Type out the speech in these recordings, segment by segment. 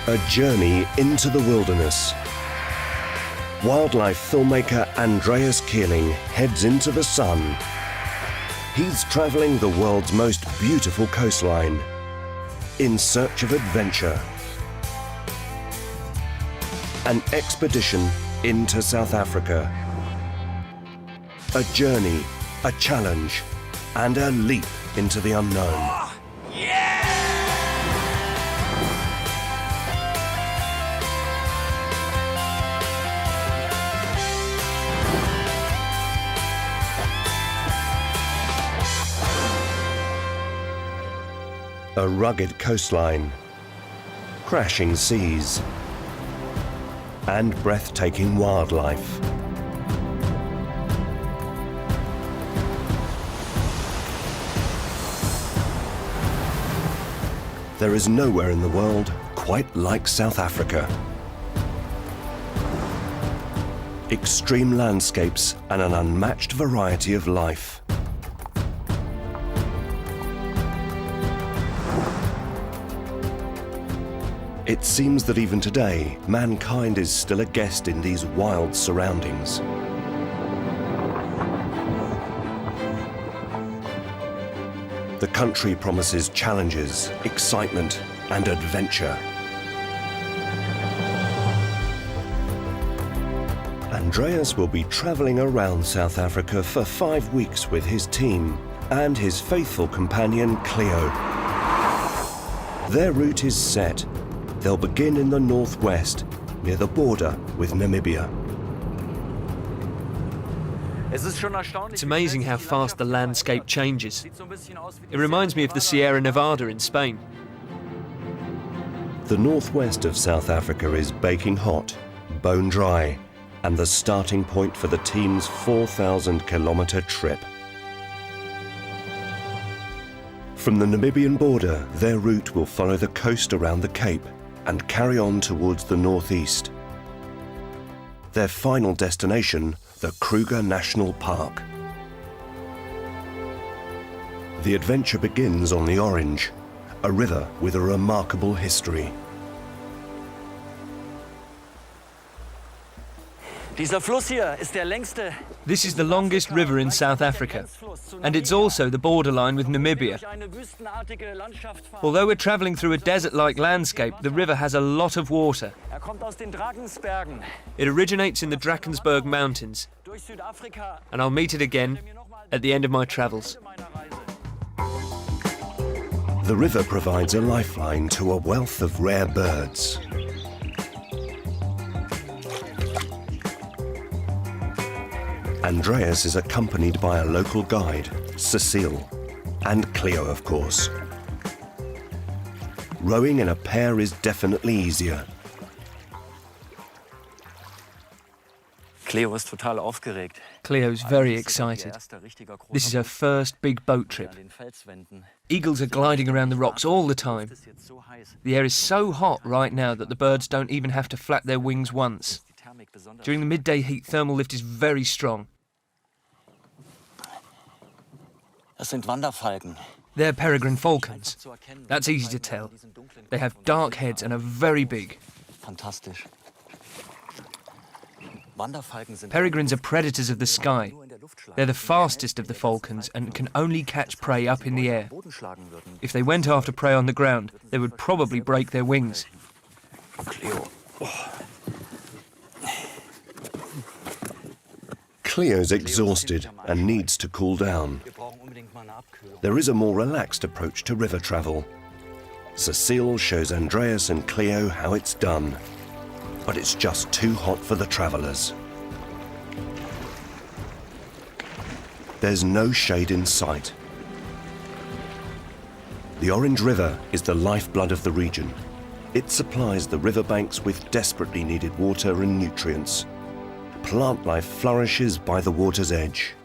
A journey into the wilderness. Wildlife filmmaker Andreas Kieling heads into the sun. He's traveling the world's most beautiful coastline in search of adventure. An expedition into South Africa. A journey, a challenge, and a leap into the unknown. A rugged coastline, crashing seas, and breathtaking wildlife. There is nowhere in the world quite like South Africa. Extreme landscapes and an unmatched variety of life. It seems that even today, mankind is still a guest in these wild surroundings. The country promises challenges, excitement, and adventure. Andreas will be traveling around South Africa for 5 weeks with his team and his faithful companion, Cleo. Their route is set. They'll begin in the northwest, near the border with Namibia. It's amazing how fast the landscape changes. It reminds me of the Sierra Nevada in Spain. The northwest of South Africa is baking hot, bone dry, and the starting point for the team's 4,000-kilometre trip. From the Namibian border, their route will follow the coast around the Cape and carry on towards the northeast. Their final destination, the Kruger National Park. The adventure begins on the Orange, a river with a remarkable history. This is the longest river in South Africa, and it's also the borderline with Namibia. Although we're travelling through a desert-like landscape, the river has a lot of water. It originates in the Drakensberg Mountains, and I'll meet it again at the end of my travels. The river provides a lifeline to a wealth of rare birds. Andreas is accompanied by a local guide, Cecile, and Cleo, of course. Rowing in a pair is definitely easier. Cleo's very excited. This is her first big boat trip. Eagles are gliding around the rocks all the time. The air is so hot right now that the birds don't even have to flap their wings once. During the midday heat, thermal lift is very strong. They're peregrine falcons. That's easy to tell. They have dark heads and are very big. Peregrines are predators of the sky. They're the fastest of the falcons and can only catch prey up in the air. If they went after prey on the ground, they would probably break their wings. Cleo's exhausted and needs to cool down. There is a more relaxed approach to river travel. Cecile shows Andreas and Cleo how it's done, but it's just too hot for the travellers. There's no shade in sight. The Orange River is the lifeblood of the region. It supplies the riverbanks with desperately needed water and nutrients. Plant life flourishes by the water's edge.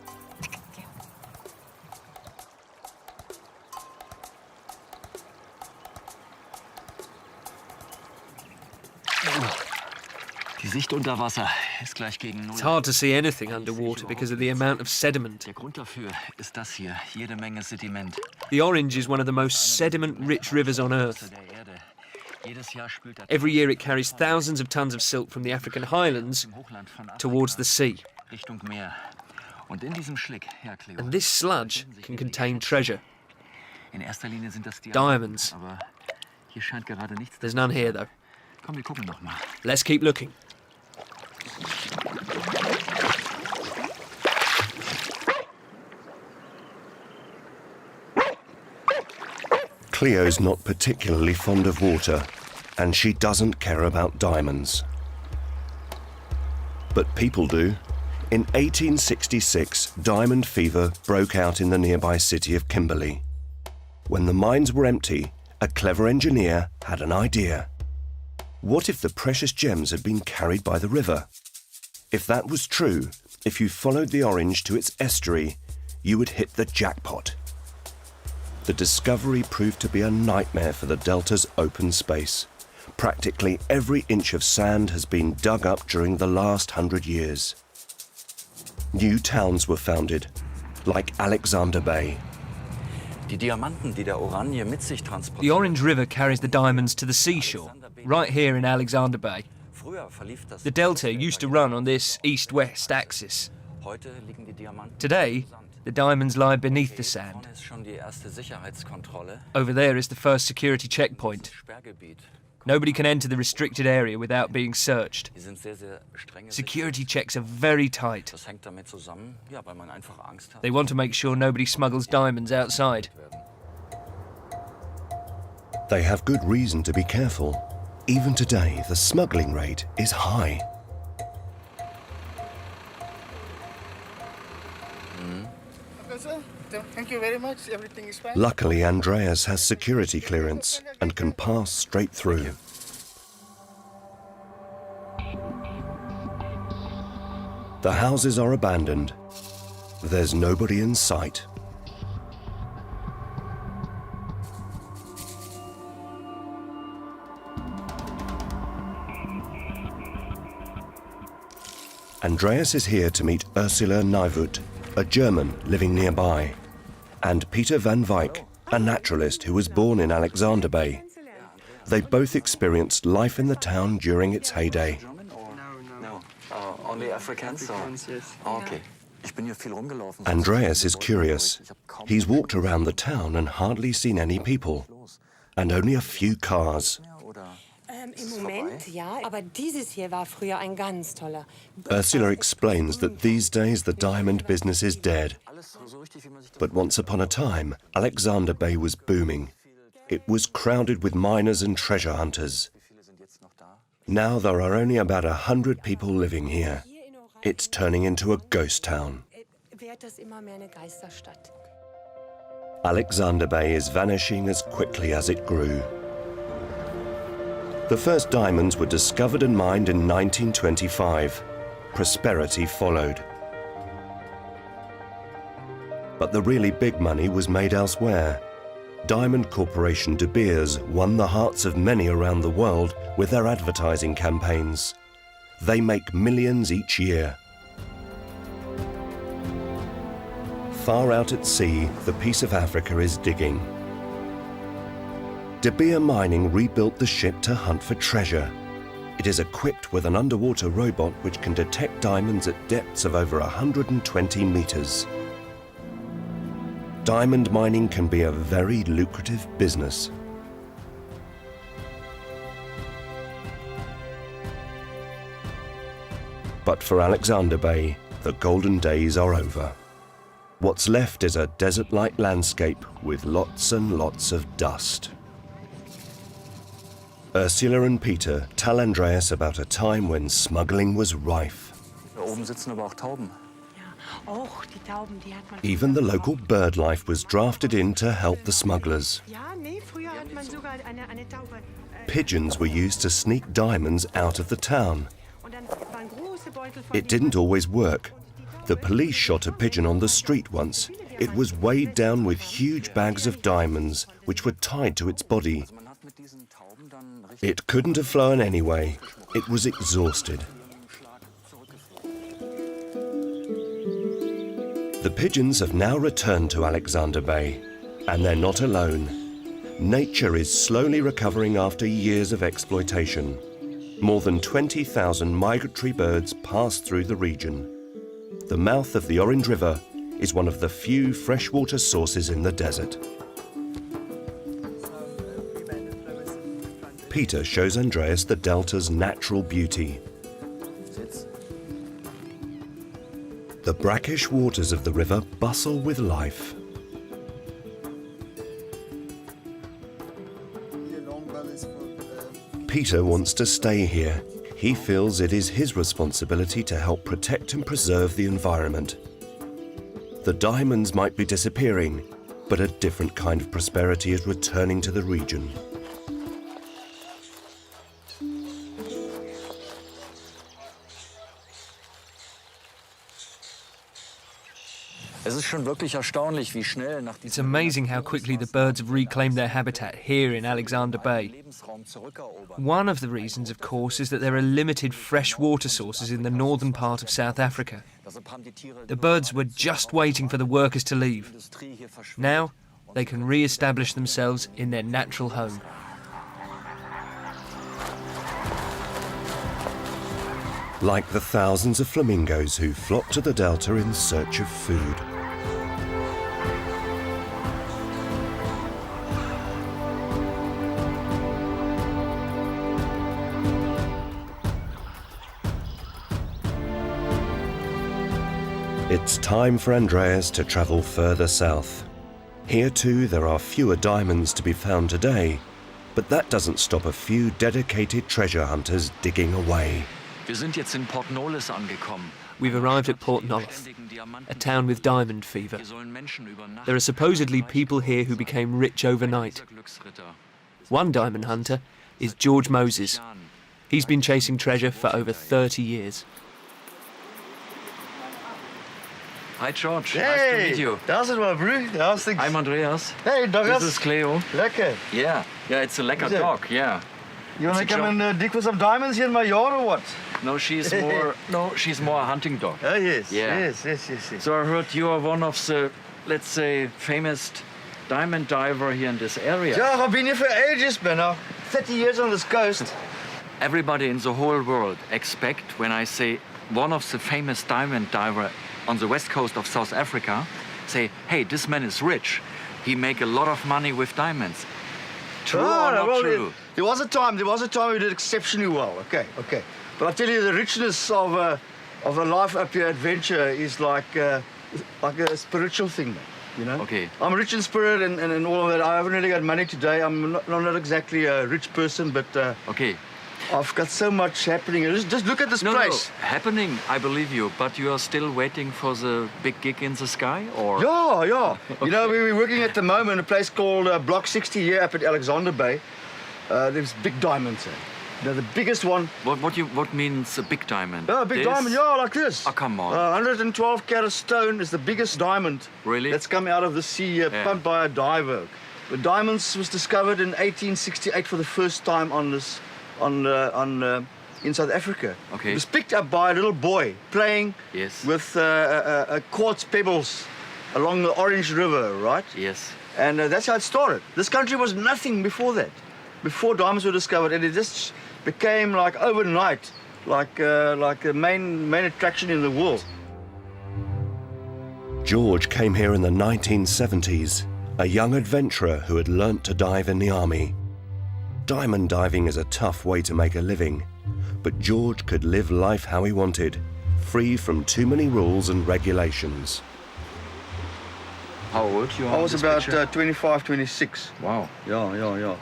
It's hard to see anything underwater because of the amount of sediment. The Orange is one of the most sediment-rich rivers on Earth. Every year it carries thousands of tons of silt from the African highlands towards the sea. And this sludge can contain treasure. Diamonds. There's none here, though. Let's keep looking. Cleo's not particularly fond of water, and she doesn't care about diamonds. But people do. In 1866, diamond fever broke out in the nearby city of Kimberley. When the mines were empty, a clever engineer had an idea. What if the precious gems had been carried by the river? If that was true, if you followed the Orange to its estuary, you would hit the jackpot. The discovery proved to be a nightmare for the Delta's open space. Practically every inch of sand has been dug up during the last 100 years. New towns were founded, like Alexander Bay. The Orange River carries the diamonds to the seashore, right here in Alexander Bay. The delta used to run on this east-west axis. Today, the diamonds lie beneath the sand. Over there is the first security checkpoint. Nobody can enter the restricted area without being searched. Security checks are very tight. They want to make sure nobody smuggles diamonds outside. They have good reason to be careful. Even today, the smuggling rate is high. Thank you very much. Everything is fine. Luckily, Andreas has security clearance and can pass straight through. The houses are abandoned. There's nobody in sight. Andreas is here to meet Ursula Nijvoet, a German living nearby, and Peter van Wyk, a naturalist who was born in Alexander Bay. They both experienced life in the town during its heyday. No. Only Africans? Yes. Oh, okay. Andreas is curious. He's walked around the town and hardly seen any people, and only a few cars. Im Moment, ja, aber dieses hier war früher ein ganz toller. Ursula explains that these days the diamond business is dead. But once upon a time, Alexander Bay was booming. It was crowded with miners and treasure hunters. Now there are only about 100 people living here. It's turning into a ghost town. Alexander Bay is vanishing as quickly as it grew. The first diamonds were discovered and mined in 1925. Prosperity followed. But the really big money was made elsewhere. Diamond Corporation De Beers won the hearts of many around the world with their advertising campaigns. They make millions each year. Far out at sea, the Piece of Africa is digging. De Beer Mining rebuilt the ship to hunt for treasure. It is equipped with an underwater robot which can detect diamonds at depths of over 120 meters. Diamond mining can be a very lucrative business. But for Alexander Bay, the golden days are over. What's left is a desert-like landscape with lots and lots of dust. Ursula and Peter tell Andreas about a time when smuggling was rife. Even the local bird life was drafted in to help the smugglers. Pigeons were used to sneak diamonds out of the town. It didn't always work. The police shot a pigeon on the street once. It was weighed down with huge bags of diamonds, which were tied to its body. It couldn't have flown anyway. It was exhausted. The pigeons have now returned to Alexander Bay, and they're not alone. Nature is slowly recovering after years of exploitation. More than 20,000 migratory birds pass through the region. The mouth of the Orange River is one of the few freshwater sources in the desert. Peter shows Andreas the delta's natural beauty. The brackish waters of the river bustle with life. Peter wants to stay here. He feels it is his responsibility to help protect and preserve the environment. The diamonds might be disappearing, but a different kind of prosperity is returning to the region. It's amazing how quickly the birds have reclaimed their habitat here in Alexander Bay. One of the reasons, of course, is that there are limited fresh water sources in the northern part of South Africa. The birds were just waiting for the workers to leave. Now they can re-establish themselves in their natural home. Like the thousands of flamingos who flock to the delta in search of food. It's time for Andreas to travel further south. Here too there are fewer diamonds to be found today, but that doesn't stop a few dedicated treasure hunters digging away. We've arrived at Port Nolloth, a town with diamond fever. There are supposedly people here who became rich overnight. One diamond hunter is George Moses. He's been chasing treasure for over 30 years. Hi George, Hey, nice to meet you. How's it, my bro? How's things? I'm Andreas. Hey, Douglas. This is Cleo. Lekker. Yeah, it's a lekker Is it? dog, yeah. You want to It's a come and dig for some diamonds here in my yard or what? No, she's more a hunting dog. Oh, yes. Yeah. Yes. So I heard you are one of the, let's say, famous diamond diver here in this area. Yeah, I've been here for ages, man. Now, 30 years on this coast. Everybody in the whole world expect when I say one of the famous diamond diver on the west coast of South Africa, say, hey, this man is rich. He make a lot of money with diamonds. True or not true? There was a time we did exceptionally well. Okay. But I tell you, the richness of a life up here adventure is like a spiritual thing, man. You know? Okay. I'm rich in spirit and all of that. I haven't really got money today. I'm not exactly a rich person, but Okay. I've got so much happening. Just look at this place. No, happening, I believe you, but you are still waiting for the big gig in the sky, or? Yeah. Okay. You know, we're working at the moment in a place called Block 60 here up at Alexander Bay. There's big diamonds there. You know, the biggest one. What means a big diamond? Oh, a big This? diamond, yeah, like this. Oh, come on. 112 carat stone is the biggest diamond. Really? That's come out of the sea, pumped by a diver. The diamonds was discovered in 1868 for the first time in South Africa. Okay. It was picked up by a little boy playing Yes. with quartz pebbles along the Orange River, right? Yes. And that's how it started. This country was nothing before that, before diamonds were discovered, and it just became like overnight, like a main attraction in the world. George came here in the 1970s, a young adventurer who had learnt to dive in the army. Diamond diving is a tough way to make a living, but George could live life how he wanted, free from too many rules and regulations. How old you are? I was about 25, 26. Wow. Yeah.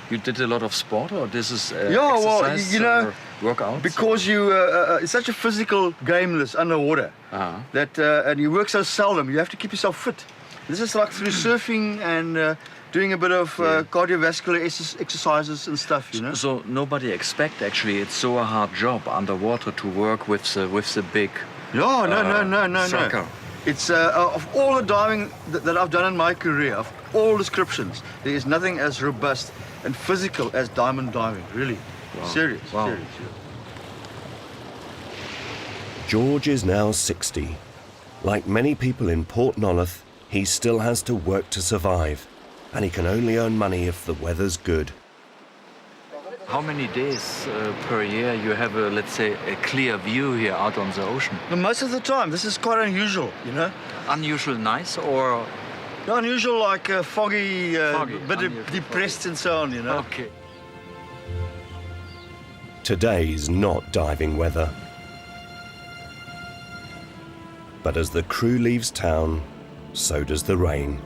You did a lot of sport, or this is Yeah, well, exercise you know, or workouts? Because it's such a physical game, this underwater, that and you work so seldom, you have to keep yourself fit. This is like through surfing and doing a bit of cardiovascular exercises and stuff, you know. So nobody expect actually it's so a hard job underwater to work with the big. No. sucker. It's of all the diving that I've done in my career, of all descriptions, there is nothing as robust and physical as diamond diving. Really, serious. George is now 60. Like many people in Port Nolloth, he still has to work to survive. and he can only earn money if the weather's good. How many days per year you have, let's say, a clear view here out on the ocean? But most of the time, this is quite unusual, you know. Unusual nice or? Unusual like foggy, Foggy, bit unusual depressed and so on, you know. Okay. Today's not diving weather. But as the crew leaves town, so does the rain.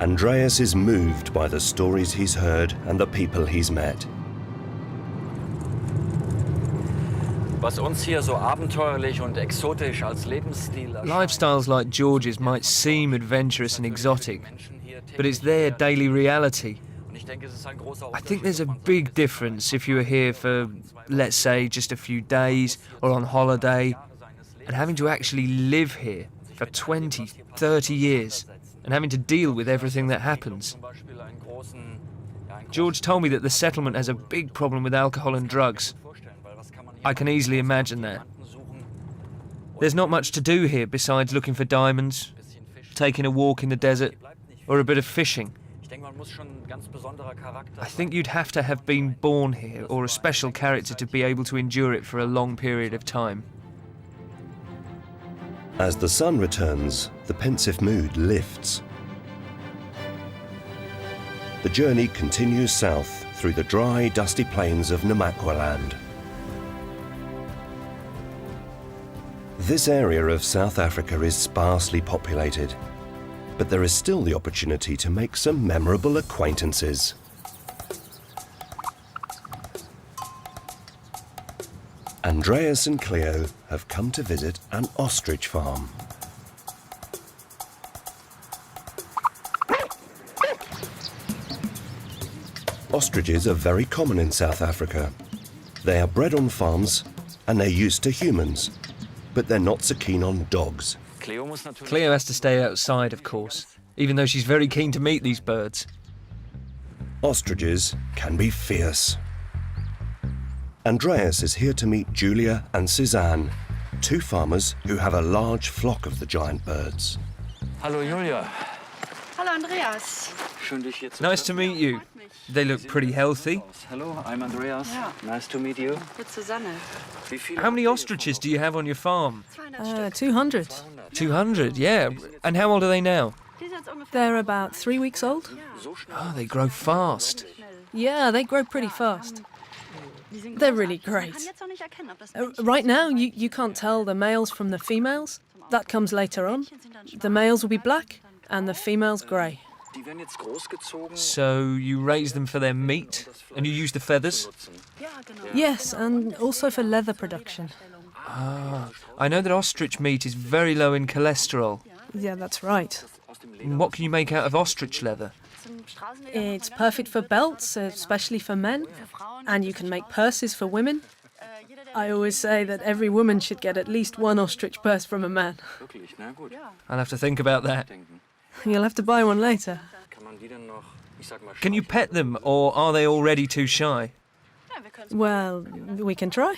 Andreas is moved by the stories he's heard and the people he's met. Was uns hier so abenteuerlich und exotisch als Lebensstil Lifestyles like George's might seem adventurous and exotic, but it's their daily reality. I think there's a big difference if you were here for, let's say, just a few days or on holiday, and having to actually live here for 20, 30 years and having to deal with everything that happens. George told me that the settlement has a big problem with alcohol and drugs. I can easily imagine that. There's not much to do here besides looking for diamonds, taking a walk in the desert, or a bit of fishing. I think you'd have to have been born here or a special character to be able to endure it for a long period of time. As the sun returns, the pensive mood lifts. The journey continues south through the dry, dusty plains of Namaqualand. This area of South Africa is sparsely populated, but there is still the opportunity to make some memorable acquaintances. Andreas and Cleo have come to visit an ostrich farm. Ostriches are very common in South Africa. They are bred on farms and they're used to humans, but they're not so keen on dogs. Cleo has to stay outside, of course, even though she's very keen to meet these birds. Ostriches can be fierce. Andreas is here to meet Julia and Suzanne, two farmers who have a large flock of the giant birds. Hallo Julia. Hallo Andreas. Schön dich hier zu Nice to meet you. They look pretty healthy. Hello, I'm Andreas. Nice to meet you. Jetzt Susanne. How many ostriches do you have on your farm? 200. 200, yeah. And how old are they now? They're about 3 weeks old. Oh, they grow fast. Yeah, they grow pretty fast. They're really great. Right now, you can't tell the males from the females. That comes later on. The males will be black and the females grey. So you raise them for their meat and you use the feathers? Yes, and also for leather production. I know that ostrich meat is very low in cholesterol. Yeah, that's right. And what can you make out of ostrich leather? It's perfect for belts, especially for men, and you can make purses for women. I always say that every woman should get at least one ostrich purse from a man. I'll have to think about that. You'll have to buy one later. Can you pet them, or are they already too shy? Well, we can try.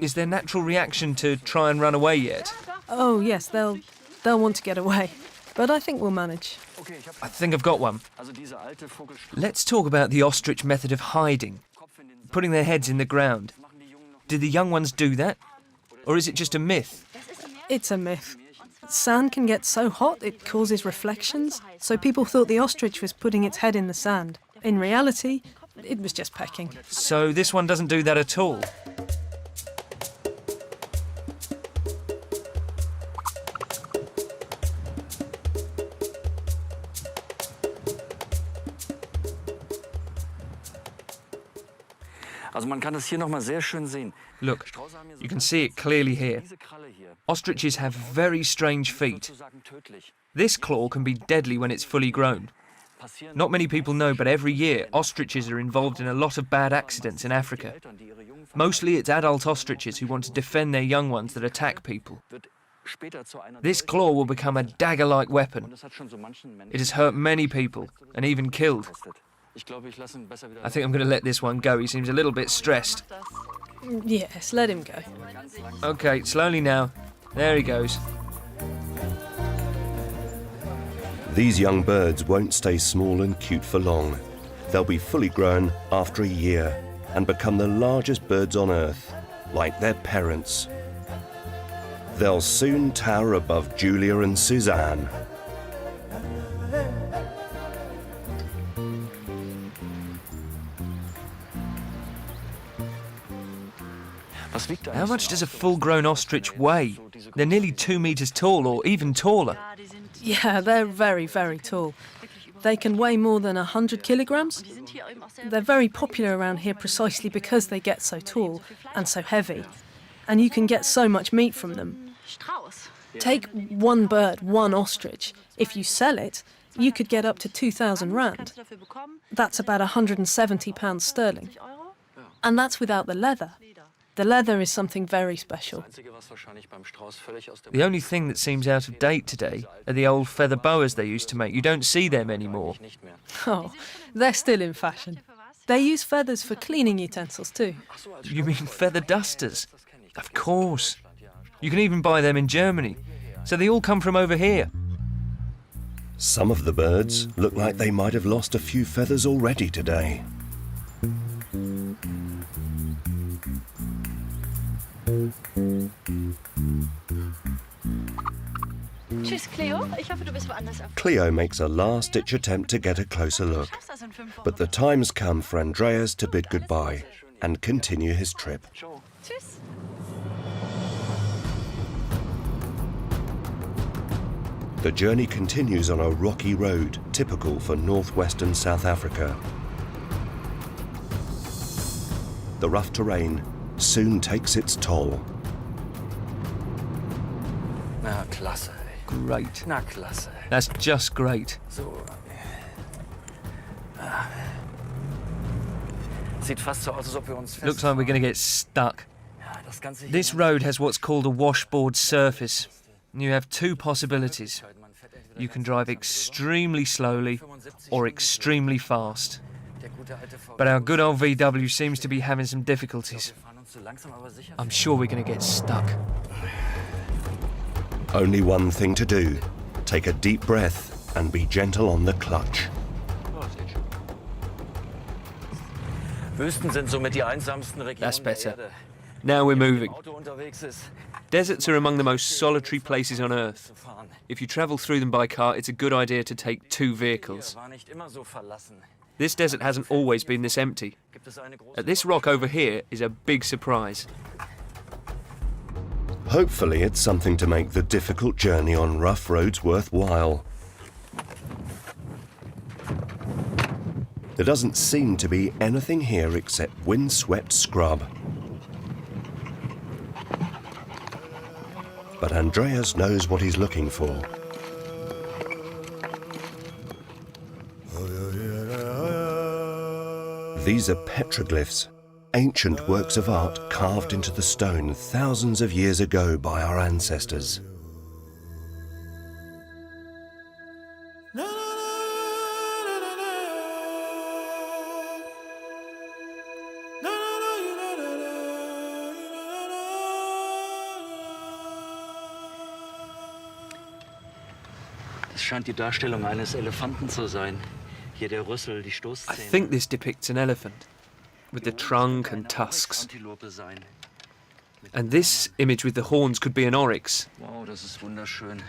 Is their natural reaction to try and run away yet? Oh, yes, they'll want to get away. But I think we'll manage. I think I've got one. Let's talk about the ostrich method of hiding, putting their heads in the ground. Do the young ones do that? Or is it just a myth? It's a myth. Sand can get so hot it causes reflections, so people thought the ostrich was putting its head in the sand. In reality, it was just pecking. So this one doesn't do that at all? Look, you can see it clearly here. Ostriches have very strange feet. This claw can be deadly when it's fully grown. Not many people know, but every year ostriches are involved in a lot of bad accidents in Africa. Mostly it's adult ostriches who want to defend their young ones that attack people. This claw will become a dagger-like weapon. It has hurt many people and even killed. I think I'm going to let this one go. He seems a little bit stressed. Yes, let him go. OK, slowly now. There he goes. These young birds won't stay small and cute for long. They'll be fully grown after a year and become the largest birds on Earth, like their parents. They'll soon tower above Julia and Suzanne. How much does a full-grown ostrich weigh? They're nearly 2 meters tall, or even taller. Yeah, they're very, very tall. They can weigh more than 100 kilograms. They're very popular around here precisely because they get so tall and so heavy. And you can get so much meat from them. Take one bird, one ostrich. If you sell it, you could get up to 2,000 rand. That's about £170 sterling. And that's without the leather. The leather is something very special. The only thing that seems out of date today are the old feather boas they used to make. You don't see them anymore. Oh, they're still in fashion. They use feathers for cleaning utensils too. You mean feather dusters? Of course. You can even buy them in Germany. So they all come from over here. Some of the birds look like they might have lost a few feathers already today. Tschüss, Cleo. Ich hoffe, du bist woanders auf. Cleo makes a last-ditch attempt to get a closer look, but the time's come for Andreas to bid goodbye and continue his trip. Tschüss. The journey continues on a rocky road typical for northwestern South Africa. The rough terrain soon takes its toll. Na, klasse. Great. Na, klasse. That's just great. So. Sieht fast so aus, als ob wir uns Looks like we're going to get stuck. This road has what's called a washboard surface. You have two possibilities. You can drive extremely slowly or extremely fast. But our good old VW seems to be having some difficulties. I'm sure we're going to get stuck. Only one thing to do. Take a deep breath and be gentle on the clutch. That's better. Now we're moving. Deserts are among the most solitary places on Earth. If you travel through them by car, it's a good idea to take two vehicles. This desert hasn't always been this empty. At this rock over here is a big surprise. Hopefully it's something to make the difficult journey on rough roads worthwhile. There doesn't seem to be anything here except windswept scrub. But Andreas knows what he's looking for. These are petroglyphs, ancient works of art carved into the stone thousands of years ago by our ancestors. Das scheint die Darstellung eines Elefanten zu sein. Hier der Rüssel, die I Stoßzähne. think this depicts an elephant, with the trunk and tusks. Antilope sein. And this image with the horns could be an oryx. Wow, das ist wunderschön.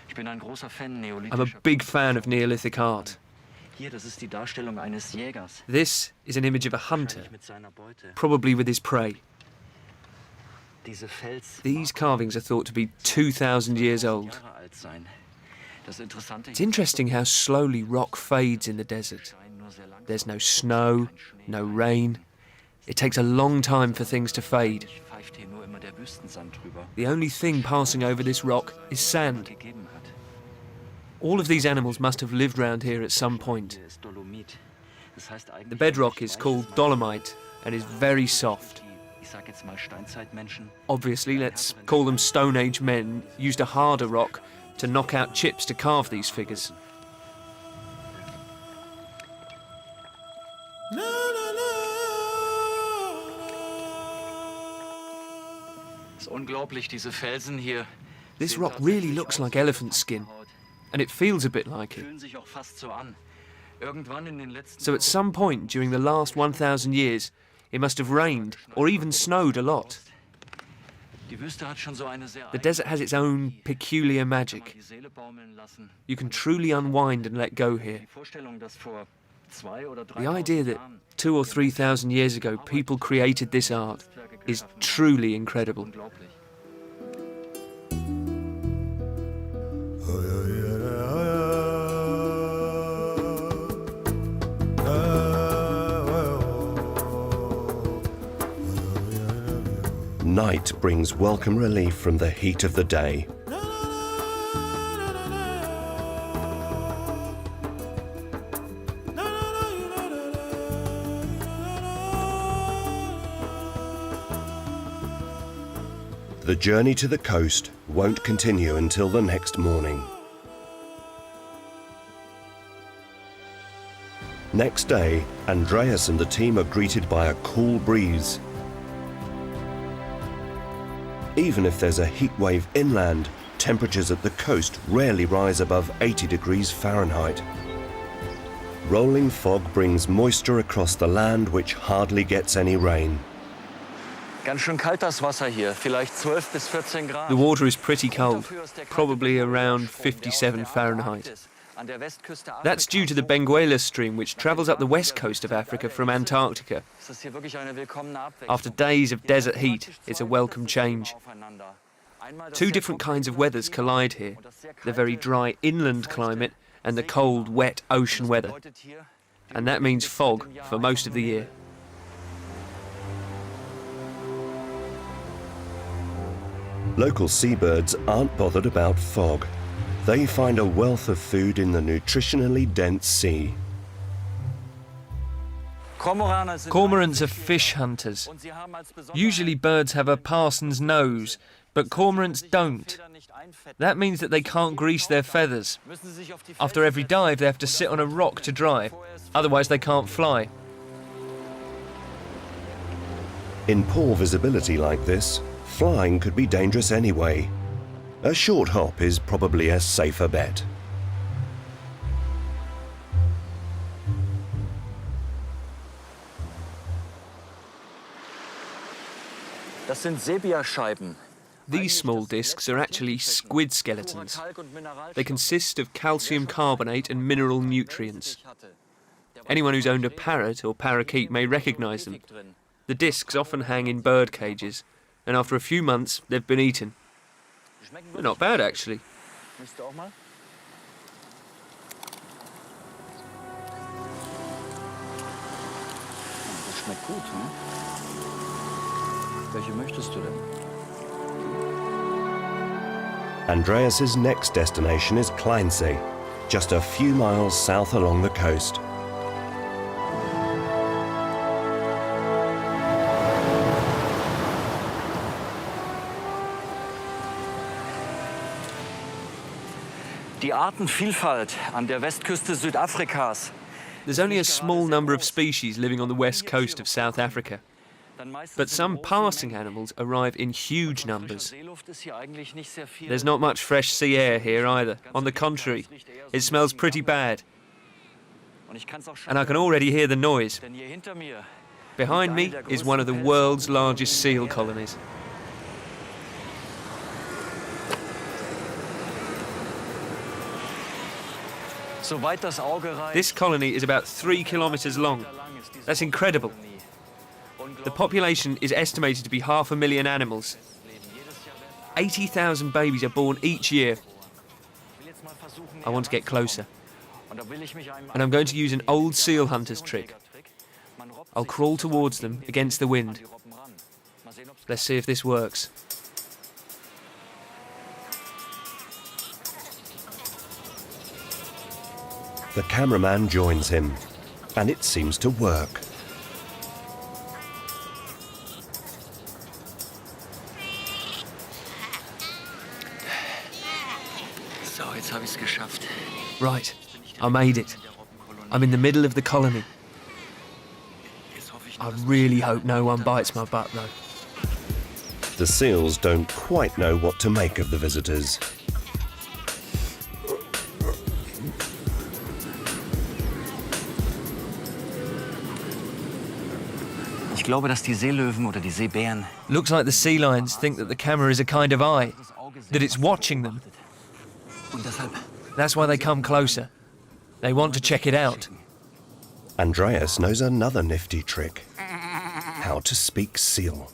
Ich bin ein großer Fan I'm a neolithischer. big fan of Neolithic art. Hier, das ist die Darstellung eines Jägers. This is an image of a hunter, Wahrscheinlich mit seiner Beute. probably with his prey. Diese Fels These carvings are thought to be 2,000 years old. Jahre alt sein. Das Interessante It's interesting how slowly rock fades in the desert. There's no snow, no rain. It takes a long time for things to fade. pfeift hier nur immer der Wüstensand drüber, The only thing passing over this rock is sand. gegeben hat. All of these animals must have lived round here at some point. Hier ist Dolomit. Das heißt The eigentlich bedrock is called dolomite and is very soft. Ich sag jetzt mal Steinzeitmenschen. Obviously, let's call them Stone Age men, used a harder rock to knock out chips to carve these figures. Unglaublich, diese Felsen hier. This rock really looks like elephant skin, and it feels a bit like it. Fühlen sich auch fast so an. Irgendwann in den letzten So at some point during the last 1,000 years, it must have rained or even snowed a lot. Die Wüste hat schon so eine sehr The desert has its own peculiar magic. die Seele baumeln lassen. You can truly unwind and let go here. Die Vorstellung, dass vor 2 oder 3 The idea that 2,000 or 3,000 years ago people created this art is truly incredible. unglaublich. Night brings welcome relief from the heat of the day. The journey to the coast won't continue until the next morning. Next day, Andreas and the team are greeted by a cool breeze. Even if there's a heat wave inland, temperatures at the coast rarely rise above 80 degrees Fahrenheit. Rolling fog brings moisture across the land which hardly gets any rain. Ganz schön kalt das Wasser hier, vielleicht 12 bis 14 Grad. The water is pretty cold, probably around 57 Fahrenheit. That's due to the Benguela stream, which travels up the west coast of Africa from Antarctica. After days of desert heat, it's a welcome change. Two different kinds of weathers collide here, the very dry inland climate and the cold, wet ocean weather. And that means fog for most of the year. Local seabirds aren't bothered about fog. They find a wealth of food in the nutritionally dense sea. Cormorants are fish hunters. Usually birds have a parson's nose, but cormorants don't. That means that they can't grease their feathers. After every dive, they have to sit on a rock to dry. Otherwise, they can't fly. In poor visibility like this, flying could be dangerous anyway. A short hop is probably a safer bet. Das sind Sepia-Scheiben. These small discs are actually squid skeletons. They consist of calcium carbonate and mineral nutrients. Anyone who's owned a parrot or parakeet may recognise them. The discs often hang in bird cages, and after a few months, they've been eaten. They're not bad, actually. Möchtest du auch mal? Das schmeckt gut, hm? Welche möchtest du denn? Andreas's next destination is Kleinsee, just a few miles south along the coast. Die Artenvielfalt an der Westküste Südafrikas. There's only a small number of species living on the west coast of South Africa, but some passing animals arrive in huge numbers. There's not much fresh sea air here either. On the contrary, it smells pretty bad. And I can already hear the noise. Behind me is one of the world's largest seal colonies. This colony is about 3 kilometres long. That's incredible. The population is estimated to be 500,000 animals. 80,000 babies are born each year. I want to get closer. And I'm going to use an old seal hunter's trick. I'll crawl towards them against the wind. Let's see if this works. The cameraman joins him, and it seems to work. So, jetzt habe ich's geschafft. Right, I made it. I'm in the middle of the colony. I really hope no one bites my butt, though. The seals don't quite know what to make of the visitors. Ich glaube, dass die Seelöwen oder die Seebären Looks like the sea lions think that the camera is a kind of eye, that it's watching them. und deshalb That's why they come closer. They want to check it out. Andreas knows another nifty trick. How to speak seal.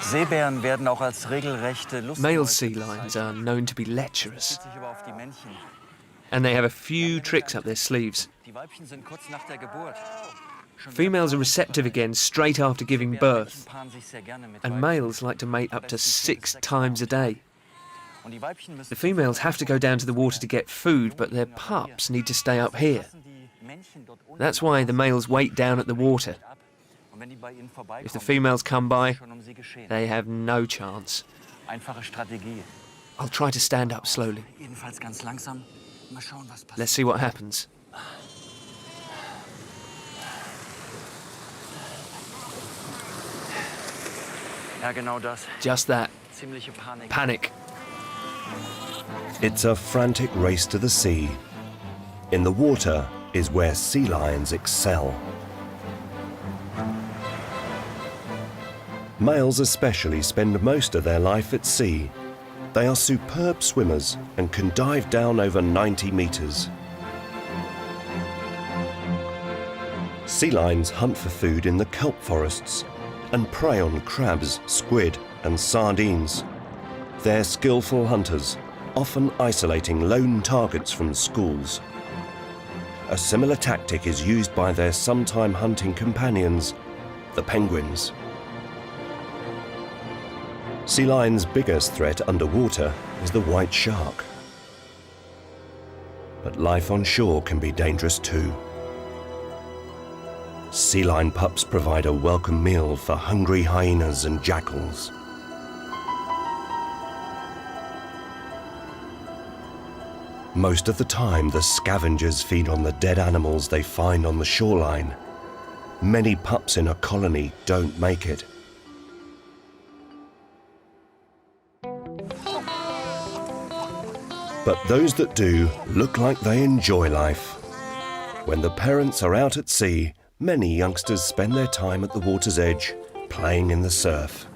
Seebären werden auch als regelrechte Male sea lions are known to be lecherous, sich aber auf die Männchen. and they have a few tricks up their sleeves. Die Weibchen sind kurz nach der Geburt. Females are receptive again straight after giving birth, Paaren sich sehr gerne mit and Weibchen. males like to mate up to 6 times a day. Und die Weibchen müssen The females have to go down to the water to get food, but their pups need to stay up here. die Männchen dort unten That's why the males wait down at the water. ab. Und wenn die bei ihnen vorbeikommen, If the females come by, schon um sie geschehen. they have no chance. Einfache Strategie. I'll try to stand up slowly. Jedenfalls ganz langsam. Mal schauen, was passiert. Let's see what happens. Ja, genau das. Just that. Ziemliche Panik. Panic. It's a frantic race to the sea. In the water is where sea lions excel. Males especially spend most of their life at sea. They are superb swimmers and can dive down over 90 meters. Sea lions hunt for food in the kelp forests and prey on crabs, squid and sardines. They're skillful hunters, often isolating lone targets from schools. A similar tactic is used by their sometime hunting companions, the penguins. Sea lions' biggest threat underwater is the white shark. But life on shore can be dangerous too. Sea lion pups provide a welcome meal for hungry hyenas and jackals. Most of the time, the scavengers feed on the dead animals they find on the shoreline. Many pups in a colony don't make it. But those that do look like they enjoy life. When the parents are out at sea, many youngsters spend their time at the water's edge, playing in the surf.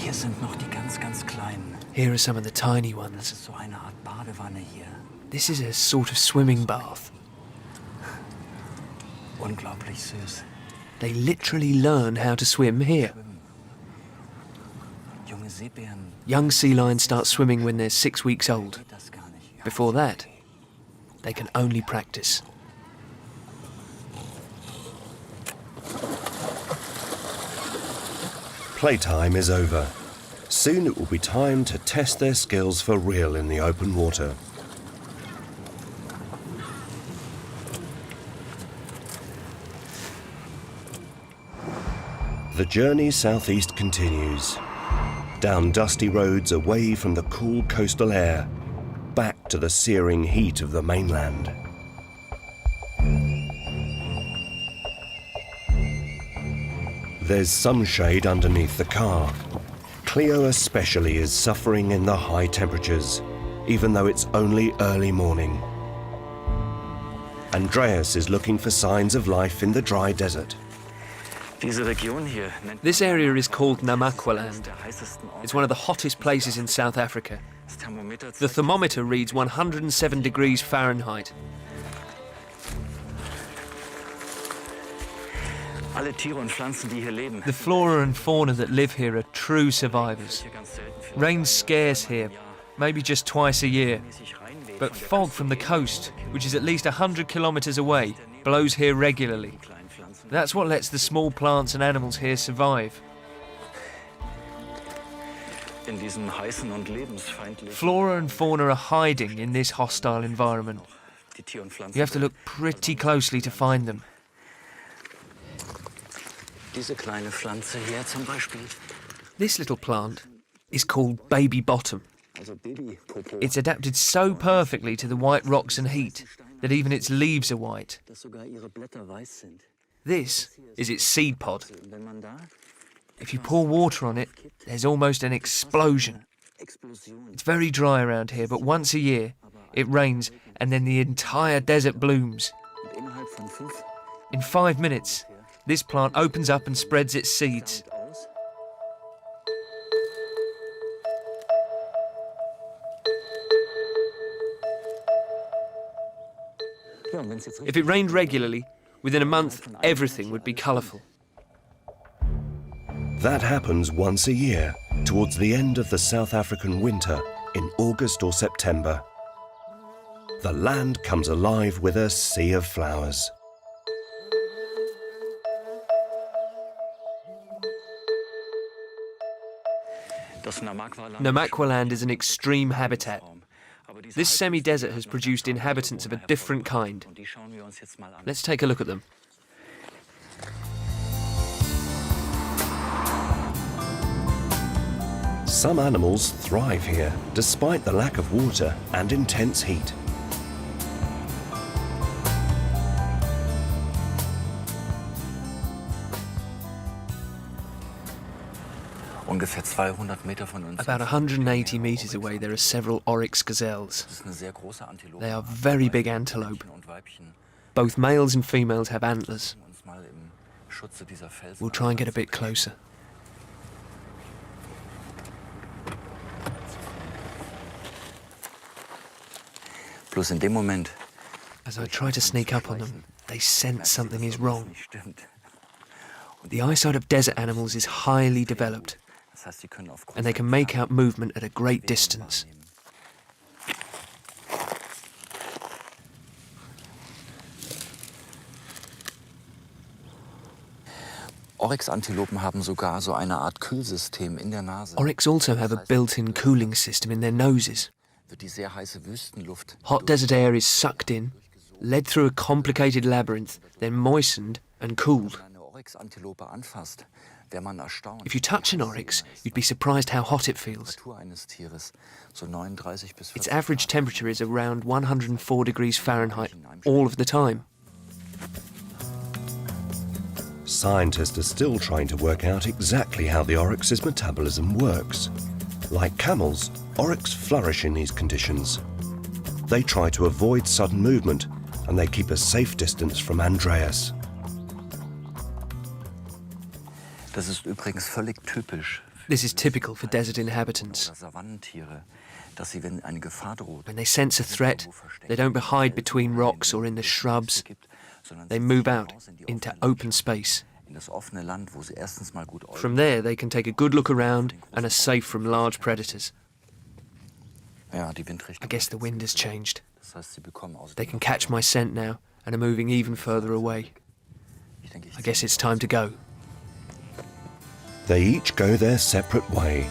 Hier sind noch die ganz, ganz kleinen. Here are some of the tiny Das ones. ist so eine Art Badewanne hier. This is a sort of swimming bath. Unglaublich süß. They literally learn how to swim here. Junge Seebären Young sea lions start swimming when they're 6 weeks old. geht das gar nicht. Before that, they can only practice. Playtime is over. Soon it will be time to test their skills for real in the open water. The journey southeast continues. Down dusty roads away from the cool coastal air, back to the searing heat of the mainland. There's some shade underneath the car. Cleo especially is suffering in the high temperatures, even though it's only early morning. Andreas is looking for signs of life in the dry desert. Diese Region hier nennt This area is called Namakwaland. der heißesten Ort. It's one of the hottest places in South Africa. Das Thermometer The zeigt thermometer reads 107 degrees Fahrenheit. alle Tiere und Pflanzen, die hier leben. The flora and fauna that live here are true survivors. Hier ganz selten für Rain's scarce here, maybe just twice a year. sich reinweht. But fog from the coast, which is at least 100 kilometres away, blows here regularly. Kleinen Pflanzen. That's what lets the small plants and animals here survive. Flora and fauna are hiding in this hostile environment. You have to look pretty closely to find them. This little plant is called baby bottom. It's adapted so perfectly to the white rocks and heat that even its leaves are white. This is its seed pod. If you pour water on it, there's almost an explosion. It's very dry around here, but once a year it rains and then the entire desert blooms. In 5 minutes, this plant opens up and spreads its seeds. If it rained regularly, within a month everything would be colourful. That happens once a year, towards the end of the South African winter, in August or September. The land comes alive with a sea of flowers. Namakwaland is an extreme habitat. This semi-desert has produced inhabitants of a different kind. Let's take a look at them. Some animals thrive here, despite the lack of water and intense heat. About 180 metres away there are several oryx gazelles. They are very big antelope. Both males and females have antlers. We'll try and get a bit closer. As I try to sneak up on them, they sense something is wrong. The eyesight of desert animals is highly developed, and they can make out movement at a great distance. Oryx also have a built-in cooling system in their noses. Hot desert air is sucked in, led through a complicated labyrinth, then moistened and cooled. If you touch an oryx, you'd be surprised how hot it feels. Its average temperature is around 104 degrees Fahrenheit all of the time. Scientists are still trying to work out exactly how the oryx's metabolism works. Like camels, oryx flourish in these conditions. They try to avoid sudden movement, and they keep a safe distance from Andreas. This is typical for desert inhabitants. When they sense a threat, they don't hide between rocks or in the shrubs. They move out into open space. From there, they can take a good look around and are safe from large predators. I guess the wind has changed. They can catch my scent now and are moving even further away. I guess it's time to go. They each go their separate way.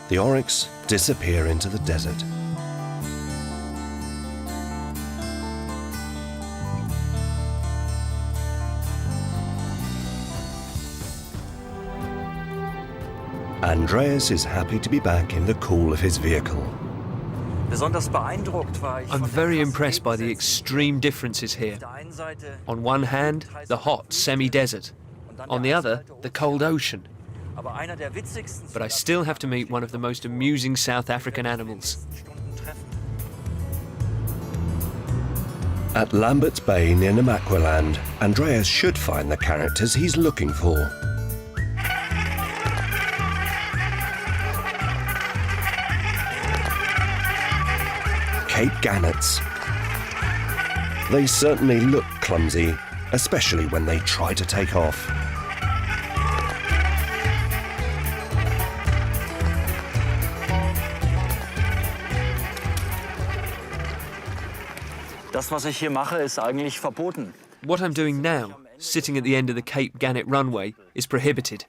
The oryx disappear into the desert. Andreas is happy to be back in the cool of his vehicle. I'm very impressed by the extreme differences here. On one hand, the hot semi-desert. On the other, the cold ocean. But I still have to meet one of the most amusing South African animals. At Lambert's Bay near Namakwaland, Andreas should find the characters he's looking for. Cape gannets. They certainly look clumsy, especially when they try to take off. What I'm doing now, sitting at the end of the Cape Gannet runway, is prohibited.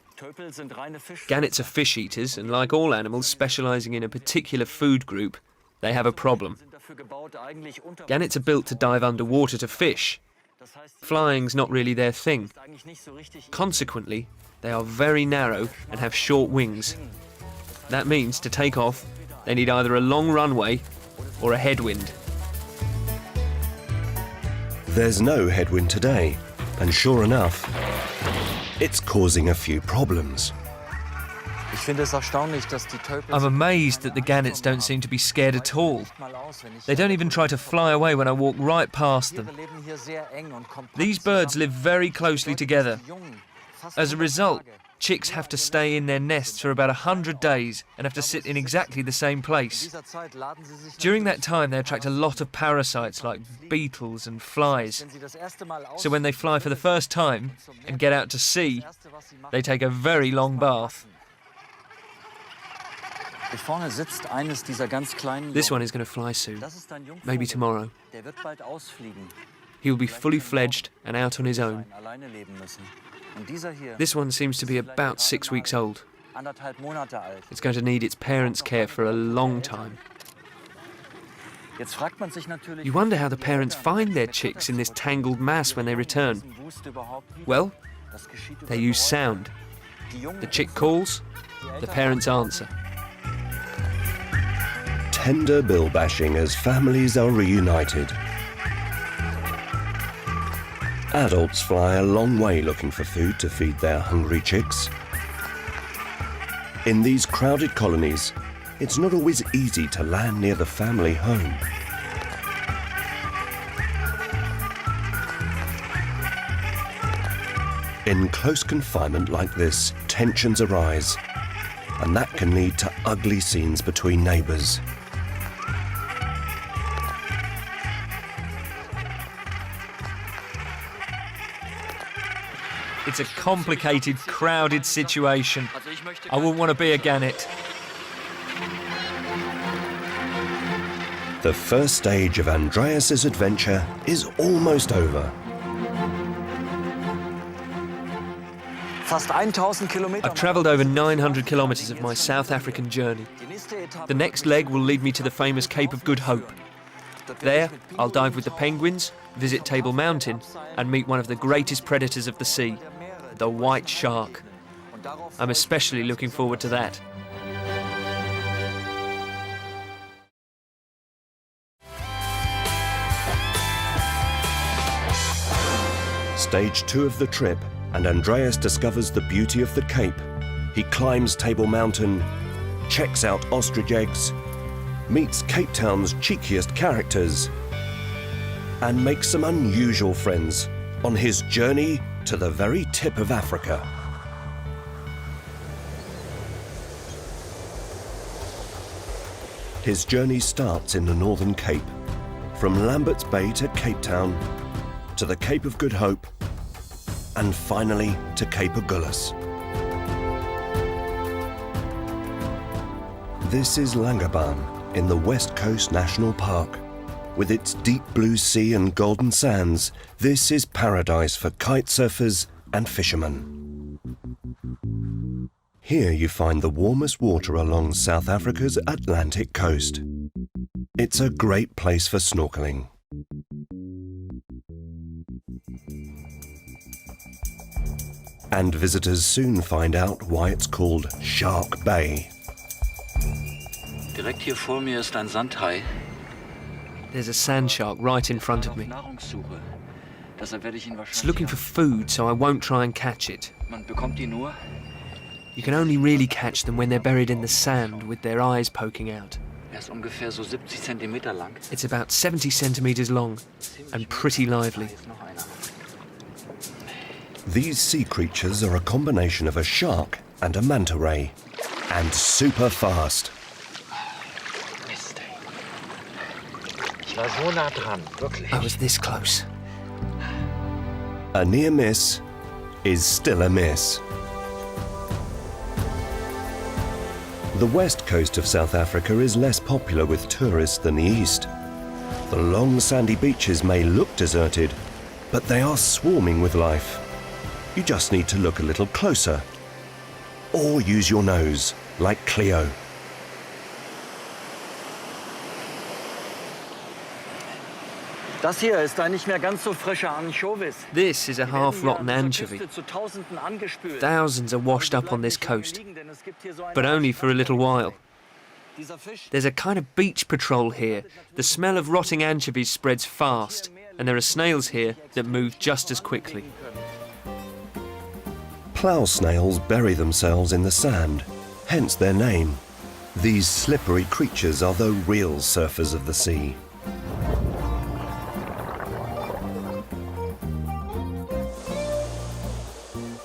Gannets are fish eaters, and like all animals specialising in a particular food group, they have a problem. Gannets are built to dive underwater to fish. Flying's not really their thing. Consequently, they are very narrow and have short wings. That means to take off, they need either a long runway or a headwind. There's no headwind today, and sure enough, it's causing a few problems. I'm amazed that the gannets don't seem to be scared at all. They don't even try to fly away when I walk right past them. These birds live very closely together. As a result, chicks have to stay in their nests for about 100 days and have to sit in exactly the same place. During that time, they attract a lot of parasites like beetles and flies. So when they fly for the first time and get out to sea, they take a very long bath. This one is going to fly soon, maybe tomorrow. He will be fully fledged and out on his own. This one seems to be about 6 weeks old. It's going to need its parents' care for a long time. You wonder how the parents find their chicks in this tangled mass when they return. Well, they use sound. The chick calls, the parents answer. Tender bill bashing as families are reunited. Adults fly a long way looking for food to feed their hungry chicks. In these crowded colonies, it's not always easy to land near the family home. In close confinement like this, tensions arise, and that can lead to ugly scenes between neighbours. It's a complicated, crowded situation. I wouldn't want to be a gannet. The first stage of Andreas's adventure is almost over. I've travelled over 900 kilometres of my South African journey. The next leg will lead me to the famous Cape of Good Hope. There, I'll dive with the penguins, visit Table Mountain, and meet one of the greatest predators of the sea, the white shark. I'm especially looking forward to that. Stage 2 of the trip, and Andreas discovers the beauty of the Cape. He climbs Table Mountain, checks out ostrich eggs, meets Cape Town's cheekiest characters, and makes some unusual friends on his journey to the very tip of Africa. His journey starts in the Northern Cape, from Lambert's Bay to Cape Town, to the Cape of Good Hope, and finally to Cape Agulhas. This is Langebaan in the West Coast National Park. With its deep blue sea and golden sands, this is paradise for kite surfers and fishermen. Here you find the warmest water along South Africa's Atlantic coast. It's a great place for snorkeling. And visitors soon find out why it's called Shark Bay. Direkt hier vor mir ist ein Sandhai. There's a sand shark right in front of me. It's looking for food, so I won't try and catch it. You can only really catch them when they're buried in the sand with their eyes poking out. It's about 70 centimetres long and pretty lively. These sea creatures are a combination of a shark and a manta ray, and super fast. I was this close. A near miss is still a miss. The west coast of South Africa is less popular with tourists than the east. The long sandy beaches may look deserted, but they are swarming with life. You just need to look a little closer or use your nose, like Cleo. Das hier ist ein nicht mehr ganz so frischer Anchovis. This is a half-rotten anchovy. Thousands are washed up on this coast, but only for a little while. There's a kind of beach patrol here. The smell of rotting anchovies spreads fast, and there are snails here that move just as quickly. Plough snails bury themselves in the sand, hence their name. These slippery creatures are the real surfers of the sea.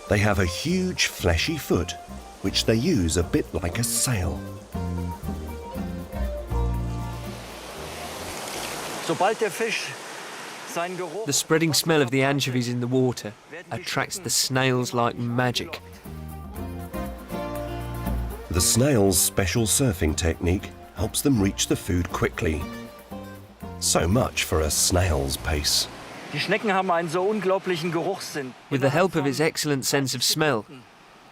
They have a huge fleshy foot, which they use a bit like a sail. The spreading smell of the anchovies in the water attracts the snails like magic. The snail's special surfing technique helps them reach the food quickly. So much for a snail's pace. With the help of its excellent sense of smell,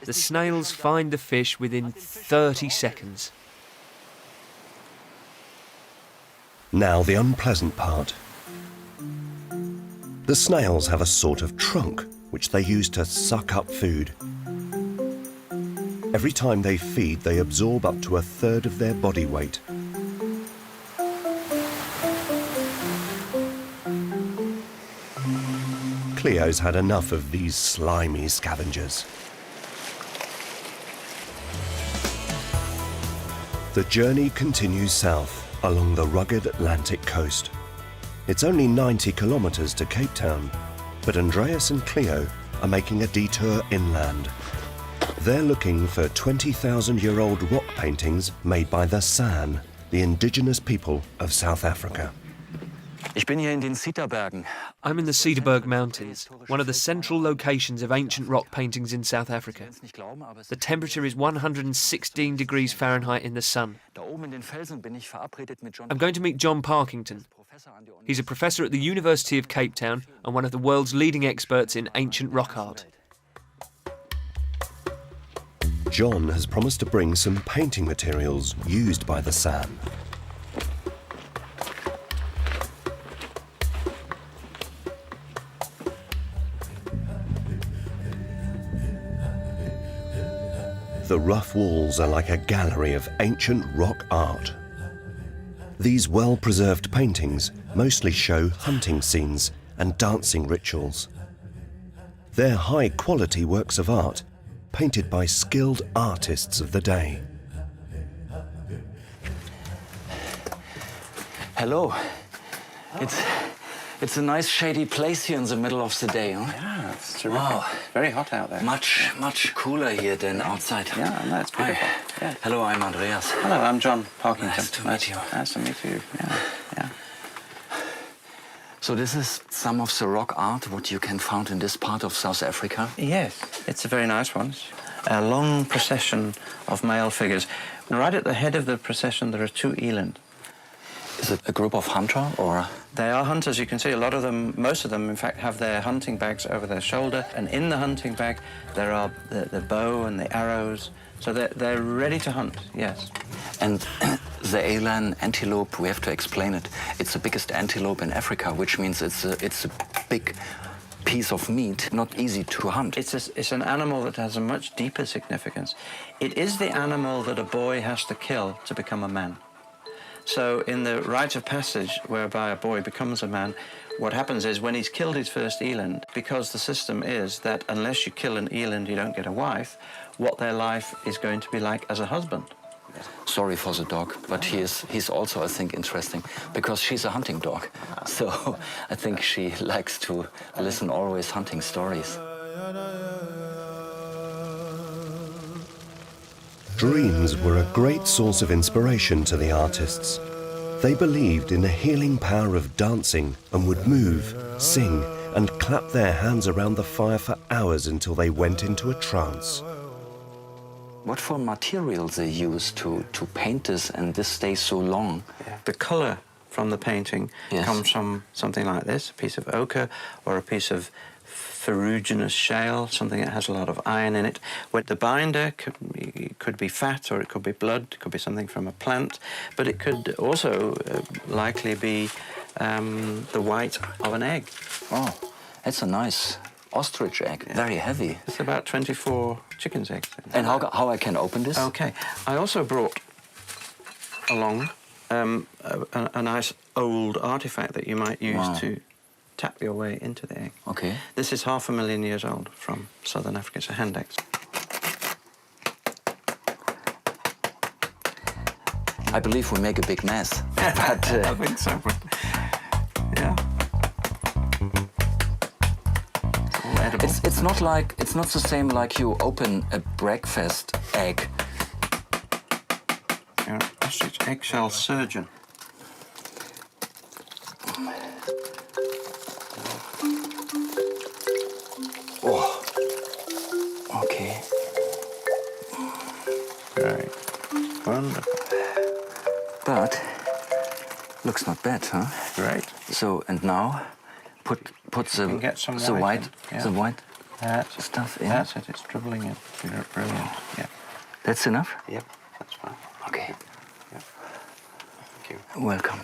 the snails find the fish within 30 seconds. Now the unpleasant part. The snails have a sort of trunk which they use to suck up food. Every time they feed, they absorb up to 1/3 of their body weight. Cleo's had enough of these slimy scavengers. The journey continues south along the rugged Atlantic coast. It's only 90 kilometers to Cape Town, but Andreas and Cleo are making a detour inland. They're looking for 20,000-year-old rock paintings made by the San, the indigenous people of South Africa. I'm in the Cederberg Mountains, one of the central locations of ancient rock paintings in South Africa. The temperature is 116 degrees Fahrenheit in the sun. I'm going to meet John Parkington. He's a professor at the University of Cape Town and one of the world's leading experts in ancient rock art. John has promised to bring some painting materials used by the San. The rough walls are like a gallery of ancient rock art. These well-preserved paintings mostly show hunting scenes and dancing rituals. They're high-quality works of art, painted by skilled artists of the day. Hello. It's a nice shady place here in the middle of the day, huh? Yeah, it's terrific. Wow. Very hot out there. Much cooler here than outside. Yeah, no, it's beautiful. Yeah. Hello, I'm Andreas. Hello, I'm John Parkington. Nice to meet you. Nice to meet you. Yeah. So this is some of the rock art what you can find in this part of South Africa? Yes, it's a very nice one. A long procession of male figures. Right at the head of the procession there are 2 eland. Is it a group of hunters or? They are hunters. You can see a lot of them, most of them in fact, have their hunting bags over their shoulder, and in the hunting bag there are the bow and the arrows. So they're ready to hunt, yes. And the eland antelope, we have to explain it. It's the biggest antelope in Africa, which means it's a big piece of meat, not easy to hunt. It's an animal that has a much deeper significance. It is the animal that a boy has to kill to become a man. So in the rite of passage, whereby a boy becomes a man, what happens is when he's killed his first eland, because the system is that unless you kill an eland, you don't get a wife, what their life is going to be like as a husband. Sorry for the dog, but he's also, I think, interesting, because she's a hunting dog. So I think she likes to listen always hunting stories. Dreams were a great source of inspiration to the artists. They believed in the healing power of dancing and would move, sing, and clap their hands around the fire for hours until they went into a trance. What for materials they use to paint this and this stays so long? The colour from the painting comes from something like this, a piece of ochre or a piece of ferruginous shale, something that has a lot of iron in it. Where the binder could be fat, or it could be blood, it could be something from a plant, but it could also likely be the white of an egg. Oh, that's a nice ostrich egg, very heavy. It's about 24 chicken's eggs. And how I can open this? Okay, I also brought along a nice old artifact that you might use to tap your way into the egg. Okay. This is 500,000 years old from southern Africa. It's a hand axe. I believe we make a big mess, but I think so. But yeah. It's not the same like you open a breakfast egg. You're an ostrich eggshell surgeon. Oh, okay. Right. Wonderful. But looks not bad, huh? Great. So, and now put the Get some the white in. Yeah. the white That's stuff in. That's it. It's dribbling in. You're brilliant. Yeah. That's enough? Yep. That's fine. Okay. Yeah. Thank you. Welcome.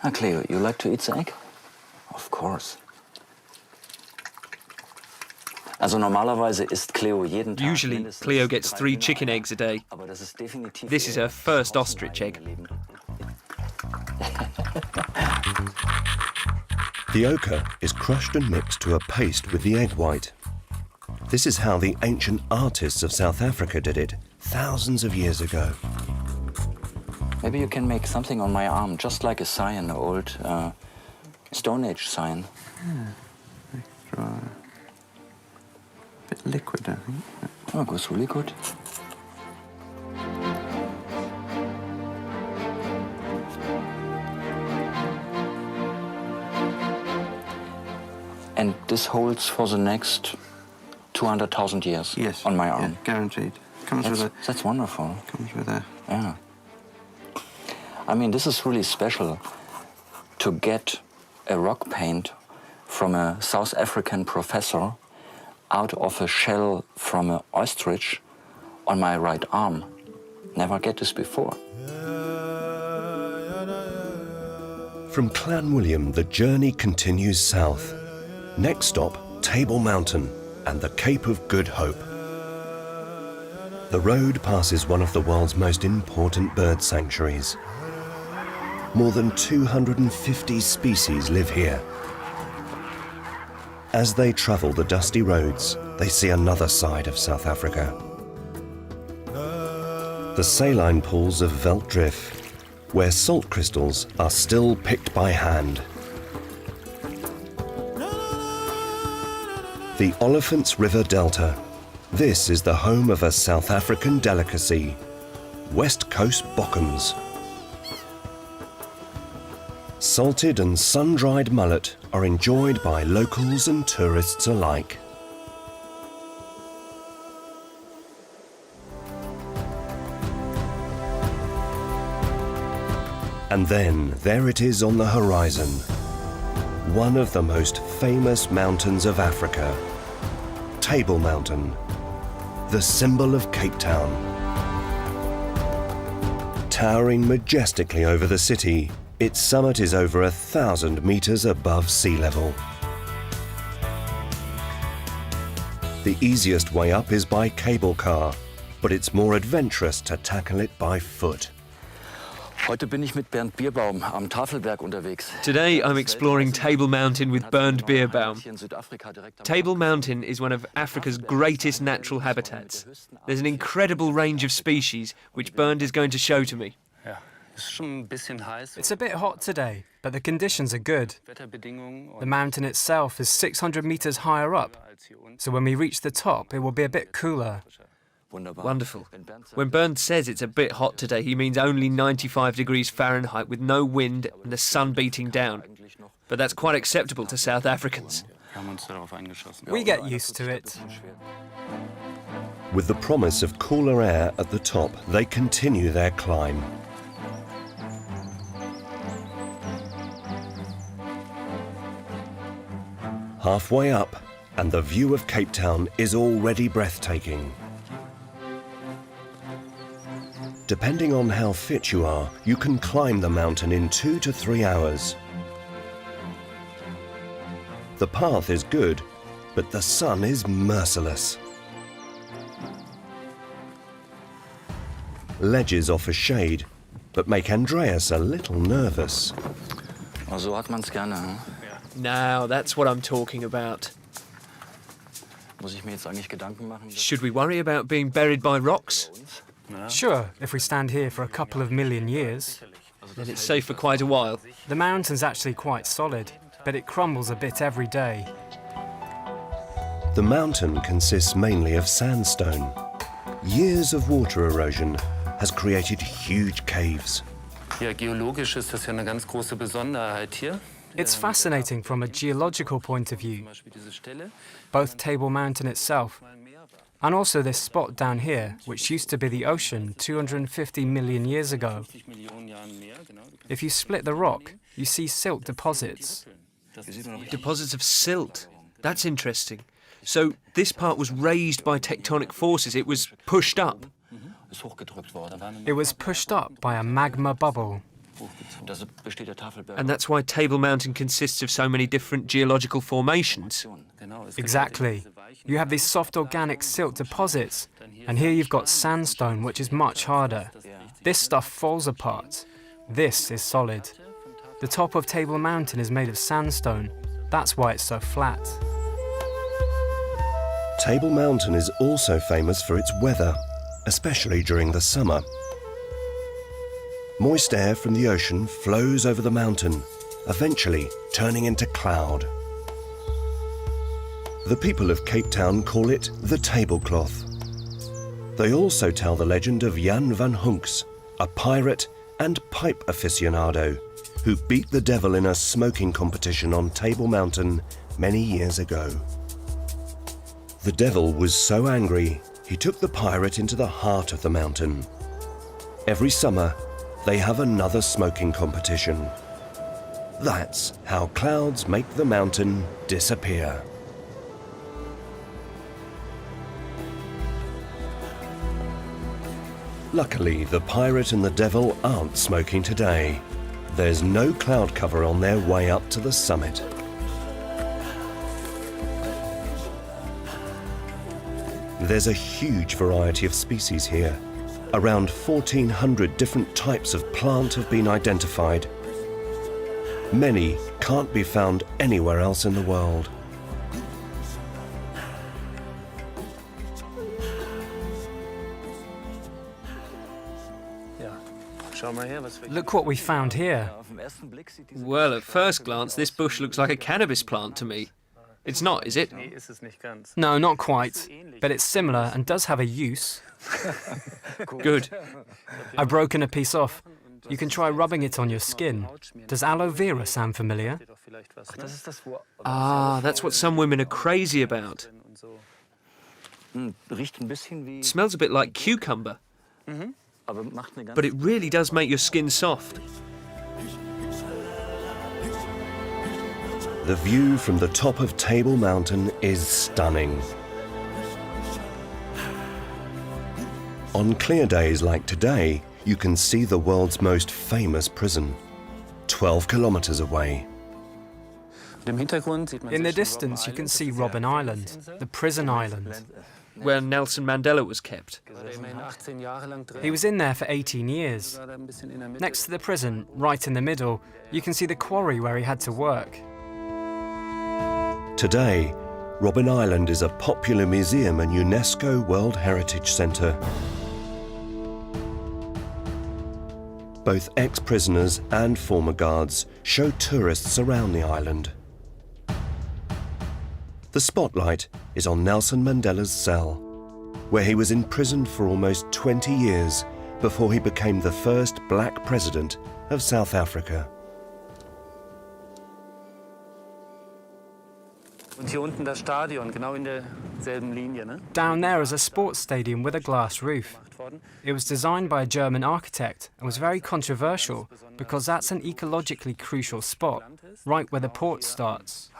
Ah, Cleo, you like to eat the egg? Of course. Also normalerweise isst Cleo jeden Tag. Usually, Cleo gets 3 chicken eggs a day. This is her first ostrich egg. The ochre is crushed and mixed to a paste with the egg white. This is how the ancient artists of South Africa did it thousands of years ago. Maybe you can make something on my arm, just like a sign, an old Stone Age sign. Yeah. A bit liquid, I think. Oh, it goes really good. And this holds for the next 200,000 years on my arm. Yeah, guaranteed. That's wonderful. Comes with a... Yeah. I mean, this is really special to get a rock paint from a South African professor out of a shell from an ostrich on my right arm. Never get this before. From Clan William, the journey continues south. Next stop, Table Mountain and the Cape of Good Hope. The road passes one of the world's most important bird sanctuaries. More than 250 species live here. As they travel the dusty roads, they see another side of South Africa. The saline pools of Veldrif, where salt crystals are still picked by hand. The Olifants River Delta. This is the home of a South African delicacy, West Coast Bokkums. Salted and sun-dried mullet are enjoyed by locals and tourists alike. And then there it is on the horizon, one of the most famous mountains of Africa, Table Mountain, the symbol of Cape Town. Towering majestically over the city, its summit is over 1,000 meters above sea level. The easiest way up is by cable car, but it's more adventurous to tackle it by foot. Heute bin ich mit Bernd Bierbaum am Tafelberg unterwegs. Today I'm exploring Table Mountain with Bernd Bierbaum. Table Mountain is one of Africa's greatest natural habitats. There's an incredible range of species which Bernd is going to show to me. It's a bit hot today, but the conditions are good. The mountain itself is 600 meters higher up, so when we reach the top it will be a bit cooler. Wonderful. When Bernd says it's a bit hot today, he means only 95 degrees Fahrenheit with no wind and the sun beating down. But that's quite acceptable to South Africans. We get used to it. With the promise of cooler air at the top, they continue their climb. Halfway up, and the view of Cape Town is already breathtaking. Depending on how fit you are, you can climb the mountain in 2 to 3 hours. The path is good, but the sun is merciless. Ledges offer shade, but make Andreas a little nervous. So hat man's gerne, hm? Now, that's what I'm talking about. Muss ich mir jetzt eigentlich Gedanken machen? Should we worry about being buried by rocks? Sure, if we stand here for a couple of million years. Then it's safe for quite a while. The mountain's actually quite solid, but it crumbles a bit every day. The mountain consists mainly of sandstone. Years of water erosion has created huge caves. Ja, geologisch ist das ja eine ganz große Besonderheit hier. It's fascinating from a geological point of view, both Table Mountain itself and also this spot down here, which used to be the ocean 250 million years ago. If you split the rock, you see silt deposits. Deposits of silt. That's interesting. So this part was raised by tectonic forces. It was pushed up. It was pushed up by a magma bubble. And that's why Table Mountain consists of so many different geological formations. Exactly. You have these soft organic silt deposits, and here you've got sandstone, which is much harder. This stuff falls apart. This is solid. The top of Table Mountain is made of sandstone. That's why it's so flat. Table Mountain is also famous for its weather, especially during the summer. Moist air from the ocean flows over the mountain, eventually turning into cloud. The people of Cape Town call it the tablecloth. They also tell the legend of Jan van Hunks, a pirate and pipe aficionado who beat the devil in a smoking competition on Table Mountain many years ago. The devil was so angry, he took the pirate into the heart of the mountain. Every summer, they have another smoking competition. That's how clouds make the mountain disappear. Luckily, the pirate and the devil aren't smoking today. There's no cloud cover on their way up to the summit. There's a huge variety of species here. Around 1,400 different types of plant have been identified. Many can't be found anywhere else in the world. Look what we found here. Well, at first glance, this bush looks like a cannabis plant to me. It's not, is it? No, not quite, but it's similar and does have a use. Good. I've broken a piece off. You can try rubbing it on your skin. Does aloe vera sound familiar? Ah, that's what some women are crazy about. It smells a bit like cucumber. But it really does make your skin soft. The view from the top of Table Mountain is stunning. On clear days like today, you can see the world's most famous prison, 12 kilometers away. In the distance, you can see Robben Island, the prison island. Where Nelson Mandela was kept. He was in there for 18 years. Next to the prison, right in the middle, you can see the quarry where he had to work. Today, Robben Island is a popular museum and UNESCO World Heritage Centre. Both ex-prisoners and former guards show tourists around the island. The spotlight is on Nelson Mandela's cell, where he was imprisoned for almost 20 years before he became the first black president of South Africa. Down there is a sports stadium with a glass roof. It was designed by a German architect and was very controversial because that's an ecologically crucial spot, right where the port starts.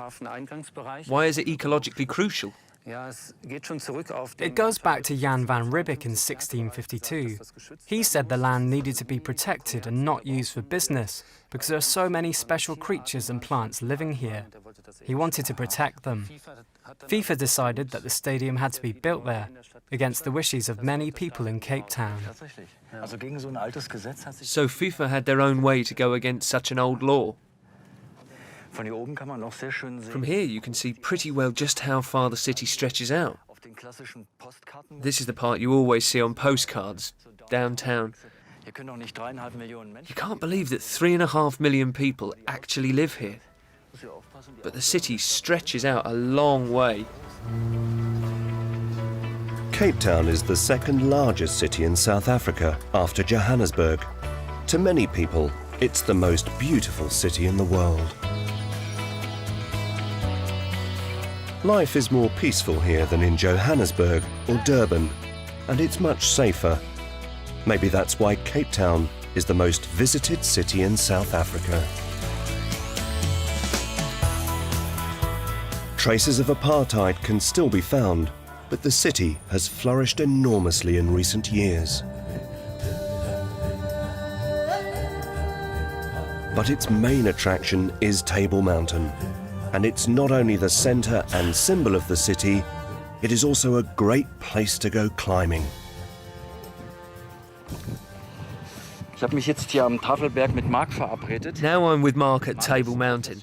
Why is it ecologically crucial? It goes back to Jan van Riebeeck in 1652. He said the land needed to be protected and not used for business because there are so many special creatures and plants living here. He wanted to protect them. FIFA decided that the stadium had to be built there, against the wishes of many people in Cape Town. So FIFA had their own way to go against such an old law. From here you can see pretty well just how far the city stretches out. This is the part you always see on postcards, downtown. You can't believe that 3.5 million people actually live here. But the city stretches out a long way. Cape Town is the second largest city in South Africa after Johannesburg. To many people, it's the most beautiful city in the world. Life is more peaceful here than in Johannesburg or Durban, and it's much safer. Maybe that's why Cape Town is the most visited city in South Africa. Traces of apartheid can still be found, but the city has flourished enormously in recent years. But its main attraction is Table Mountain. And it's not only the centre and symbol of the city, it is also a great place to go climbing. Now I'm with Mark at Table Mountain.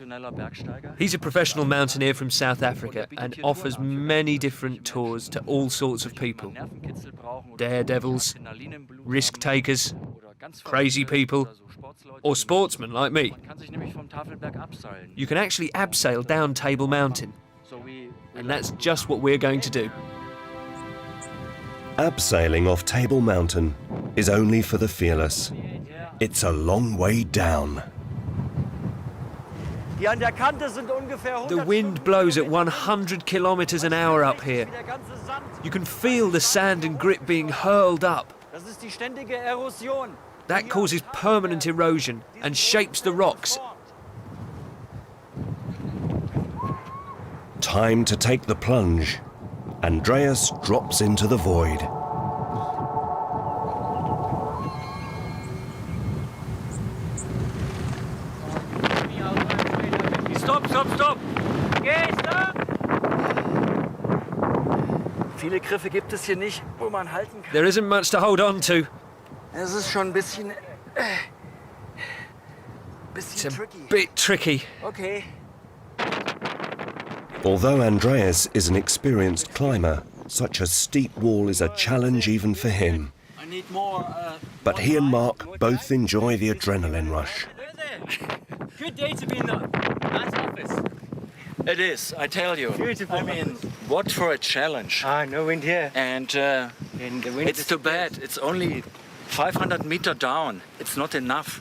He's a professional mountaineer from South Africa and offers many different tours to all sorts of people. Daredevils, risk takers, crazy people, or sportsmen like me. You can actually abseil down Table Mountain, and that's just what we're going to do. Abseiling off Table Mountain is only for the fearless. It's a long way down. The wind blows at 100 kilometers an hour up here. You can feel the sand and grit being hurled up. That causes permanent erosion and shapes the rocks. Time to take the plunge. Andreas drops into the void. Stop, stop, stop! Geh, stop! Viele Griffe gibt es hier nicht, wo man halten kann. There isn't much to hold on to. Es ist schon ein bisschen It's a tricky. bit tricky. Okay. Although Andreas is an experienced climber, such a steep wall is a challenge even for him. I need more. But he and Mark both enjoy the adrenaline rush. Good day to be in the nice office. It is, I tell you. Beautiful. I mean, what for a challenge. No wind here. And In the wind it's too bad. It's only 500 meters down. It's not enough.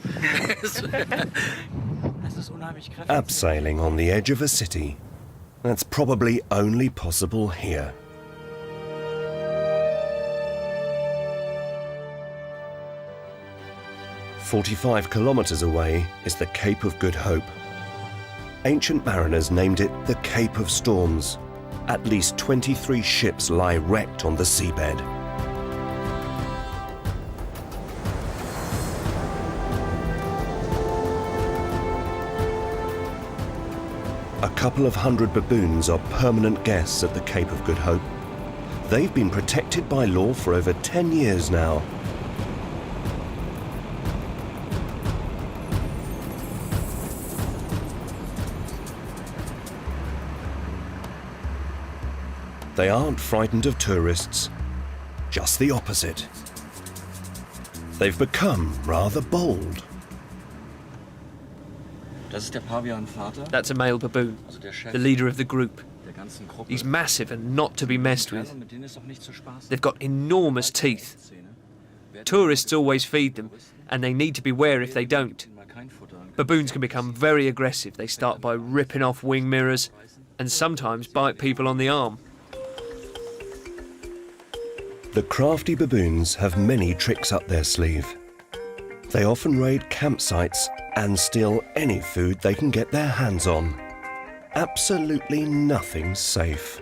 Abseiling on the edge of a city. That's probably only possible here. "45 kilometers away is the Cape of Good Hope. Ancient mariners named it the Cape of Storms. At least 23 ships lie wrecked on the seabed. A couple of hundred baboons are permanent guests at the Cape of Good Hope. They've been protected by law for over 10 years now. They aren't frightened of tourists, just the opposite. They've become rather bold. That's a male baboon, the leader of the group. He's massive and not to be messed with. They've got enormous teeth. Tourists always feed them, and they need to beware if they don't. Baboons can become very aggressive. They start by ripping off wing mirrors and sometimes bite people on the arm. The crafty baboons have many tricks up their sleeve. They often raid campsites and steal any food they can get their hands on. Absolutely nothing's safe.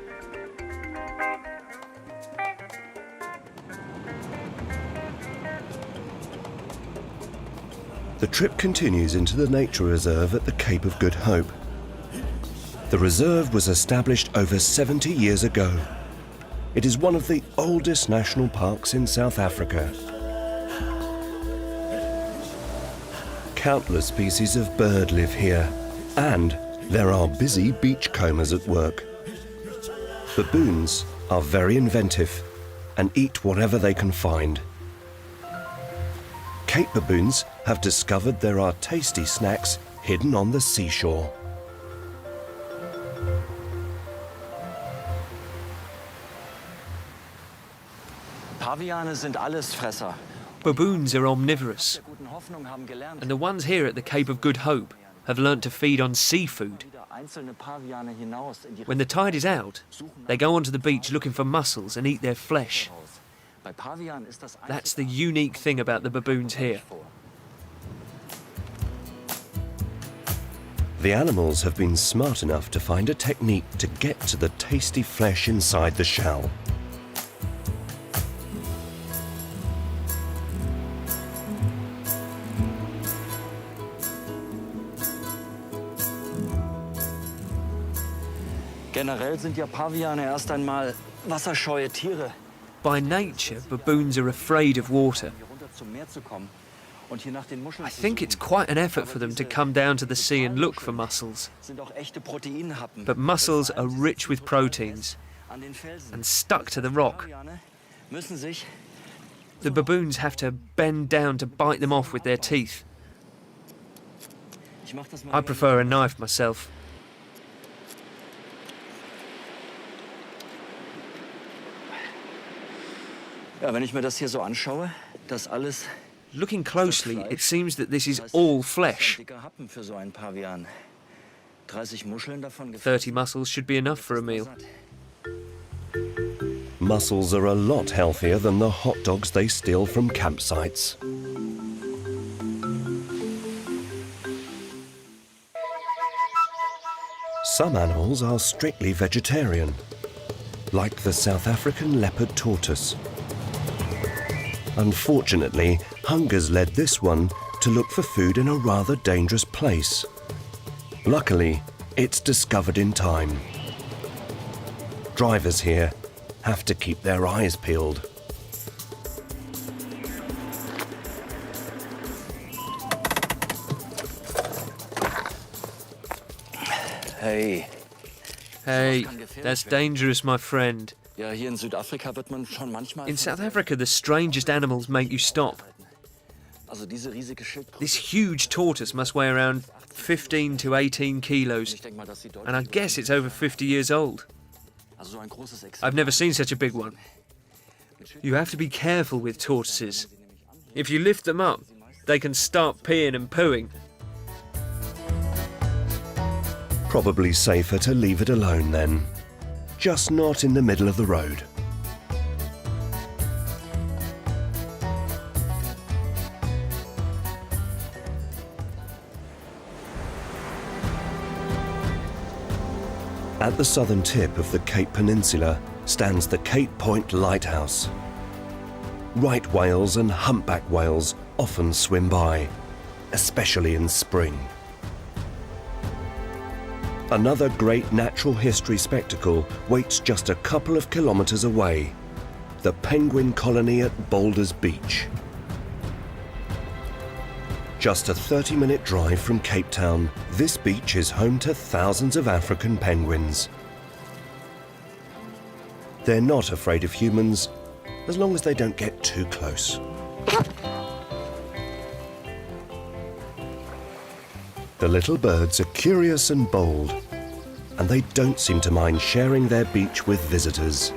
The trip continues into the nature reserve at the Cape of Good Hope. The reserve was established over 70 years ago. It is one of the oldest national parks in South Africa. Countless species of bird live here, and there are busy beachcombers at work. Baboons are very inventive and eat whatever they can find. Cape baboons have discovered there are tasty snacks hidden on the seashore. Paviane sind Allesfresser. Baboons are omnivorous, and the ones here at the Cape of Good Hope have learnt to feed on seafood. When the tide is out, they go onto the beach looking for mussels and eat their flesh. That's the unique thing about the baboons here. The animals have been smart enough to find a technique to get to the tasty flesh inside the shell. Generell sind ja Paviane erst einmal wasserscheue Tiere. By nature, baboons are afraid of water. I think it's quite an effort for them to come down to the sea and look for mussels. But mussels are rich with proteins and stuck to the rock. The baboons have to bend down to bite them off with their teeth. I prefer a knife myself. Ja, wenn ich mir das hier so anschaue, das alles. Looking closely, it seems that this is all flesh. 30 mussels should be enough for a meal. Mussels are a lot healthier than the hot dogs they steal from campsites. Some animals are strictly vegetarian, like the South African leopard tortoise. Unfortunately, hunger's led this one to look for food in a rather dangerous place. Luckily, it's discovered in time. Drivers here have to keep their eyes peeled. Hey. Hey, that's dangerous, my friend. Ja, hier in Südafrika wird man schon manchmal. In South Africa, the strangest animals make you stop. Also diese riesige Schildkröte. This huge tortoise must weigh around 15 to 18 kilos, and I guess it's over 50 years old. I've never seen such a big one. You have to be careful with tortoises. If you lift them up, they can start peeing and pooing. Probably safer to leave it alone then. Just not in the middle of the road. At the southern tip of the Cape Peninsula stands the Cape Point Lighthouse. Right whales and humpback whales often swim by, especially in spring. Another great natural history spectacle waits just a couple of kilometres away, the penguin colony at Boulders Beach. Just a 30-minute drive from Cape Town, this beach is home to thousands of African penguins. They're not afraid of humans, as long as they don't get too close. The little birds are curious and bold, and they don't seem to mind sharing their beach with visitors.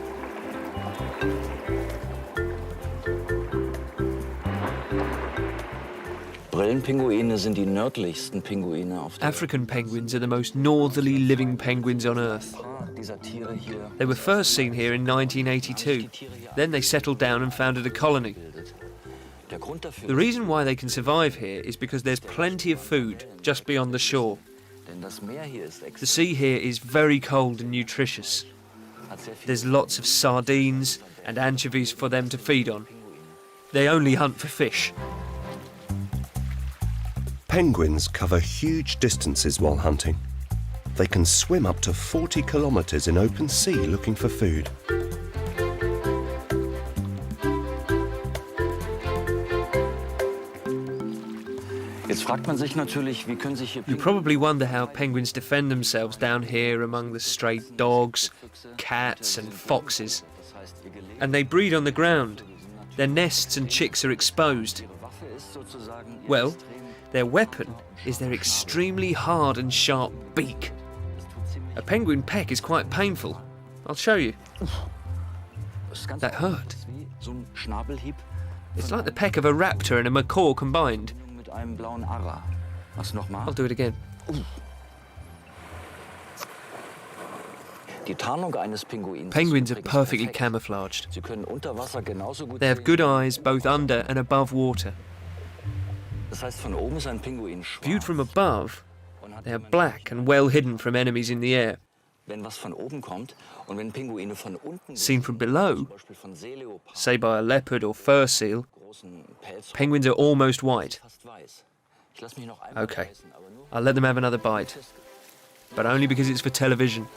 Brillenpinguine sind die nördlichsten Pinguine auf der Welt. African penguins are the most northerly living penguins on Earth. They were first seen here in 1982. Then they settled down and founded a colony. The reason why they can survive here is because there's plenty of food just beyond the shore. The sea here is very cold and nutritious. There's lots of sardines and anchovies for them to feed on. They only hunt for fish. Penguins cover huge distances while hunting. They can swim up to 40 kilometers in open sea looking for food. You probably wonder how penguins defend themselves down here among the stray dogs, cats and foxes. And they breed on the ground. Their nests and chicks are exposed. Well, their weapon is their extremely hard and sharp beak. A penguin peck is quite painful. I'll show you. That hurt. It's like the peck of a raptor and a macaw combined. I'll do it again. Penguins are perfectly camouflaged. They have good eyes both under and above water. Viewed from above, they are black and well hidden from enemies in the air. Seen from below, say by a leopard or fur seal, penguins are almost white. Okay, I'll let them have another bite, but only because it's for television.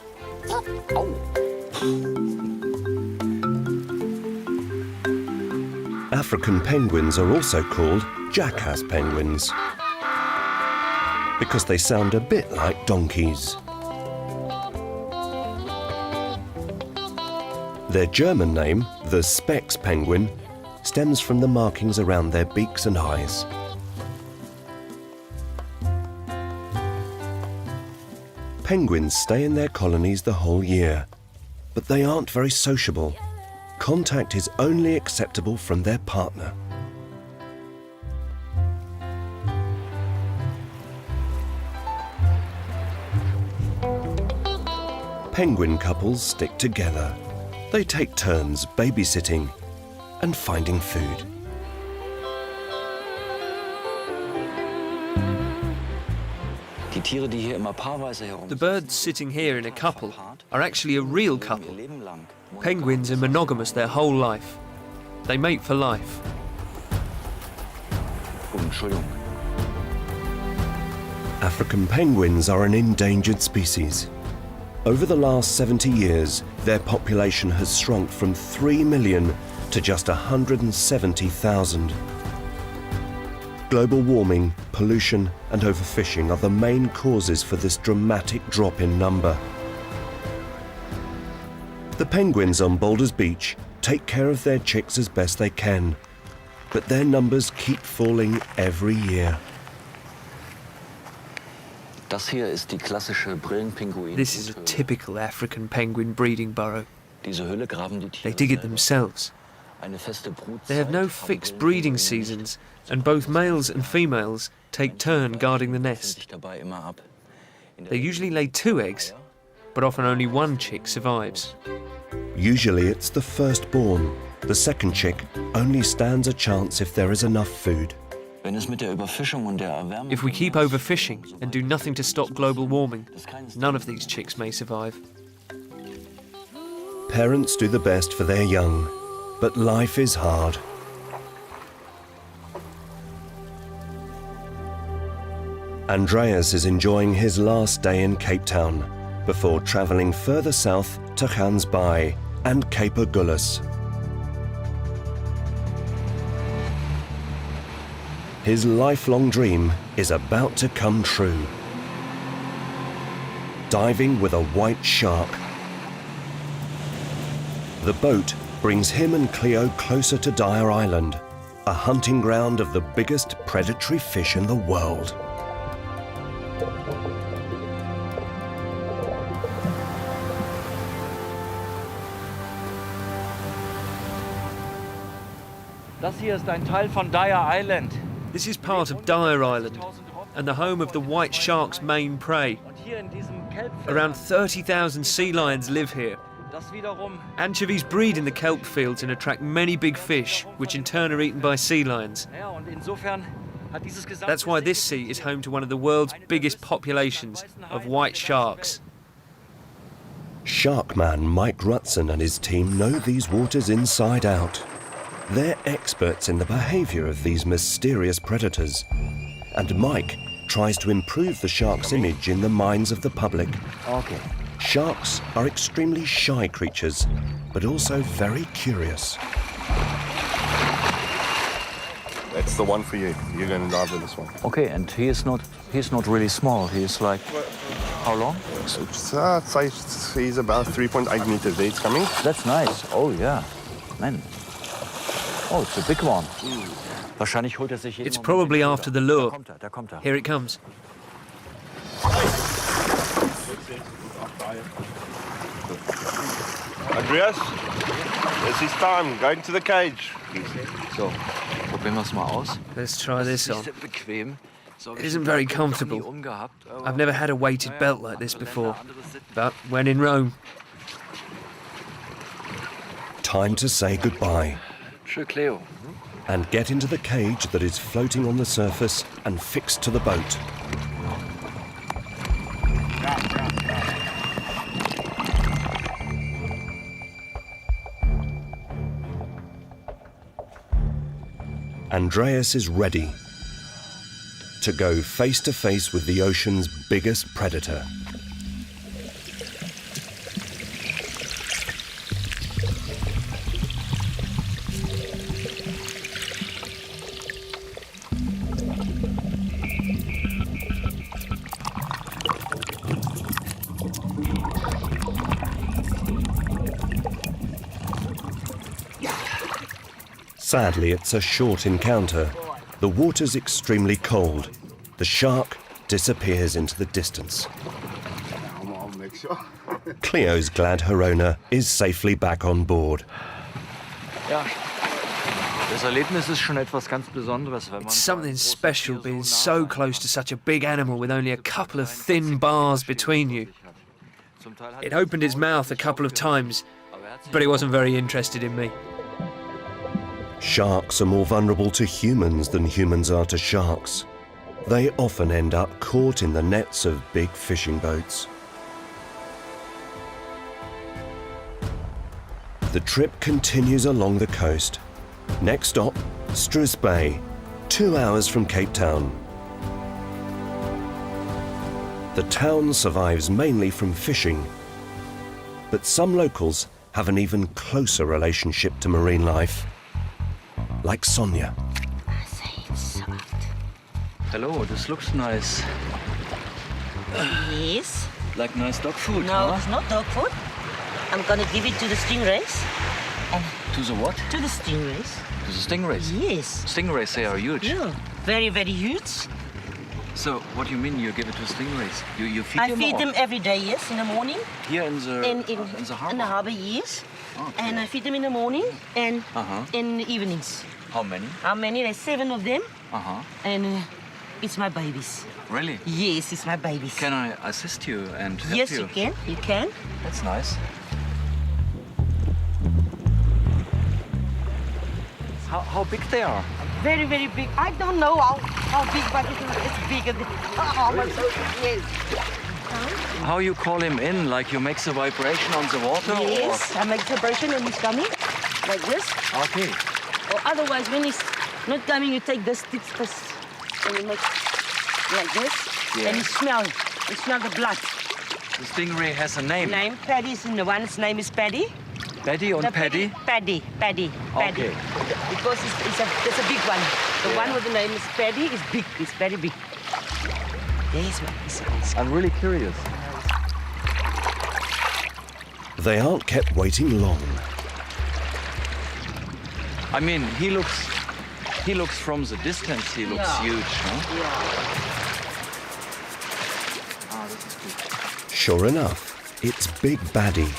African penguins are also called jackass penguins because they sound a bit like donkeys. Their German name, the Specks penguin, stems from the markings around their beaks and eyes. Penguins stay in their colonies the whole year, but they aren't very sociable. Contact is only acceptable from their partner. Penguin couples stick together. They take turns babysitting and finding food. The birds sitting here in a couple are actually a real couple. Penguins are monogamous their whole life. They mate for life. African penguins are an endangered species. Over the last 70 years, their population has shrunk from 3 million to just 170,000. Global warming, pollution and overfishing are the main causes for this dramatic drop in number. The penguins on Boulders Beach take care of their chicks as best they can, but their numbers keep falling every year. This is a typical African penguin breeding burrow. They dig it themselves. They have no fixed breeding seasons, and both males and females take turn guarding the nest. They usually lay 2 eggs, but often only 1 chick survives. Usually it's the firstborn. The second chick only stands a chance if there is enough food. If we keep overfishing and do nothing to stop global warming, none of these chicks may survive. Parents do the best for their young, but life is hard. Andreas is enjoying his last day in Cape Town before travelling further south to Gans Bay and Cape Agulhas. His lifelong dream is about to come true. Diving with a white shark. The boat brings him and Cleo closer to Dyer Island, a hunting ground of the biggest predatory fish in the world. Das hier ist ein Teil von Dyer Island. This is part of Dyer Island and the home of the white shark's main prey. Around 30,000 sea lions live here. Anchovies breed in the kelp fields and attract many big fish, which in turn are eaten by sea lions. That's why this sea is home to one of the world's biggest populations of white sharks. Sharkman Mike Rutson and his team know these waters inside out. They're experts in the behaviour of these mysterious predators. And Mike tries to improve the shark's image in the minds of the public. Okay. Sharks are extremely shy creatures, but also very curious. That's the one for you. You're going to dive with this one. Okay, and he's not really small. He's like, how long? He's about 3.8 meters. There it's coming. That's nice. Oh, yeah. Man. Oh, it's a big one. It's probably after the lure. Here it comes. Andreas, it's his time. Go into the cage. So, probieren wir es mal aus. Let's try this on. It isn't very comfortable. I've never had a weighted belt like this before. But when in Rome... Time to say goodbye. Tschö, Cleo. And get into the cage that is floating on the surface and fixed to the boat. Andreas is ready to go face to face with the ocean's biggest predator. Sadly, it's a short encounter. The water's extremely cold. The shark disappears into the distance. Cleo's glad her owner is safely back on board. It's something special being so close to such a big animal with only a couple of thin bars between you. It opened its mouth a couple of times, but it wasn't very interested in me. Sharks are more vulnerable to humans than humans are to sharks. They often end up caught in the nets of big fishing boats. The trip continues along the coast. Next stop, Struis Bay, 2 hours from Cape Town. The town survives mainly from fishing, but some locals have an even closer relationship to marine life. Like Sonia. Hello, this looks nice. Yes. Like nice dog food, No, huh? it's not dog food. I'm gonna give it to the stingrays. To the what? To the stingrays. To the stingrays? Yes. Stingrays, they are huge. Yeah. Very, very huge. So, what do you mean you give it to stingrays? You feed I them feed or? them every day, yes, in the morning. Here in the harbour? In the harbour, yes. Okay. And I feed them in the morning and in the evenings. How many? How many? There's 7 of them. And it's my babies. Really? Yes, it's my babies. Can I assist you and help Yes, you? you can. You can. That's nice. How big they are? Very, very big. I don't know how big, but it's bigger than... yes. How you call him in? Like you make the vibration on the water? Yes, I make the vibration and he's coming. Like this. Okay. Or otherwise, when he's not coming, you take this stick first. And you make like this. Yeah. And you smell the blood. The stingray has a name. Paddy is in the one. His name is Paddy. Paddy or Paddy? Paddy. Okay. Because it's a big one. The one with the name is Paddy is big. It's very big. Yes, I'm really curious. They aren't kept waiting long. I mean, he looks from the distance, he looks huge, huh? Yeah. This is good. Sure enough, it's Big Baddie.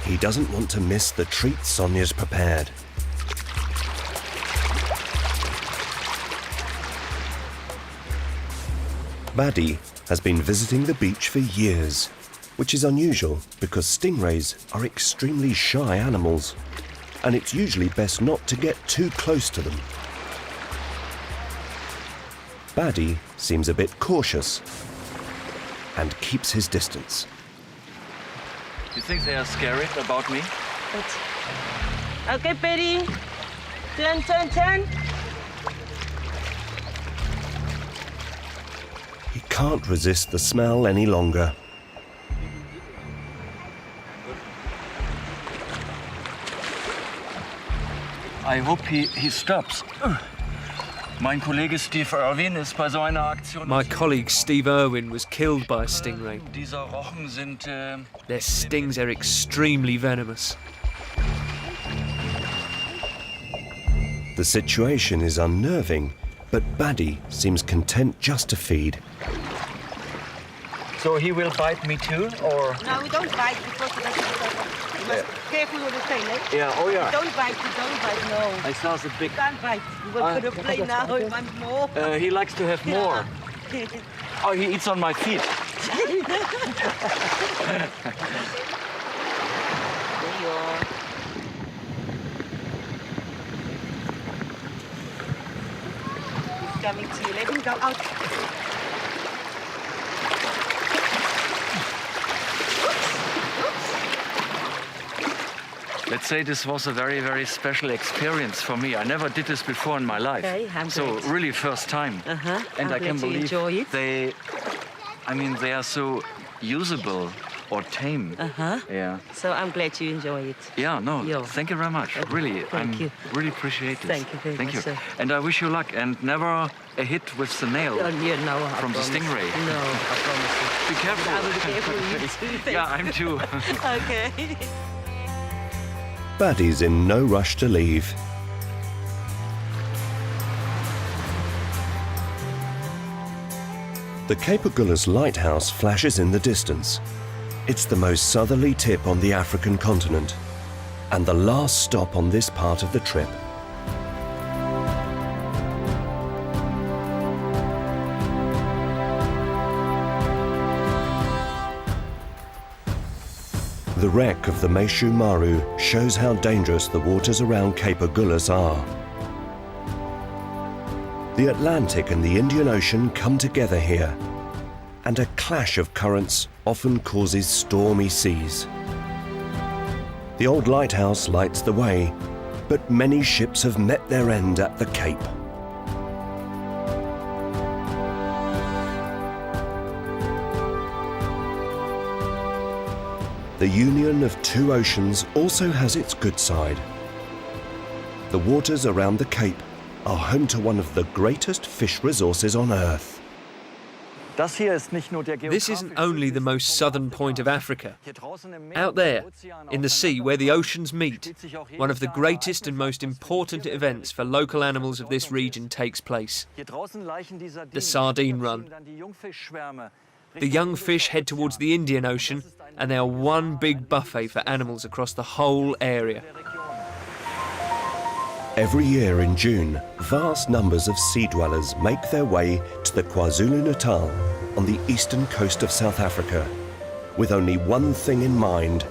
He doesn't want to miss the treat Sonia's prepared. Baddie has been visiting the beach for years. which is unusual because stingrays are extremely shy animals, and it's usually best not to get too close to them. Baddy seems a bit cautious and keeps his distance. You think they are scared about me? Okay, Betty. Turn, turn, turn. He can't resist the smell any longer. I hope he stops. Mein Kollege Steve Irwin ist bei so einer Aktion. My colleague Steve Irwin was killed by a stingray. Diese Rochen sind Their stings are extremely venomous. The situation is unnerving, but Baddy seems content just to feed. So he will bite me too, or? No, we don't bite because you must be careful with the tail, eh? Yeah, oh yeah. Don't bite, no. I saw the big. You can't bite. You will put a play now, you want more. He likes to have more. Oh, he eats on my feet. There you are. He's coming to you. Let him go out. Let's say this was a very, very special experience for me. I never did this before in my life. Okay, I'm so glad. really first time. And I can believe they are so usable or tame. Yeah. So I'm glad you enjoy it. Yeah, no, thank you very much. Really, Thank you. Really appreciate it. Thank you very much, sir. And I wish you luck and never a hit with the nail No, from the stingray. No, I promise you. Be careful. I will be careful with you too. Yeah, I'm too. Okay. Baddy's in no rush to leave. The Cape Agulhas lighthouse flashes in the distance. It's the most southerly tip on the African continent and the last stop on this part of the trip. The wreck of the Meishu Maru shows how dangerous the waters around Cape Agulhas are. The Atlantic and the Indian Ocean come together here, and a clash of currents often causes stormy seas. The old lighthouse lights the way, but many ships have met their end at the Cape. The union of two oceans also has its good side. The waters around the Cape are home to one of the greatest fish resources on Earth. This isn't only the most southern point of Africa. Out there, in the sea where the oceans meet, one of the greatest and most important events for local animals of this region takes place. The sardine run. The young fish head towards the Indian Ocean, and they are one big buffet for animals across the whole area. Every year in June, vast numbers of sea dwellers make their way to the Kwazulu-Natal on the eastern coast of South Africa, with only one thing in mind: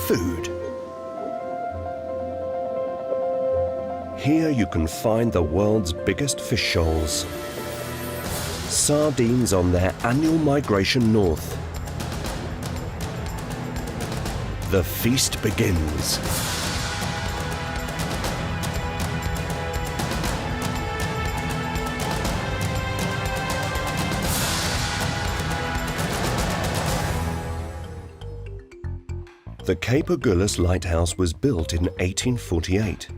food. Here you can find the world's biggest fish shoals. Sardines on their annual migration north. The feast begins. The Cape Agulhas lighthouse was built in 1848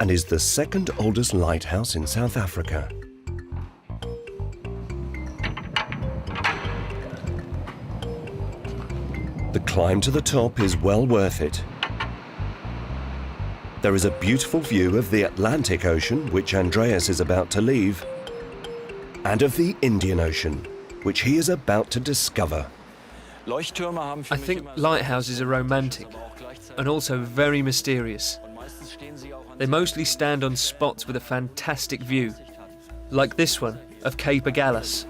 and is the second oldest lighthouse in South Africa. The climb to the top is well worth it. There is a beautiful view of the Atlantic Ocean, which Andreas is about to leave, and of the Indian Ocean, which he is about to discover. I think lighthouses are romantic and also very mysterious. They mostly stand on spots with a fantastic view, like this one of Cape Agulhas.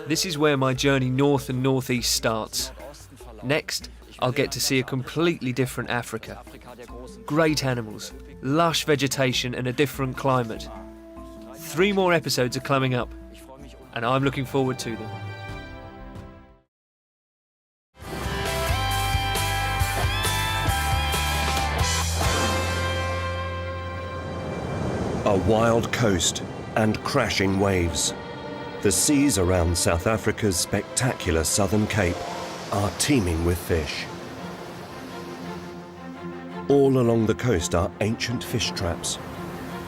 This is where my journey north and northeast starts. Next, I'll get to see a completely different Africa. Great animals, lush vegetation and a different climate. 3 more episodes are coming up, and I'm looking forward to them. A wild coast and crashing waves. The seas around South Africa's spectacular Southern Cape are teeming with fish. All along the coast are ancient fish traps.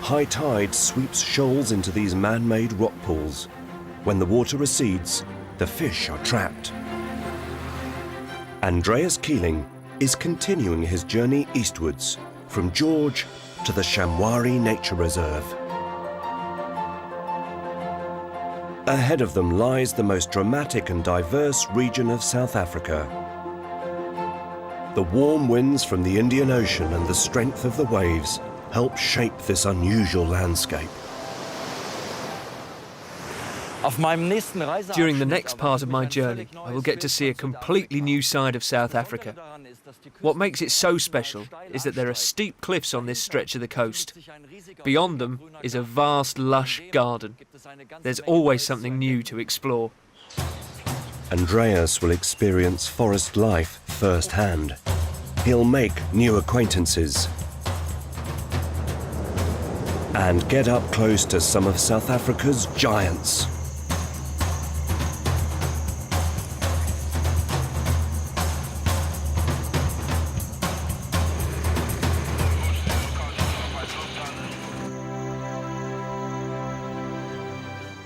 High tide sweeps shoals into these man-made rock pools. When the water recedes, the fish are trapped. Andreas Kieling is continuing his journey eastwards from George to the Shamwari Nature Reserve. Ahead of them lies the most dramatic and diverse region of South Africa. The warm winds from the Indian Ocean and the strength of the waves help shape this unusual landscape. During the next part of my journey, I will get to see a completely new side of South Africa. What makes it so special is that there are steep cliffs on this stretch of the coast. Beyond them is a vast, lush garden. There's always something new to explore. Andreas will experience forest life firsthand. He'll make new acquaintances and get up close to some of South Africa's giants.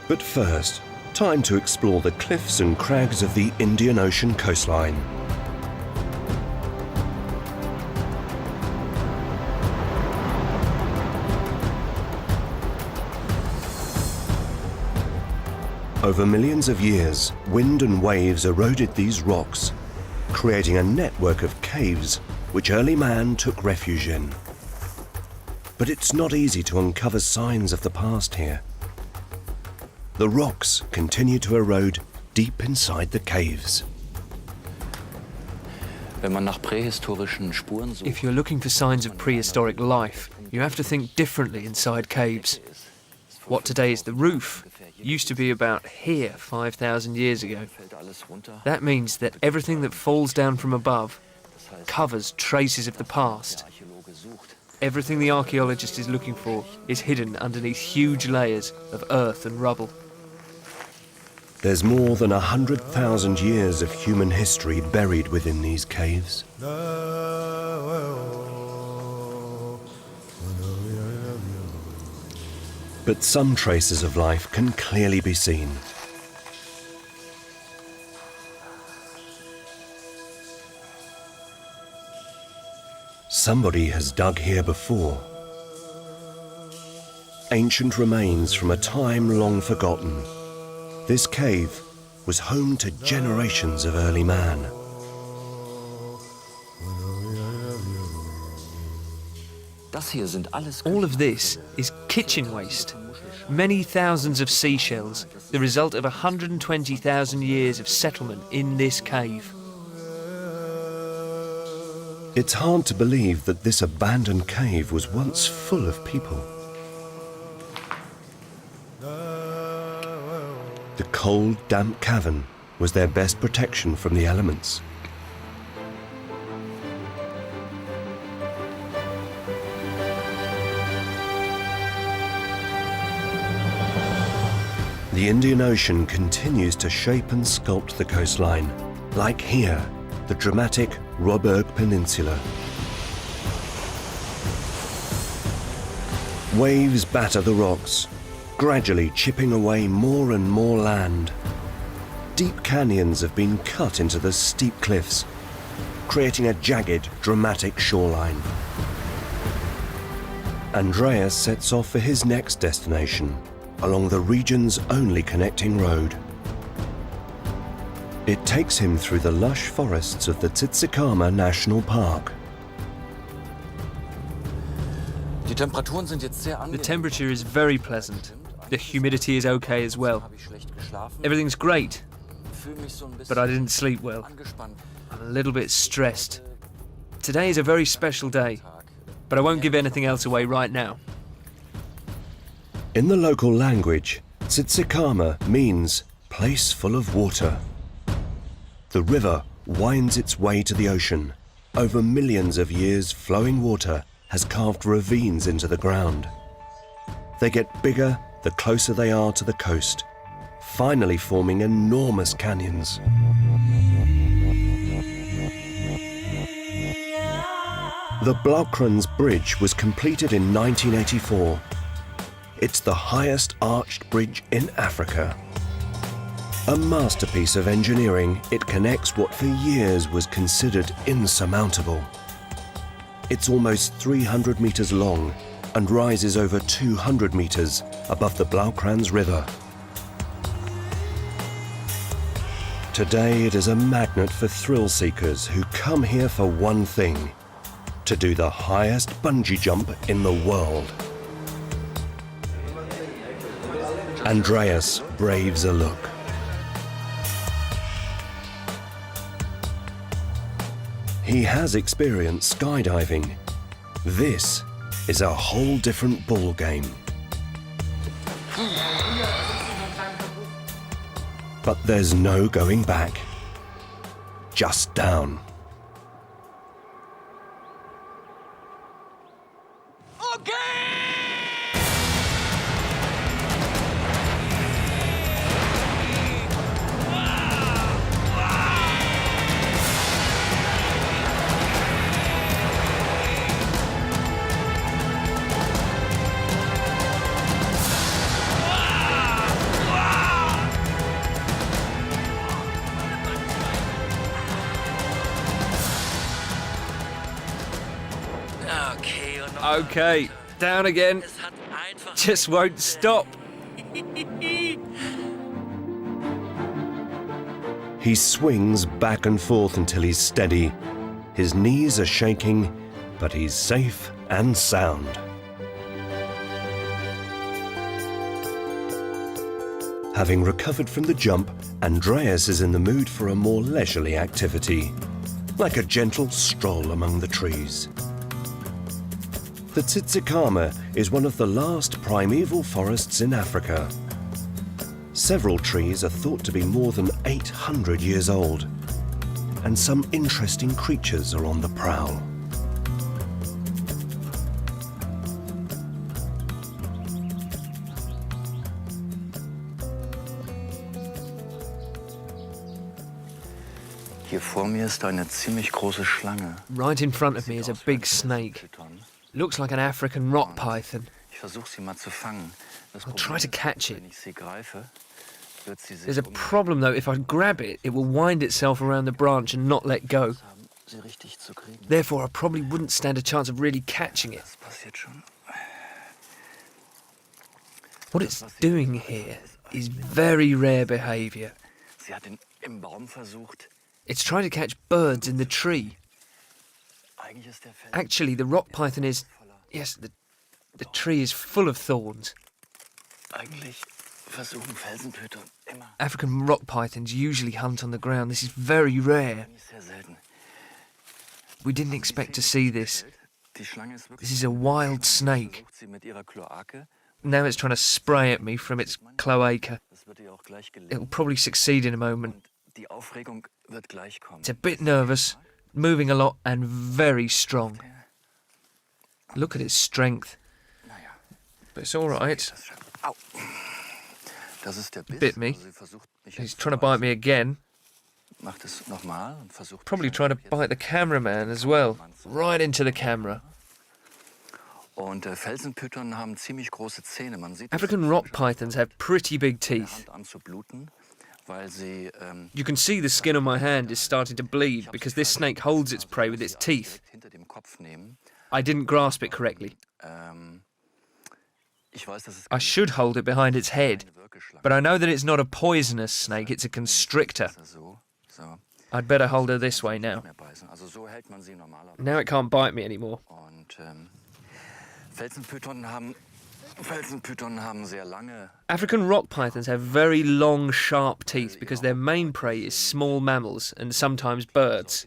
But first, time to explore the cliffs and crags of the Indian Ocean coastline. Over millions of years, wind and waves eroded these rocks, creating a network of caves which early man took refuge in. But it's not easy to uncover signs of the past here. The rocks continue to erode deep inside the caves. If you're looking for signs of prehistoric life, you have to think differently inside caves. What today is the roof used to be about here 5,000 years ago. That means that everything that falls down from above covers traces of the past. Everything the archaeologist is looking for is hidden underneath huge layers of earth and rubble. There's more than 100,000 years of human history buried within these caves. But some traces of life can clearly be seen. Somebody has dug here before. Ancient remains from a time long forgotten. This cave was home to generations of early man. All of this is kitchen waste. Many thousands of seashells, the result of 120,000 years of settlement in this cave. It's hard to believe that this abandoned cave was once full of people. The cold, damp cavern was their best protection from the elements. The Indian Ocean continues to shape and sculpt the coastline, like here, the dramatic Kruger Peninsula. Waves batter the rocks, gradually chipping away more and more land. Deep canyons have been cut into the steep cliffs, creating a jagged, dramatic shoreline. Andreas sets off for his next destination, along the region's only connecting road. It takes him through the lush forests of the Tsitsikamma National Park. The temperature is very pleasant. The humidity is okay as well. Everything's great, but I didn't sleep well. I'm a little bit stressed. Today is a very special day, but I won't give anything else away right now. In the local language, Tsitsikamma means place full of water. The river winds its way to the ocean. Over millions of years, flowing water has carved ravines into the ground. They get bigger the closer they are to the coast, finally forming enormous canyons. The Blaukrans Bridge was completed in 1984. It's the highest arched bridge in Africa. A masterpiece of engineering, it connects what for years was considered insurmountable. It's almost 300 meters long and rises over 200 meters above the Blaukrans River. Today it is a magnet for thrill seekers who come here for one thing: to do the highest bungee jump in the world. Andreas braves a look. He has experienced skydiving. This is a whole different ball game. But there's no going back. Just down. Okay, down again. Just won't stop. He swings back and forth until he's steady. His knees are shaking, but he's safe and sound. Having recovered from the jump, Andreas is in the mood for a more leisurely activity, like a gentle stroll among the trees. The Tsitsikamma is one of the last primeval forests in Africa. Several trees are thought to be more than 800 years old, and some interesting creatures are on the prowl. Hier vor mir ist eine ziemlich große Schlange. Right in front of me is a big snake. Looks like an African rock python. I'll try to catch it. There's a problem though, if I grab it, it will wind itself around the branch and not let go. Therefore, I probably wouldn't stand a chance of really catching it. What it's doing here is very rare behaviour. It's trying to catch birds in the tree. Actually, the rock python is... Yes, the tree is full of thorns. African rock pythons usually hunt on the ground. This is very rare. We didn't expect to see this. This is a wild snake. Now it's trying to spray at me from its cloaca. It'll probably succeed in a moment. It's a bit nervous, moving a lot and very strong. Look at its strength. But it's all right. Bit me. He's trying to bite me again. Probably trying to bite the cameraman as well. Right into the camera. African rock pythons have pretty big teeth. You can see the skin on my hand is starting to bleed because this snake holds its prey with its teeth. I didn't grasp it correctly. I should hold it behind its head, but I know that it's not a poisonous snake, it's a constrictor. I'd better hold her this way now. Now it can't bite me anymore. African rock pythons have very long, sharp teeth because their main prey is small mammals and sometimes birds.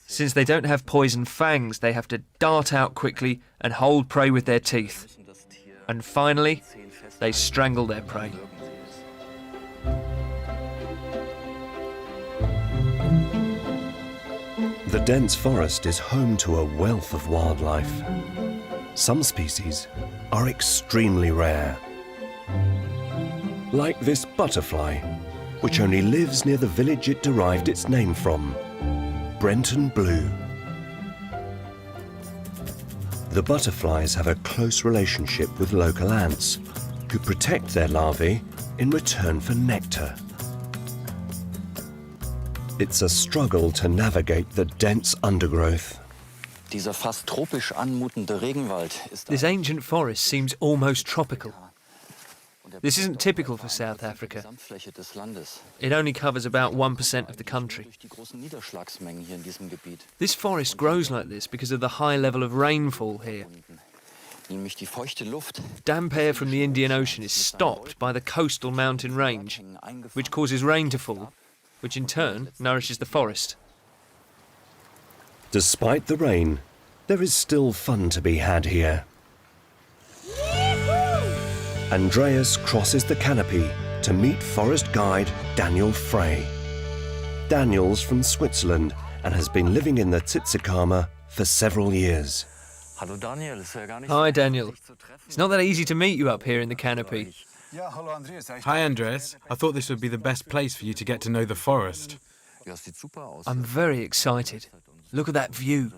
Since they don't have poison fangs, they have to dart out quickly and hold prey with their teeth. And finally, they strangle their prey. The dense forest is home to a wealth of wildlife. Some species are extremely rare. Like this butterfly, which only lives near the village it derived its name from, Brenton Blue. The butterflies have a close relationship with local ants, who protect their larvae in return for nectar. It's a struggle to navigate the dense undergrowth. Dieser fast tropisch anmutende Regenwald ist This ancient forest seems almost tropical. This isn't typical for South Africa. It only covers about 1% of the country. This forest grows like this because of the high level of rainfall here. Damp air from the Indian Ocean is stopped by the coastal mountain range, which causes rain to fall, which in turn nourishes the forest. Despite the rain, there is still fun to be had here. Andreas crosses the canopy to meet forest guide Daniel Frey. Daniel's from Switzerland and has been living in the Tsitsikamma for several years. Hi, Daniel. It's not that easy to meet you up here in the canopy. Hi, Andreas. I thought this would be the best place for you to get to know the forest. I'm very excited. Look at that view.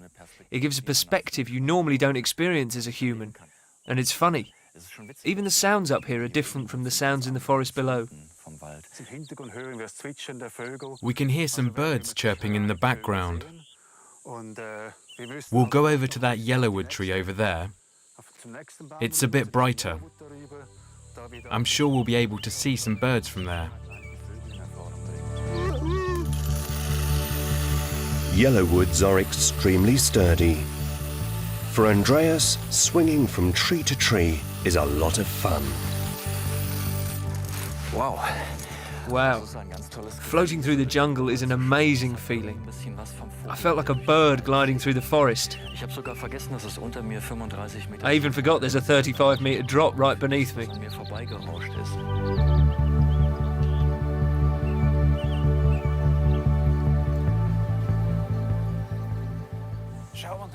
It gives a perspective you normally don't experience as a human. And it's funny. Even the sounds up here are different from the sounds in the forest below. We can hear some birds chirping in the background. We'll go over to that yellowwood tree over there. It's a bit brighter. I'm sure we'll be able to see some birds from there. Yellowwoods are extremely sturdy. For Andreas, swinging from tree to tree is a lot of fun. Wow. Floating through the jungle is an amazing feeling. I felt like a bird gliding through the forest. I even forgot there's a 35-metre drop right beneath me.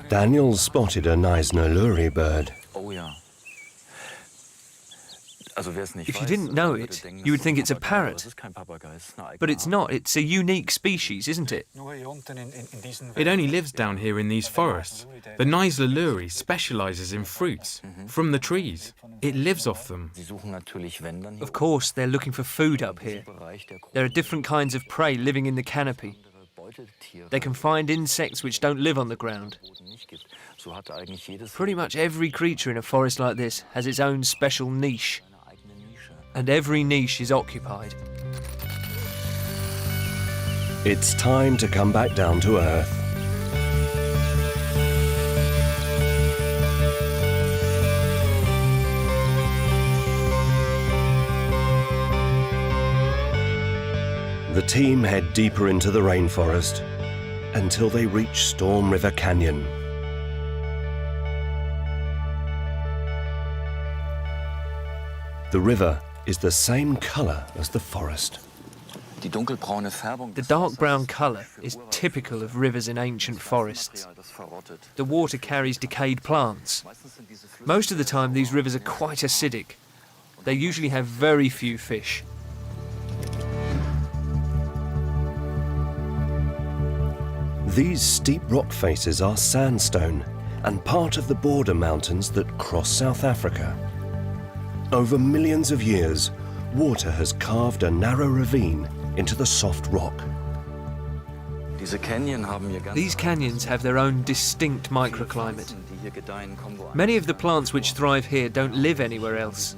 Daniel spotted a Naisnaluri bird. If you didn't know it, you would think it's a parrot. But it's not. It's a unique species, isn't it? It only lives down here in these forests. The Naisnaluri specialises in fruits from the trees. It lives off them. Of course, they're looking for food up here. There are different kinds of prey living in the canopy. They can find insects which don't live on the ground. Pretty much every creature in a forest like this has its own special niche. And every niche is occupied. It's time to come back down to earth. The team head deeper into the rainforest until they reach Storm River Canyon. The river is the same colour as the forest. The dark brown colour is typical of rivers in ancient forests. The water carries decayed plants. Most of the time these rivers are quite acidic. They usually have very few fish. These steep rock faces are sandstone and part of the border mountains that cross South Africa. Over millions of years, water has carved a narrow ravine into the soft rock. These canyons have their own distinct microclimate. Many of the plants which thrive here don't live anywhere else.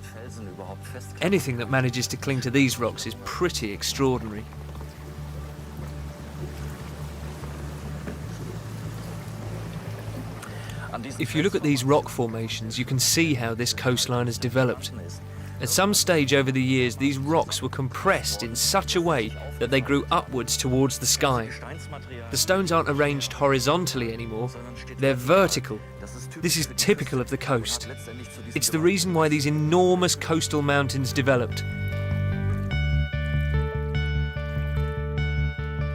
Anything that manages to cling to these rocks is pretty extraordinary. If you look at these rock formations, you can see how this coastline has developed. At some stage over the years, these rocks were compressed in such a way that they grew upwards towards the sky. The stones aren't arranged horizontally anymore, they're vertical. This is typical of the coast. It's the reason why these enormous coastal mountains developed.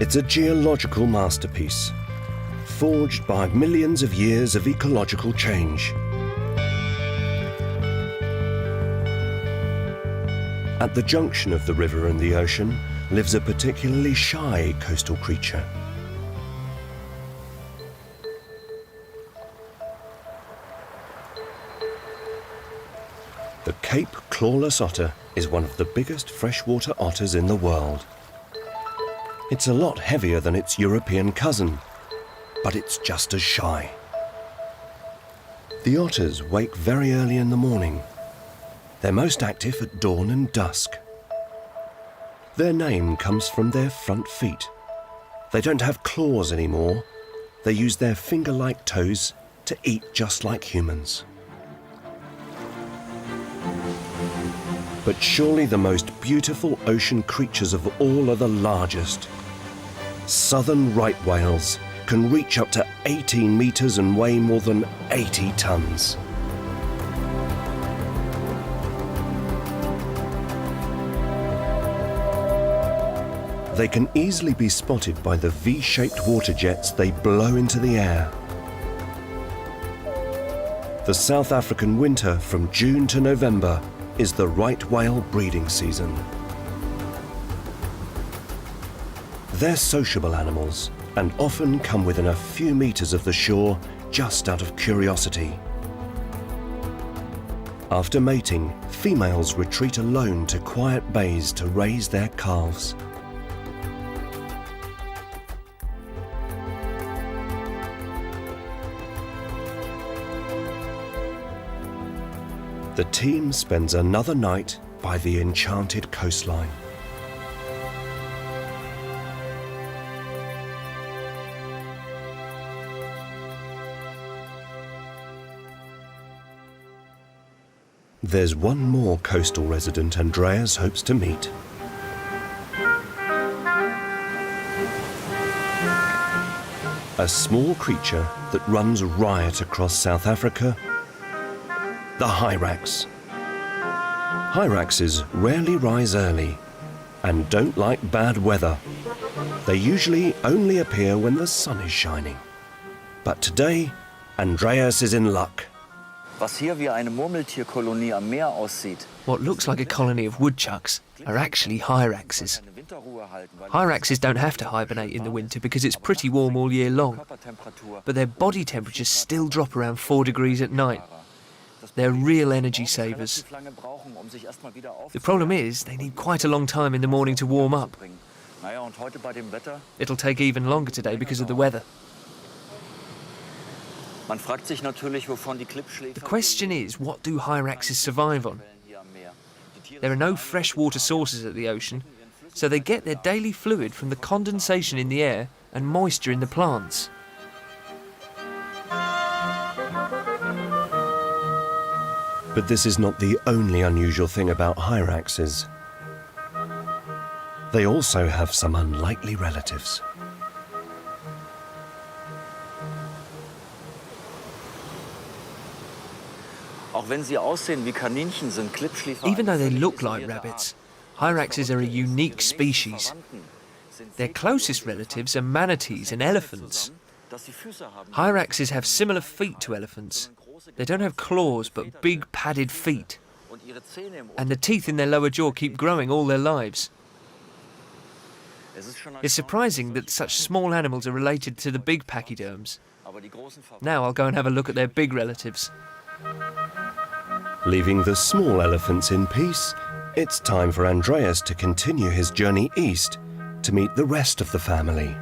It's a geological masterpiece, forged by millions of years of ecological change. At the junction of the river and the ocean lives a particularly shy coastal creature. The Cape clawless otter is one of the biggest freshwater otters in the world. It's a lot heavier than its European cousin, but it's just as shy. The otters wake very early in the morning. They're most active at dawn and dusk. Their name comes from their front feet. They don't have claws anymore. They use their finger-like toes to eat just like humans. But surely the most beautiful ocean creatures of all are the largest. Southern right whales can reach up to 18 meters and weigh more than 80 tons. They can easily be spotted by the V-shaped water jets they blow into the air. The South African winter from June to November is the right whale breeding season. They're sociable animals and often come within a few meters of the shore just out of curiosity. After mating, females retreat alone to quiet bays to raise their calves. The team spends another night by the enchanted coastline. There's one more coastal resident Andreas hopes to meet. A small creature that runs riot across South Africa, the hyrax. Hyraxes rarely rise early and don't like bad weather. They usually only appear when the sun is shining. But today, Andreas is in luck. Was hier wie eine Murmeltierkolonie am Meer aussieht. What looks like a colony of woodchucks are actually hyraxes. Hyraxes don't have to hibernate in the winter because it's pretty warm all year long, but their body temperatures still drop around 4 degrees at night. They're real energy savers. The problem is they need quite a long time in the morning to warm up. It'll take even longer today because of the weather. The question is, what do hyraxes survive on? There are no freshwater sources at the ocean, so they get their daily fluid from the condensation in the air and moisture in the plants. But this is not the only unusual thing about hyraxes. They also have some unlikely relatives. Even though they look like rabbits, hyraxes are a unique species. Their closest relatives are manatees and elephants. Hyraxes have similar feet to elephants. They don't have claws, but big padded feet. And the teeth in their lower jaw keep growing all their lives. It's surprising that such small animals are related to the big pachyderms. Now I'll go and have a look at their big relatives. Leaving the small elephants in peace, it's time for Andreas to continue his journey east to meet the rest of the family.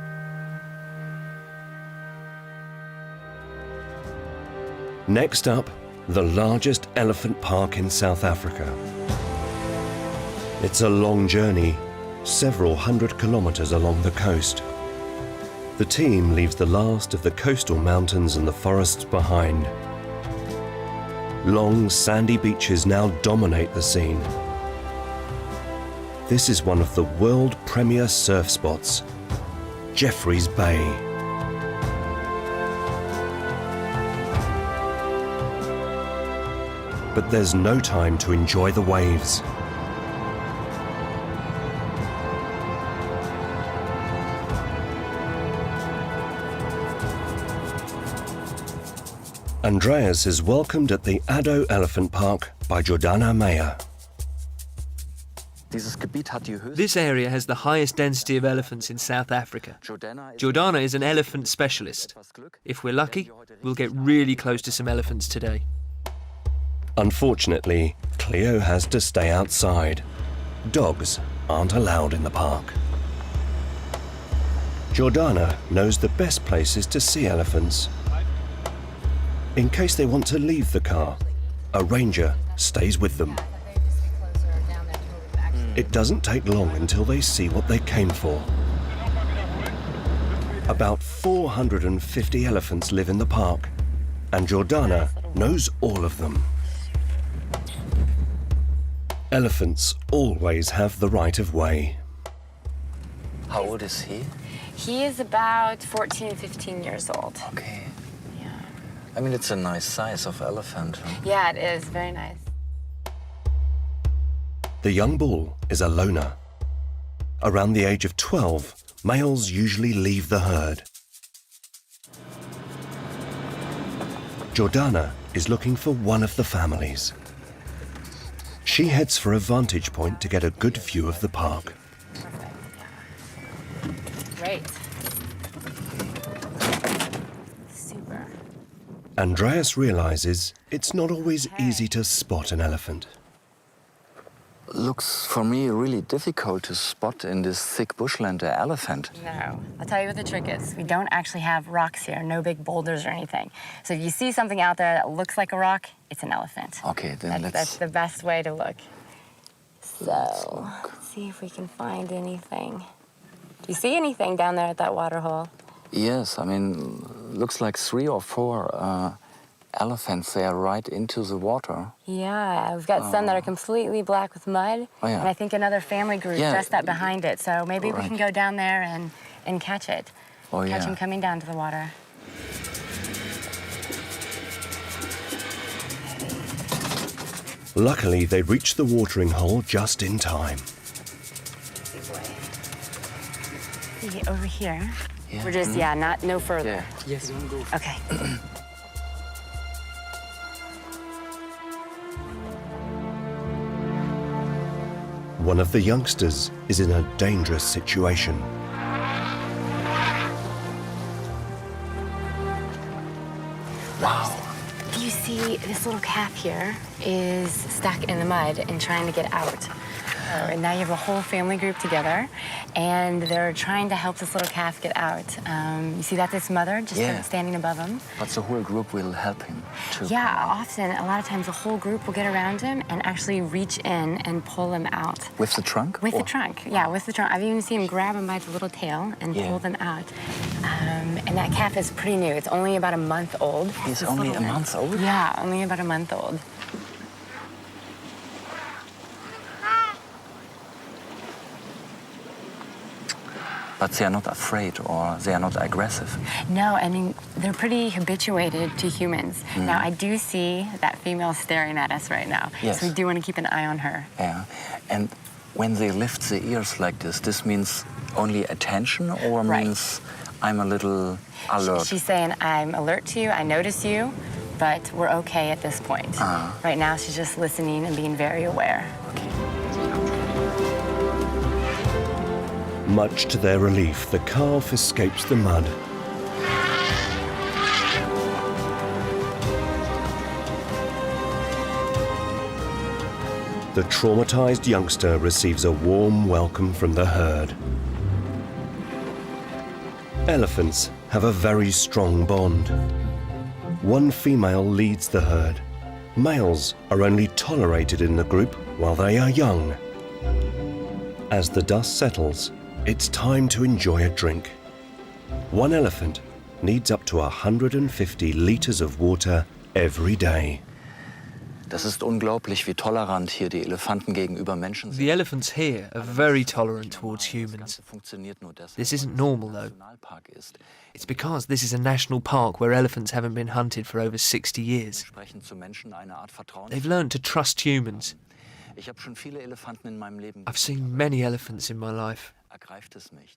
Next up, the largest elephant park in South Africa. It's a long journey, several hundred kilometers along the coast. The team leaves the last of the coastal mountains and the forests behind Long, sandy beaches now dominate the scene. This is one of the world premier surf spots, Jeffreys Bay. But there's no time to enjoy the waves. Andreas is welcomed at the Addo Elephant Park by Jordana Meyer. This area has the highest density of elephants in South Africa. Jordana is an elephant specialist. If we're lucky, we'll get really close to some elephants today. Unfortunately, Cleo has to stay outside. Dogs aren't allowed in the park. Jordana knows the best places to see elephants. In case they want to leave the car, a ranger stays with them. It doesn't take long until they see what they came for. About 450 elephants live in the park, and Jordana knows all of them. Elephants always have the right of way. How old is he? He is about 14, 15 years old. Okay. Yeah. I mean, it's a nice size of elephant. Huh? Yeah, it is. Very nice. The young bull is a loner. Around the age of 12, males usually leave the herd. Jordana is looking for one of the families. She heads for a vantage point to get a good view of the park. Great. Super. Andreas realizes it's not always easy to spot an elephant. Looks for me really difficult to spot in this thick bushland an elephant. No. I'll tell you what the trick is. We don't actually have rocks here, no big boulders or anything. So if you see something out there that looks like a rock, it's an elephant. Okay, then that's the best way to look. So, let's see if we can find anything. Do you see anything down there at that water hole? Yes, I mean, looks like 3 or 4 elephants there right into the water. Yeah, we've got some that are completely black with mud, and I think another family group just up behind it. So maybe we can go down there and catch it. Catch him coming down to the water. Luckily, they reach the watering hole just in time. See, over here. Yeah. We're just, no further. Yeah. Yes. Okay. One of the youngsters is in a dangerous situation. Wow. You see, this little calf here is stuck in the mud and trying to get out. And now you have a whole family group together, and they're trying to help this little calf get out. You see that's its mother just standing above him. But the whole group will help him too. Yeah, often, a lot of times, the whole group will get around him and actually reach in and pull him out. With the trunk? With the trunk, yeah, with the trunk. I've even seen him grab him by the little tail and pull them out. And that calf is pretty new. It's only about a month old. He's only a month old? Yeah, only about a month old. But they are not afraid or they are not aggressive. No, I mean, they're pretty habituated to humans. Now, I do see that female staring at us right now. Yes. So we do want to keep an eye on her. Yeah. And when they lift the ears like this means only attention or means I'm a little alert? She's saying, I'm alert to you, I notice you, but we're okay at this point. Right now, she's just listening and being very aware. Okay. Much to their relief, the calf escapes the mud. The traumatized youngster receives a warm welcome from the herd. Elephants have a very strong bond. One female leads the herd. Males are only tolerated in the group while they are young. As the dust settles, it's time to enjoy a drink. One elephant needs up to 150 liters of water every day. Das ist unglaublich, wie tolerant hier die Elefanten gegenüber Menschen sind. The elephants here are very tolerant towards humans. This isn't normal, though. It's because this is a national park where elephants haven't been hunted for over 60 years. They've learned to trust humans. I've seen many elephants in my life,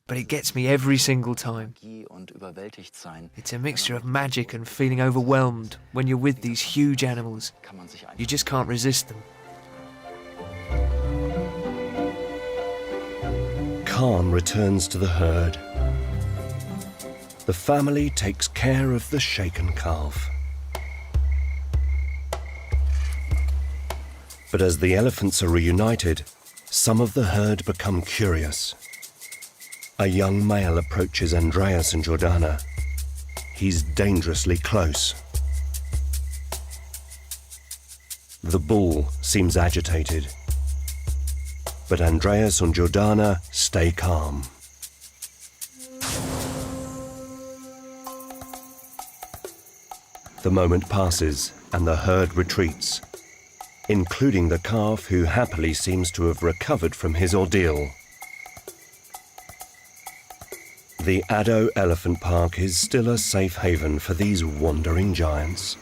but it gets me every single time. It's a mixture of magic and feeling overwhelmed when you're with these huge animals. You just can't resist them. Calm returns to the herd. The family takes care of the shaken calf. But as the elephants are reunited, some of the herd become curious. A young male approaches Andreas and Jordana. He's dangerously close. The bull seems agitated, but Andreas and Jordana stay calm. The moment passes and the herd retreats, including the calf who happily seems to have recovered from his ordeal. The Addo Elephant Park is still a safe haven for these wandering giants.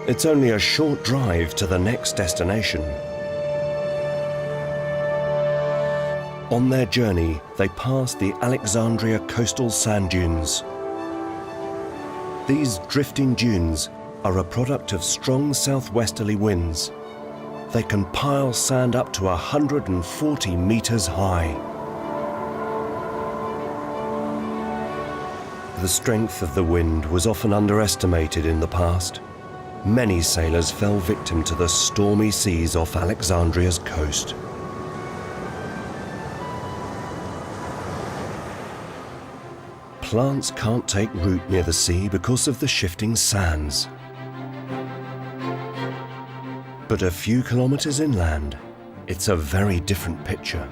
It's only a short drive to the next destination. On their journey, they pass the Alexandria coastal sand dunes. These drifting dunes are a product of strong southwesterly winds. They can pile sand up to 140 meters high. The strength of the wind was often underestimated in the past. Many sailors fell victim to the stormy seas off Alexandria's coast. Plants can't take root near the sea because of the shifting sands. But a few kilometers inland, it's a very different picture.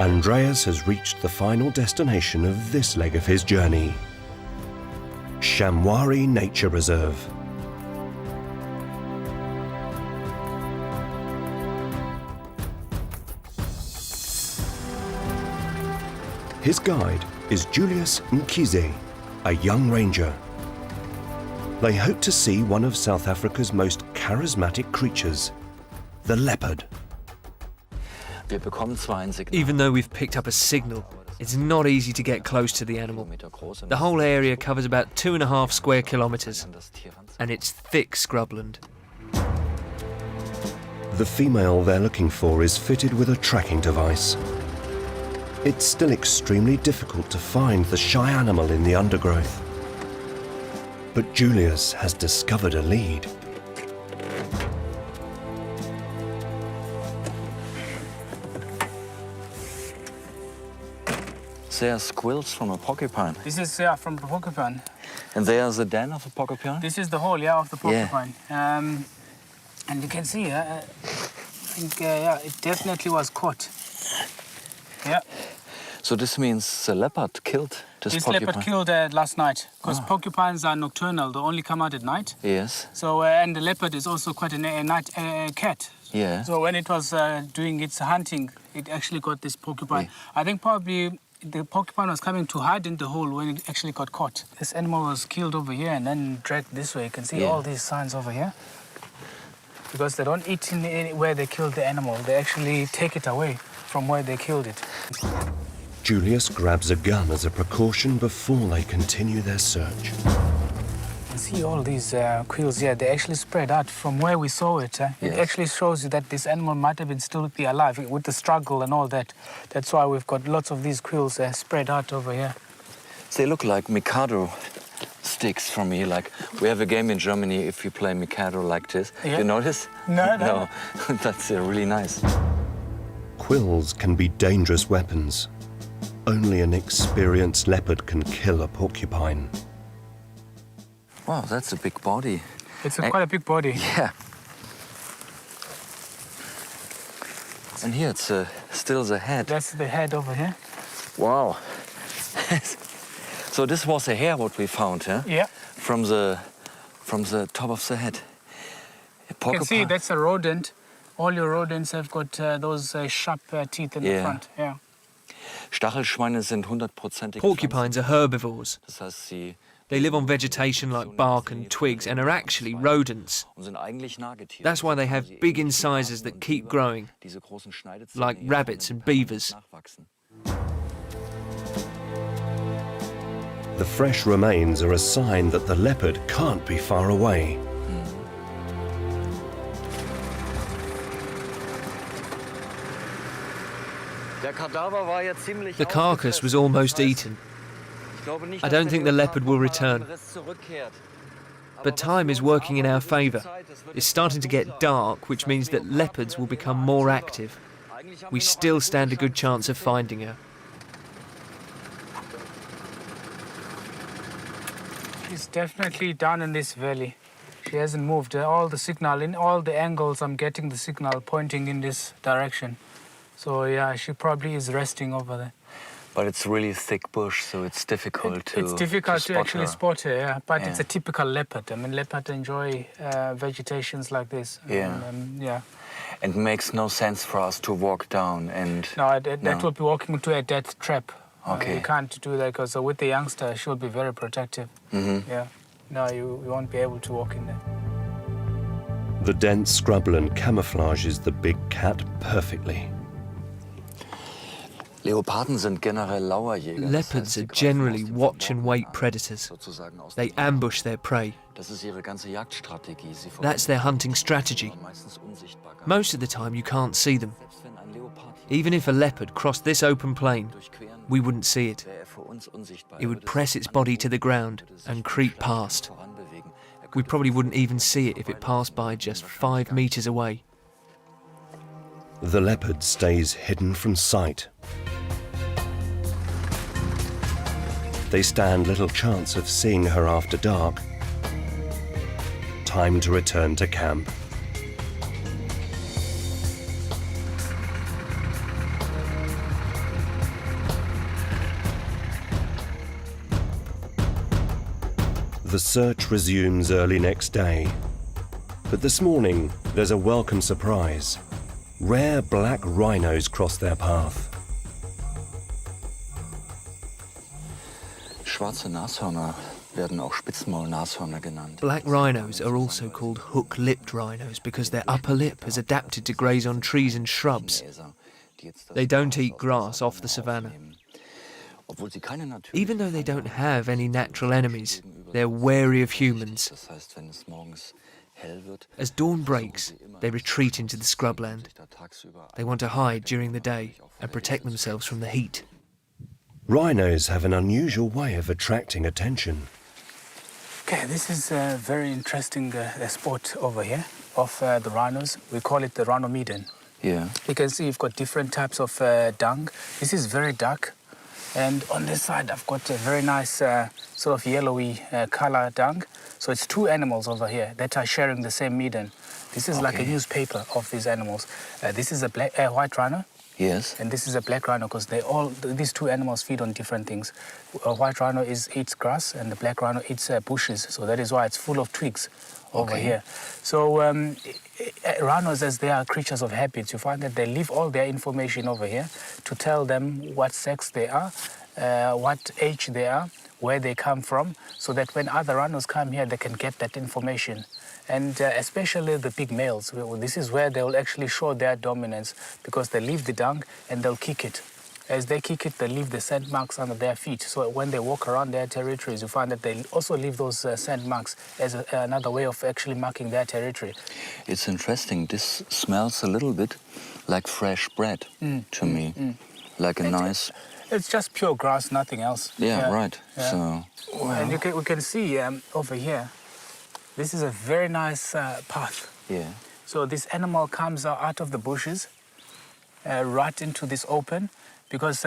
Andreas has reached the final destination of this leg of his journey, Shamwari Nature Reserve. His guide is Julius Mkhize, a young ranger. They hope to see one of South Africa's most charismatic creatures, the leopard. Even though we've picked up a signal, it's not easy to get close to the animal. The whole area covers about 2.5 square kilometers, and it's thick scrubland. The female they're looking for is fitted with a tracking device. It's still extremely difficult to find the shy animal in the undergrowth. But Julius has discovered a lead. They are squills from a porcupine. This is from the porcupine. And they are the den of the porcupine? This is the hole, of the porcupine. Yeah. And you can see, I think, it definitely was caught. Yeah. So this means the leopard killed this porcupine? This leopard killed last night, because porcupines are nocturnal. They only come out at night. Yes. So, and the leopard is also quite a night cat. Yeah. So when it was doing its hunting, it actually got this porcupine. Yeah. I think probably the porcupine was coming to hide in the hole when it actually got caught. This animal was killed over here and then dragged this way. You can see all these signs over here. Because they don't eat in where they killed the animal. They actually take it away from where they killed it. Julius grabs a gun as a precaution before they continue their search. You can see all these quills here. They actually spread out from where we saw it. Yes. It actually shows you that this animal might have been still be alive with the struggle and all that. That's why we've got lots of these quills spread out over here. They look like Mikado sticks from me. Like we have a game in Germany if you play Mikado like this. Yeah. You notice? No. That's really nice. Quills can be dangerous weapons. Only an experienced leopard can kill a porcupine. Wow, that's a big body. It's quite a big body. Yeah. And here it's still the head. That's the head over here. Wow. So this was a hair what we found, huh? Yeah. From the top of the head. You can see that's a rodent. All your rodents have got those sharp teeth in the front. Yeah. Stachelschweine sind 100%. Porcupines are herbivores. Das heißt, sie They live on vegetation like bark and twigs and are actually rodents. That's why they have big incisors that keep growing, like rabbits and beavers. The fresh remains are a sign that the leopard can't be far away. The carcass was almost eaten. I don't think the leopard will return. But time is working in our favour. It's starting to get dark, which means that leopards will become more active. We still stand a good chance of finding her. She's definitely down in this valley. She hasn't moved. All the signal, in all the angles, I'm getting the signal pointing in this direction. So yeah, she probably is resting over there. But it's really thick bush, so it's difficult to It's difficult to actually her. spot her, yeah. But it's a typical leopard. I mean, leopards enjoy vegetations like this. Yeah. Yeah. And it makes no sense for us to walk down and... No, that would be walking into a death trap. Okay. You can't do that because with the youngster, she'll be very protective. Yeah. No, you won't be able to walk in there. The dense scrubland camouflages the big cat perfectly. Leoparden sind generell Lauerjäger. Leopards are generally watch-and-wait predators. They ambush their prey. Das ist ihre ganze Jagdstrategie. That's their hunting strategy. Most of the time you can't see them. Even if a leopard crossed this open plain, we wouldn't see it. It would press its body to the ground and creep past. We probably wouldn't even see it if it passed by just 5 meters away. The leopard stays hidden from sight. They stand little chance of seeing her after dark. Time to return to camp. The search resumes early next day. But this morning, there's a welcome surprise. Rare black rhinos cross their path. Schwarze Nashörner werden auch Spitzmaulnashörner genannt. Black rhinos are also called hook-lipped rhinos because their upper lip has adapted to graze on trees and shrubs. They don't eat grass off the savannah. Even though they don't have any natural enemies, they're wary of humans. As dawn breaks, they retreat into the scrubland. They want to hide during the day and protect themselves from the heat. Rhinos have an unusual way of attracting attention. Okay, this is a very interesting spot over here of the rhinos. We call it the rhino meaden. Yeah. You can see you've got different types of dung. This is very dark. And on this side, I've got a very nice sort of yellowy color dung. So it's 2 animals over here that are sharing the same meaden. This is like a newspaper of these animals. This is a white rhino. Yes. And this is a black rhino because these 2 animals feed on different things. A white rhino eats grass and the black rhino eats bushes. So that is why it's full of twigs over here. So rhinos, as they are creatures of habits, you find that they leave all their information over here to tell them what sex they are, what age they are, where they come from, so that when other rhinos come here, they can get that information. And especially the big males, this is where they will actually show their dominance because they leave the dung and they'll kick it. As they kick it, they leave the scent marks under their feet. So when they walk around their territories, you find that they also leave those scent marks as another way of actually marking their territory. It's interesting. This smells a little bit like fresh bread to me. Like a nice... It's just pure grass, nothing else. Yeah, right. Yeah. So, and we can see over here, this is a very nice path. Yeah. So this animal comes out of the bushes, right into this open, because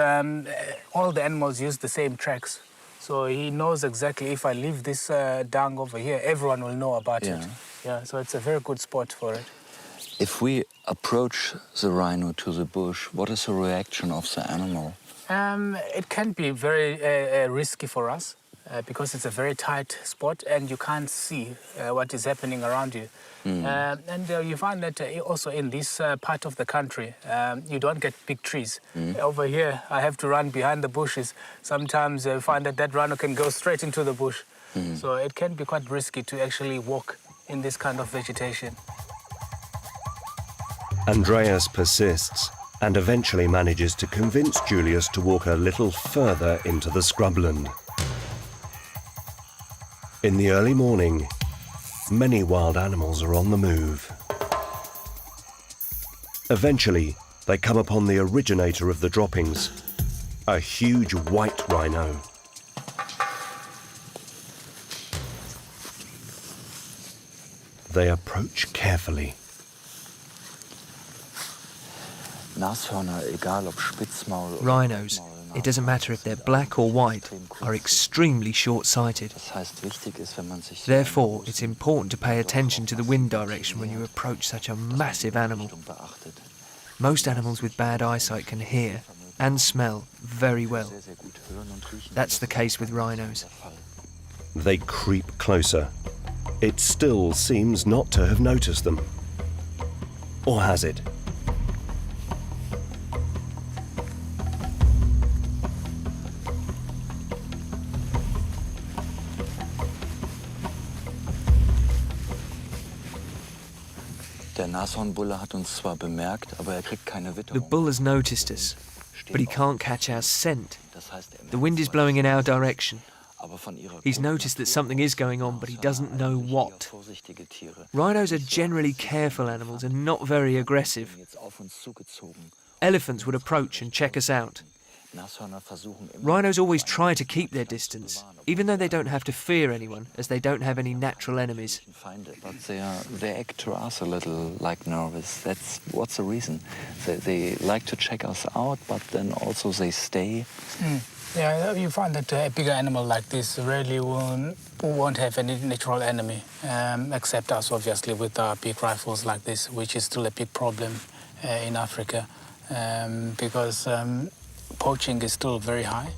all the animals use the same tracks. So he knows exactly if I leave this dung over here, everyone will know about it. Yeah, so it's a very good spot for it. If we approach the rhino to the bush, what is the reaction of the animal? It can be very risky for us because it's a very tight spot and you can't see what is happening around you. And you find that also in this part of the country, you don't get big trees. Over here, I have to run behind the bushes. Sometimes I find that rhino can go straight into the bush. So it can be quite risky to actually walk in this kind of vegetation. Andreas persists and eventually manages to convince Julius to walk a little further into the scrubland. In the early morning, many wild animals are on the move. Eventually, they come upon the originator of the droppings, a huge white rhino. They approach carefully. Rhinos, it doesn't matter if they're black or white, are extremely short-sighted. Therefore, it's important to pay attention to the wind direction when you approach such a massive animal. Most animals with bad eyesight can hear and smell very well. That's the case with rhinos. They creep closer. It still seems not to have noticed them. Or has it? The bull has noticed us, but he can't catch our scent. The wind is blowing in our direction. He's noticed that something is going on, but he doesn't know what. Rhinos are generally careful animals and not very aggressive. Elephants would approach and check us out. Rhinos always try to keep their distance, even though they don't have to fear anyone, as they don't have any natural enemies. But they act to us a little like nervous. What's the reason? They like to check us out, but then also they stay. Yeah, you find that a bigger animal like this really won't have any natural enemy, except us, obviously, with our big rifles like this, which is still a big problem in Africa, because poaching is still very high.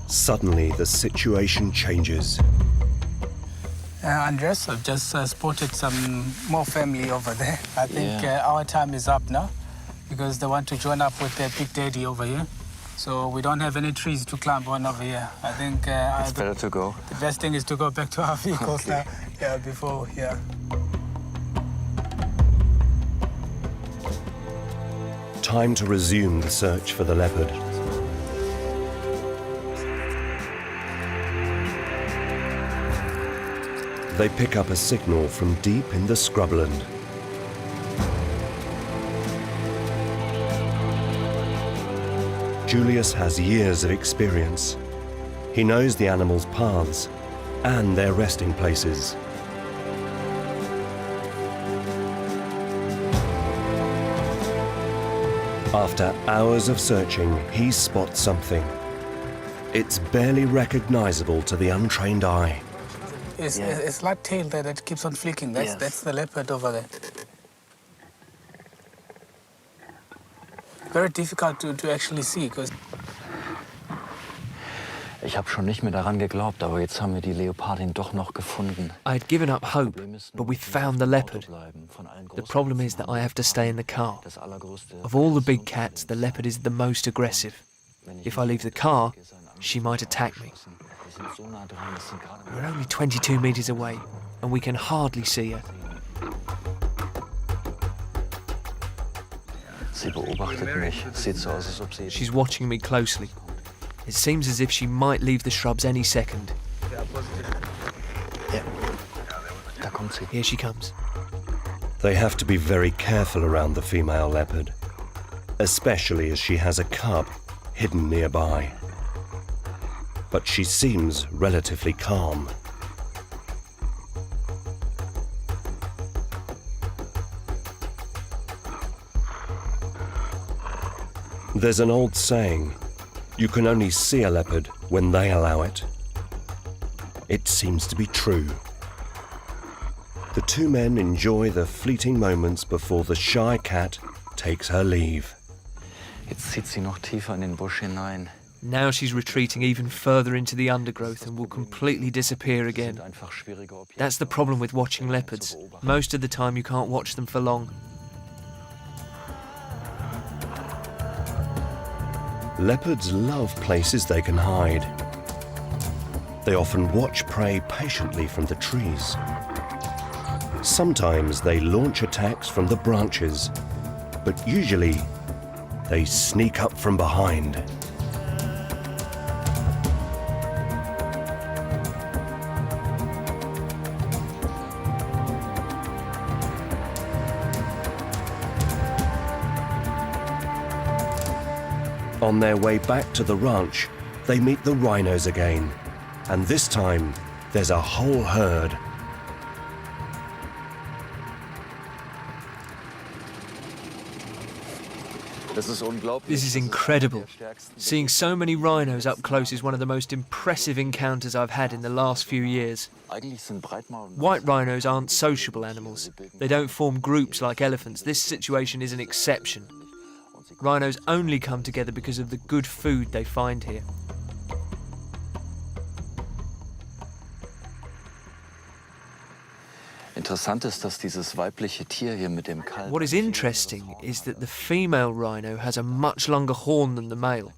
Suddenly, the situation changes. Andreas, I've just spotted some more family over there. I think our time is up now, because they want to join up with their big daddy over here. So we don't have any trees to climb on over here. I think it's better to go. The best thing is to go back to our vehicles now. Time to resume the search for the leopard. They pick up a signal from deep in the scrubland. Julius has years of experience. He knows the animals' paths and their resting places. After hours of searching, he spots something. It's barely recognizable to the untrained eye. It's a slight tail there that keeps on flicking. That's the leopard over there. Very difficult to actually see, because Ich habe schon nicht mehr daran geglaubt, aber jetzt haben wir die Leopardin doch noch gefunden. I had given up hope, but we found the leopard. The problem is that I have to stay in the car. Of all the big cats, the leopard is the most aggressive. If I leave the car, she might attack me. We're only 22 meters away, and we can hardly see her. Sie beobachtet mich. Sieht so aus, als ob sie... She's watching me closely. It seems as if she might leave the shrubs any second. Da kommt sie. Here she comes. They have to be very careful around the female leopard, especially as she has a cub hidden nearby. But she seems relatively calm. There's an old saying, You can only see a leopard when they allow it. It seems to be true. The two men enjoy the fleeting moments before the shy cat takes her leave. Jetzt zieht sie noch tiefer in den Busch hinein. Now she's retreating even further into the undergrowth and will completely disappear again. That's the problem with watching leopards. Most of the time you can't watch them for long. Leopards love places they can hide. They often watch prey patiently from the trees. Sometimes they launch attacks from the branches, but usually they sneak up from behind. On their way back to the ranch, they meet the rhinos again, and this time there's a whole herd. This is incredible. Seeing so many rhinos up close is one of the most impressive encounters I've had in the last few years. White rhinos aren't sociable animals. They don't form groups like elephants. This situation is an exception. Rhinos only come together because of the good food they find here. What is interesting is that the female rhino has a much longer horn than the male.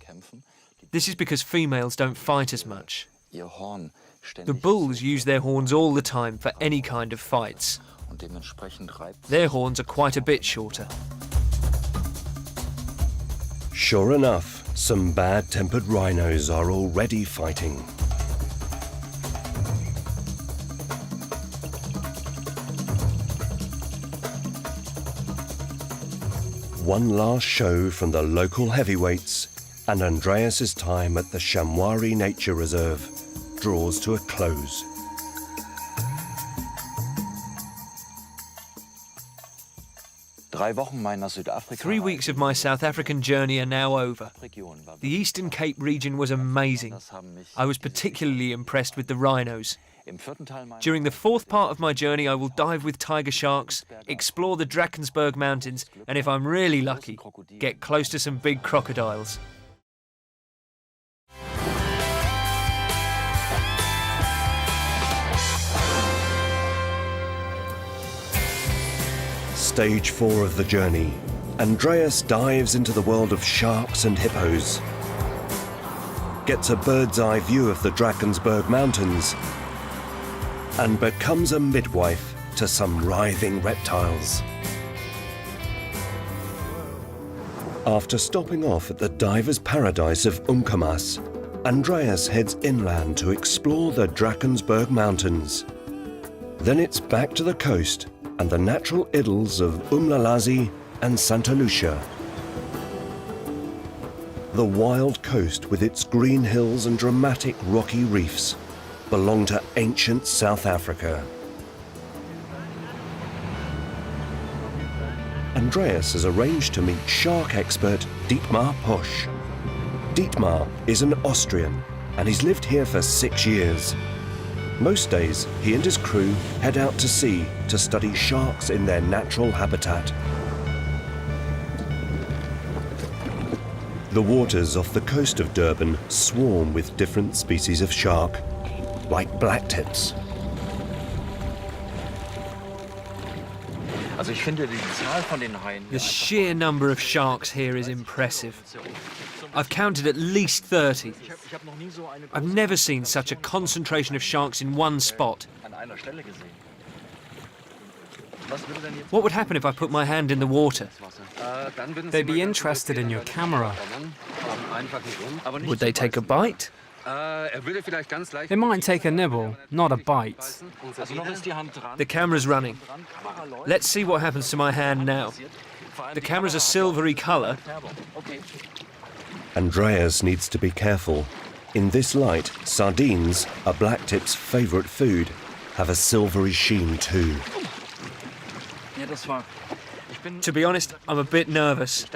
This is because females don't fight as much. The bulls use their horns all the time for any kind of fights. Their horns are quite a bit shorter. Sure enough, some bad-tempered rhinos are already fighting. One last show from the local heavyweights, and Andreas's time at the Shamwari Nature Reserve draws to a close. Three weeks of my South African journey are now over. The Eastern Cape region was amazing. I was particularly impressed with the rhinos. During the fourth part of my journey, I will dive with tiger sharks, explore the Drakensberg Mountains, and if I'm really lucky, get close to some big crocodiles. Stage 4 of the journey, Andreas dives into the world of sharks and hippos, gets a bird's eye view of the Drakensberg Mountains, and becomes a midwife to some writhing reptiles. After stopping off at the diver's paradise of Umkomaas, Andreas heads inland to explore the Drakensberg Mountains. Then it's back to the coast and the natural idylls of Umlalazi and Santa Lucia. The wild coast with its green hills and dramatic rocky reefs belong to ancient South Africa. Andreas has arranged to meet shark expert Dietmar Posch. Dietmar is an Austrian and he's lived here for 6 years. Most days, he and his crew head out to sea to study sharks in their natural habitat. The waters off the coast of Durban swarm with different species of shark, like blacktips. The sheer number of sharks here is impressive. I've counted at least 30. I've never seen such a concentration of sharks in one spot. What would happen if I put my hand in the water? They'd be interested in your camera. Would they take a bite? They might take a nibble, not a bite. The camera's running. Let's see what happens to my hand now. The camera's a silvery colour. Andreas needs to be careful. In this light, sardines, a blacktip's favourite food, have a silvery sheen too. To be honest, I'm a bit nervous.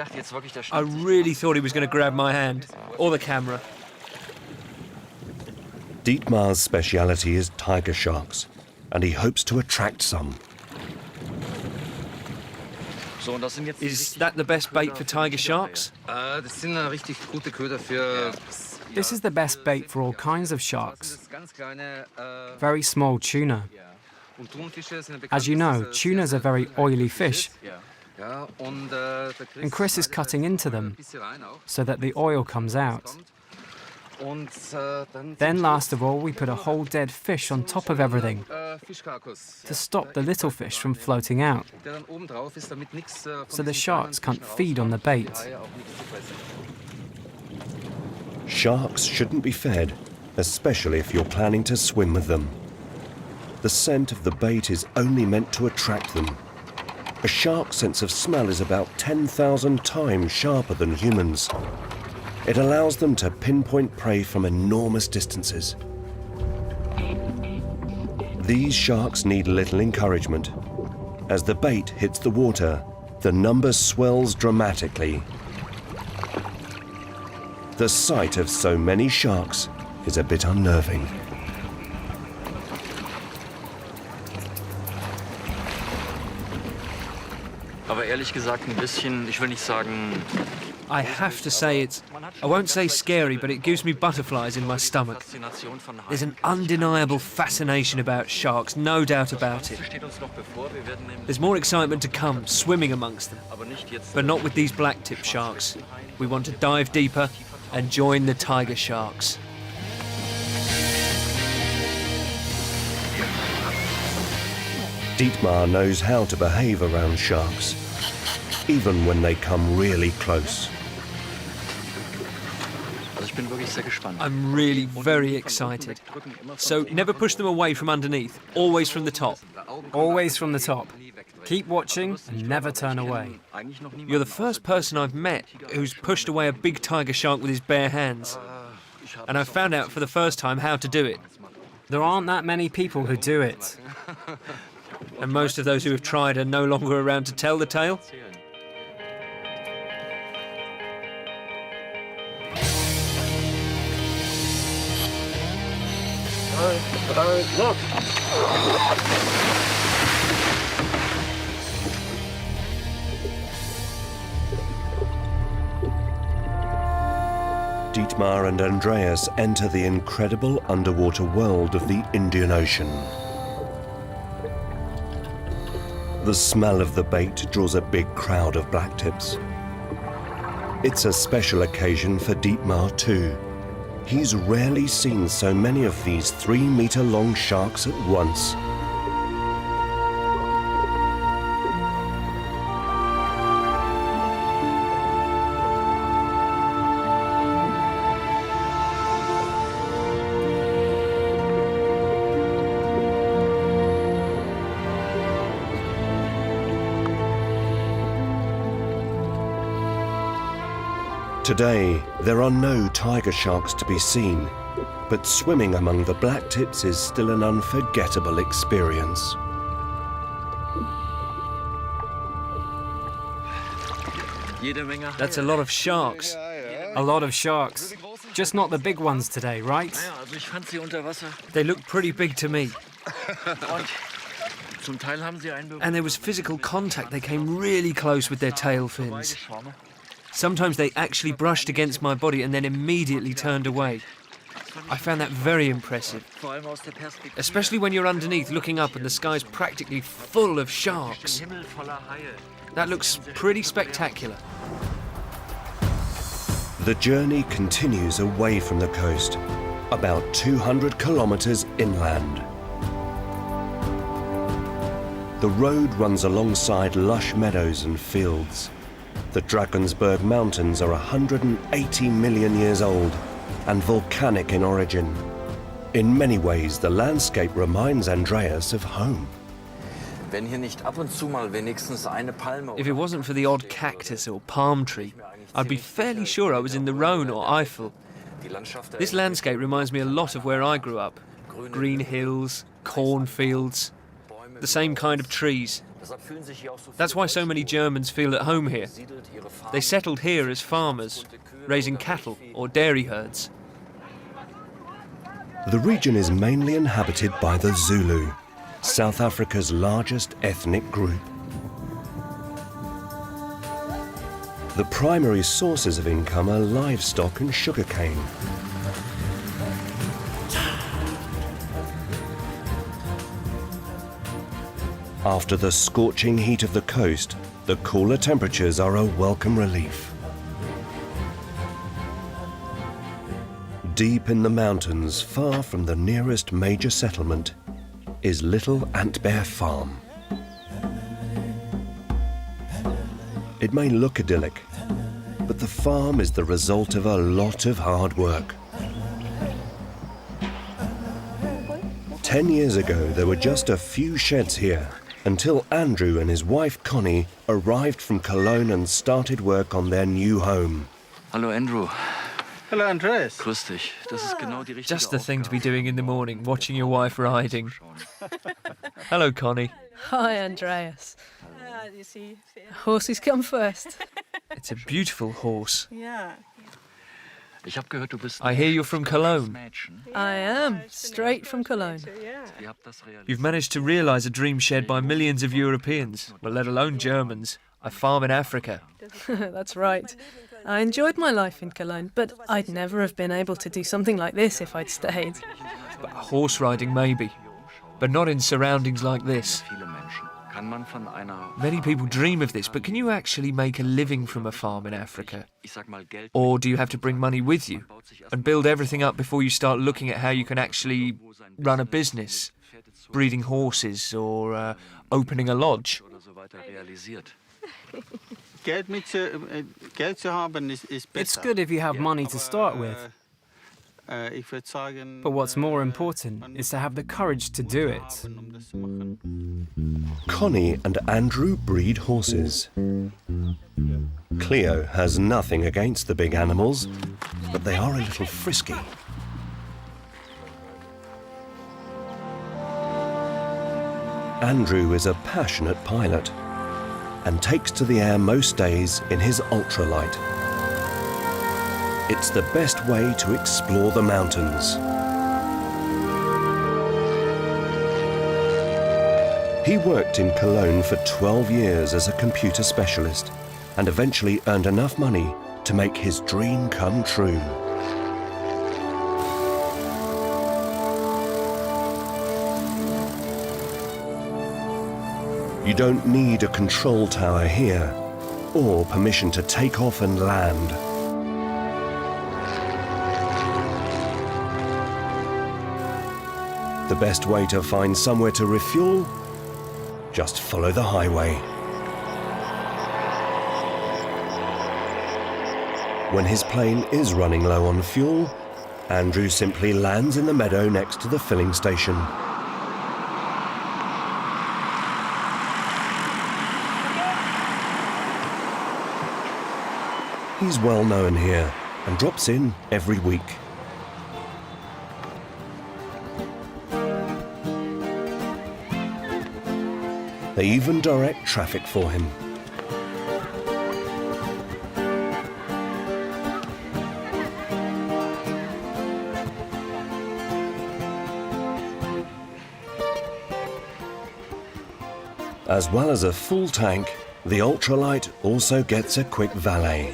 I really thought he was going to grab my hand, or the camera. Dietmar's speciality is tiger sharks, and he hopes to attract some. Is that the best bait for tiger sharks? This is the best bait for all kinds of sharks. Very small tuna. As you know, tunas are very oily fish, and Chris is cutting into them so that the oil comes out. Then last of all, we put a whole dead fish on top of everything to stop the little fish from floating out, so the sharks can't feed on the bait. Sharks shouldn't be fed, especially if you're planning to swim with them. The scent of the bait is only meant to attract them. A shark's sense of smell is about 10,000 times sharper than humans. It allows them to pinpoint prey from enormous distances. These sharks need little encouragement. As the bait hits the water, the number swells dramatically. The sight of so many sharks is a bit unnerving. Aber ehrlich gesagt ein bisschen, ich will nicht sagen. I have to say I won't say scary, but it gives me butterflies in my stomach. There's an undeniable fascination about sharks, no doubt about it. There's more excitement to come, swimming amongst them. But not with these black-tip sharks. We want to dive deeper and join the tiger sharks. Dietmar knows how to behave around sharks, even when they come really close. I'm really very excited. So never push them away from underneath, always from the top. Always from the top. Keep watching and never turn away. You're the first person I've met who's pushed away a big tiger shark with his bare hands. And I found out for the first time how to do it. There aren't that many people who do it. And most of those who have tried are no longer around to tell the tale. Look! Dietmar and Andreas enter the incredible underwater world of the Indian Ocean. The smell of the bait draws a big crowd of blacktips. It's a special occasion for Dietmar too. He's rarely seen so many of these 3-meter-long sharks at once. Today, there are no tiger sharks to be seen, but swimming among the blacktips is still an unforgettable experience. That's a lot of sharks. A lot of sharks. Just not the big ones today, right? They look pretty big to me. And there was physical contact. They came really close with their tail fins. Sometimes they actually brushed against my body and then immediately turned away. I found that very impressive. Especially when you're underneath looking up and the sky's practically full of sharks. That looks pretty spectacular. The journey continues away from the coast, about 200 kilometers inland. The road runs alongside lush meadows and fields. The Drakensberg Mountains are 180 million years old and volcanic in origin. In many ways, the landscape reminds Andreas of home. If it wasn't for the odd cactus or palm tree, I'd be fairly sure I was in the Rhone or Eifel. This landscape reminds me a lot of where I grew up. Green hills, cornfields, the same kind of trees. That's why so many Germans feel at home here. They settled here as farmers, raising cattle or dairy herds. The region is mainly inhabited by the Zulu, South Africa's largest ethnic group. The primary sources of income are livestock and sugarcane. After the scorching heat of the coast, the cooler temperatures are a welcome relief. Deep in the mountains, far from the nearest major settlement, is Little Antbear Farm. It may look idyllic, but the farm is the result of a lot of hard work. 10 years ago, there were just a few sheds here, until Andrew and his wife Connie arrived from Cologne and started work on their new home. Hello, Andrew. Hello, Andreas. Grüß dich. Das ist genau die richtige Just the thing to be doing in the morning, watching your wife riding. Hello, Connie. Hi, Andreas. Horses come first. It's a beautiful horse. Yeah. Ich hab gehört, du bist I hear you're from Cologne. I am, straight from Cologne. You've managed to realise a dream shared by millions of Europeans, well, let alone Germans. A farm in Africa. That's right. I enjoyed my life in Cologne, but I'd never have been able to do something like this if I'd stayed. But horse riding maybe, but not in surroundings like this. Many people dream of this, but can you actually make a living from a farm in Africa? Or do you have to bring money with you and build everything up before you start looking at how you can actually run a business, breeding horses or opening a lodge? It's good if you have money to start with. But what's more important is to have the courage to do it. Connie and Andrew breed horses. Cleo has nothing against the big animals, but they are a little frisky. Andrew is a passionate pilot and takes to the air most days in his ultralight. It's the best way to explore the mountains. He worked in Cologne for 12 years as a computer specialist and eventually earned enough money to make his dream come true. You don't need a control tower here or permission to take off and land. The best way to find somewhere to refuel? Just follow the highway. When his plane is running low on fuel, Andrew simply lands in the meadow next to the filling station. He's well known here and drops in every week. They even direct traffic for him. As well as a full tank, the ultralight also gets a quick valet.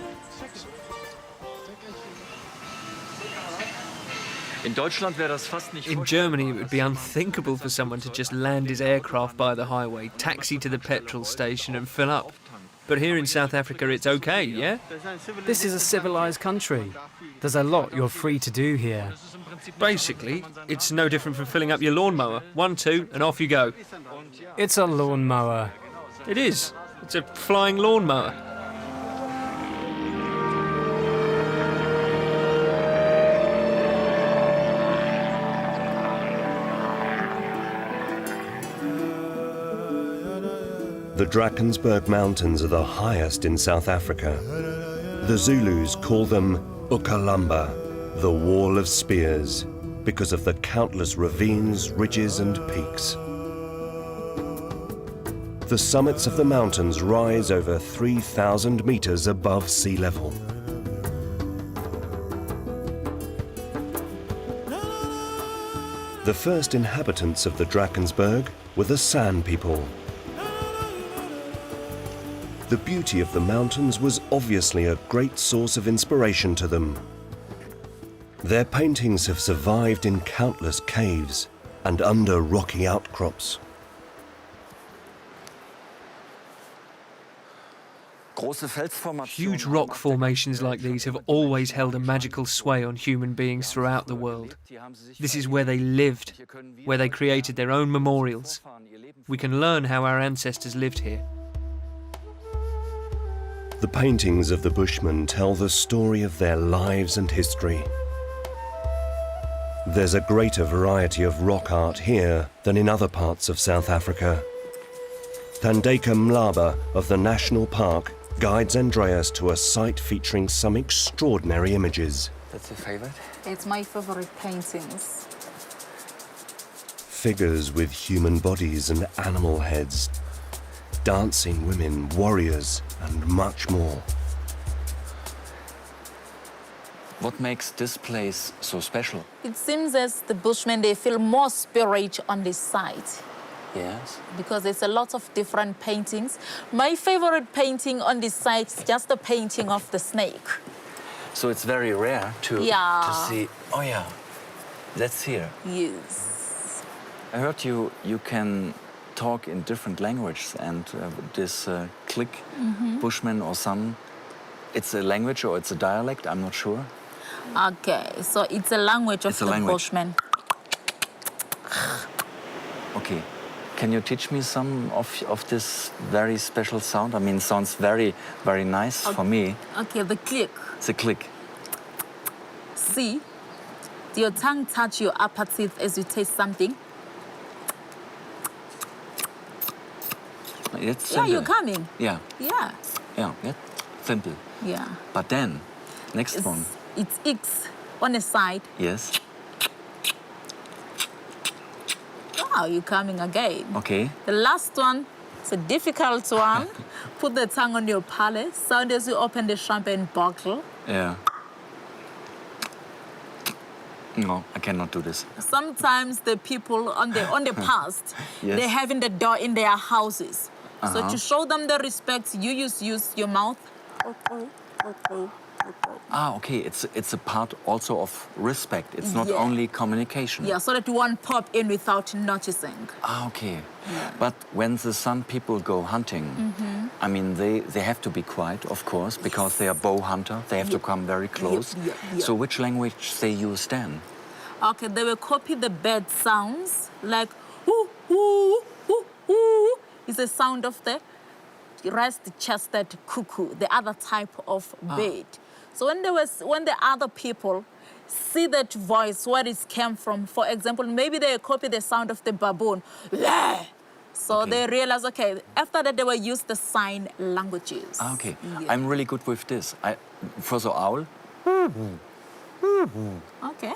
In Germany, it would be unthinkable for someone to just land his aircraft by the highway, taxi to the petrol station and fill up. But here in South Africa, it's okay, yeah? This is a civilized country. There's a lot you're free to do here. Basically, it's no different from filling up your lawnmower. 1, 2, and off you go. It's a lawnmower. It is. It's a flying lawnmower. The Drakensberg Mountains are the highest in South Africa. The Zulus call them Ukalamba, the Wall of Spears, because of the countless ravines, ridges and peaks. The summits of the mountains rise over 3,000 meters above sea level. The first inhabitants of the Drakensberg were the San people. The beauty of the mountains was obviously a great source of inspiration to them. Their paintings have survived in countless caves and under rocky outcrops. Huge rock formations like these have always held a magical sway on human beings throughout the world. This is where they lived, where they created their own memorials. We can learn how our ancestors lived here. The paintings of the Bushmen tell the story of their lives and history. There's a greater variety of rock art here than in other parts of South Africa. Thandeka Mlaba of the National Park guides Andreas to a site featuring some extraordinary images. That's your favorite? It's my favorite paintings. Figures with human bodies and animal heads, dancing women, warriors, and much more. What makes this place so special? It seems as the Bushmen, they feel more spirit on this site. Yes. Because there's a lot of different paintings. My favorite painting on this site is just the painting of the snake. So it's very rare to see. Oh yeah, that's here. Yes. I heard you can talk in different languages, and this click, Bushman or some, it's a language or it's a dialect. I'm not sure. Okay, so it's a language of the Bushmen. Okay. Can you teach me some of this very special sound? I mean, it sounds very, very nice for me. Okay, the click. It's a click. See, your tongue touch your upper teeth as you taste something. It's simple. Yeah, you're coming. Yeah. Yeah. Yeah, simple. Yeah. But then, next one. It's X on the side. Yes. Wow, you're coming again. Okay. The last one, it's a difficult one. Put the tongue on your palate. Sound as you open the champagne bottle. Yeah. No, I cannot do this. Sometimes the people on the past, yes. They have in the door in their houses. So to show them the respect, you use your mouth. Ah, okay. It's a part also of respect. It's not only communication. Yeah, so that you won't pop in without noticing. Ah, okay. Yeah. But when the San people go hunting, I mean, they have to be quiet, of course, because they are bow hunter. They have to come very close. So which language they use then? Okay, they will copy the bird sounds, like whoo, whoo, whoo, whoo. It's the sound of the rest-chested cuckoo, the other type of bird. So when the other people see that voice, where it came from, for example, maybe they copy the sound of the baboon. So they realize, okay, after that they will use the sign languages. Ah, okay, I'm really good with this. For the owl. Okay.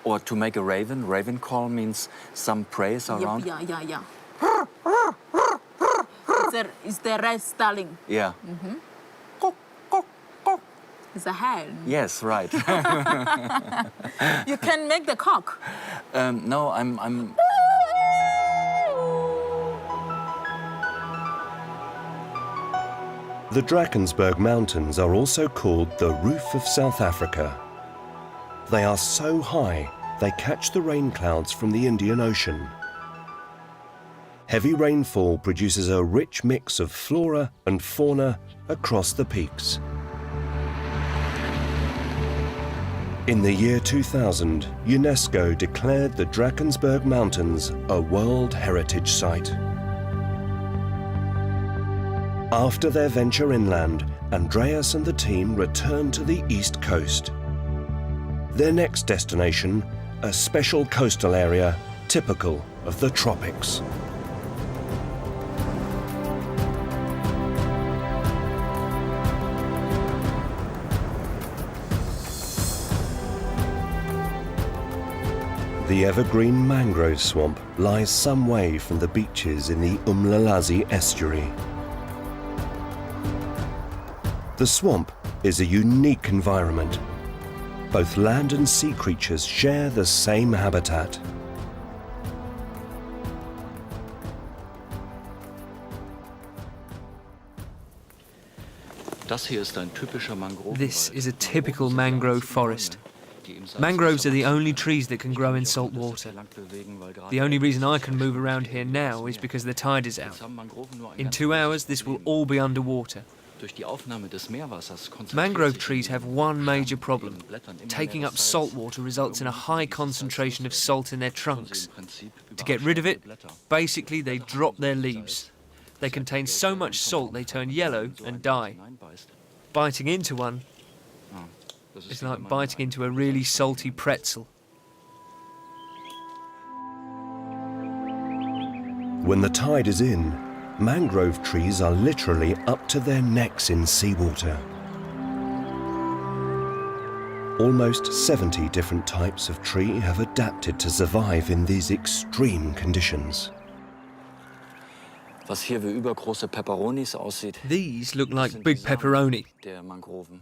Or to make a raven call means some praise around. Yeah. It's the red starling. Yeah. It's a hen. Yes, right. You can make the cock. No, I'm. The Drakensberg Mountains are also called the roof of South Africa. They are so high, they catch the rain clouds from the Indian Ocean. Heavy rainfall produces a rich mix of flora and fauna across the peaks. In the year 2000, UNESCO declared the Drakensberg Mountains a World Heritage Site. After their venture inland, Andreas and the team returned to the east coast. Their next destination, a special coastal area typical of the tropics. The evergreen mangrove swamp lies some way from the beaches in the Umlalazi estuary. The swamp is a unique environment. Both land and sea creatures share the same habitat. This is a typical mangrove forest. Mangroves are the only trees that can grow in salt water. The only reason I can move around here now is because the tide is out. In 2 hours, this will all be underwater. Mangrove trees have one major problem. Taking up salt water results in a high concentration of salt in their trunks. To get rid of it, basically they drop their leaves. They contain so much salt they turn yellow and die. Biting into one is like biting into a really salty pretzel. When the tide is in, mangrove trees are literally up to their necks in seawater. Almost 70 different types of tree have adapted to survive in these extreme conditions. These look like big pepperoni,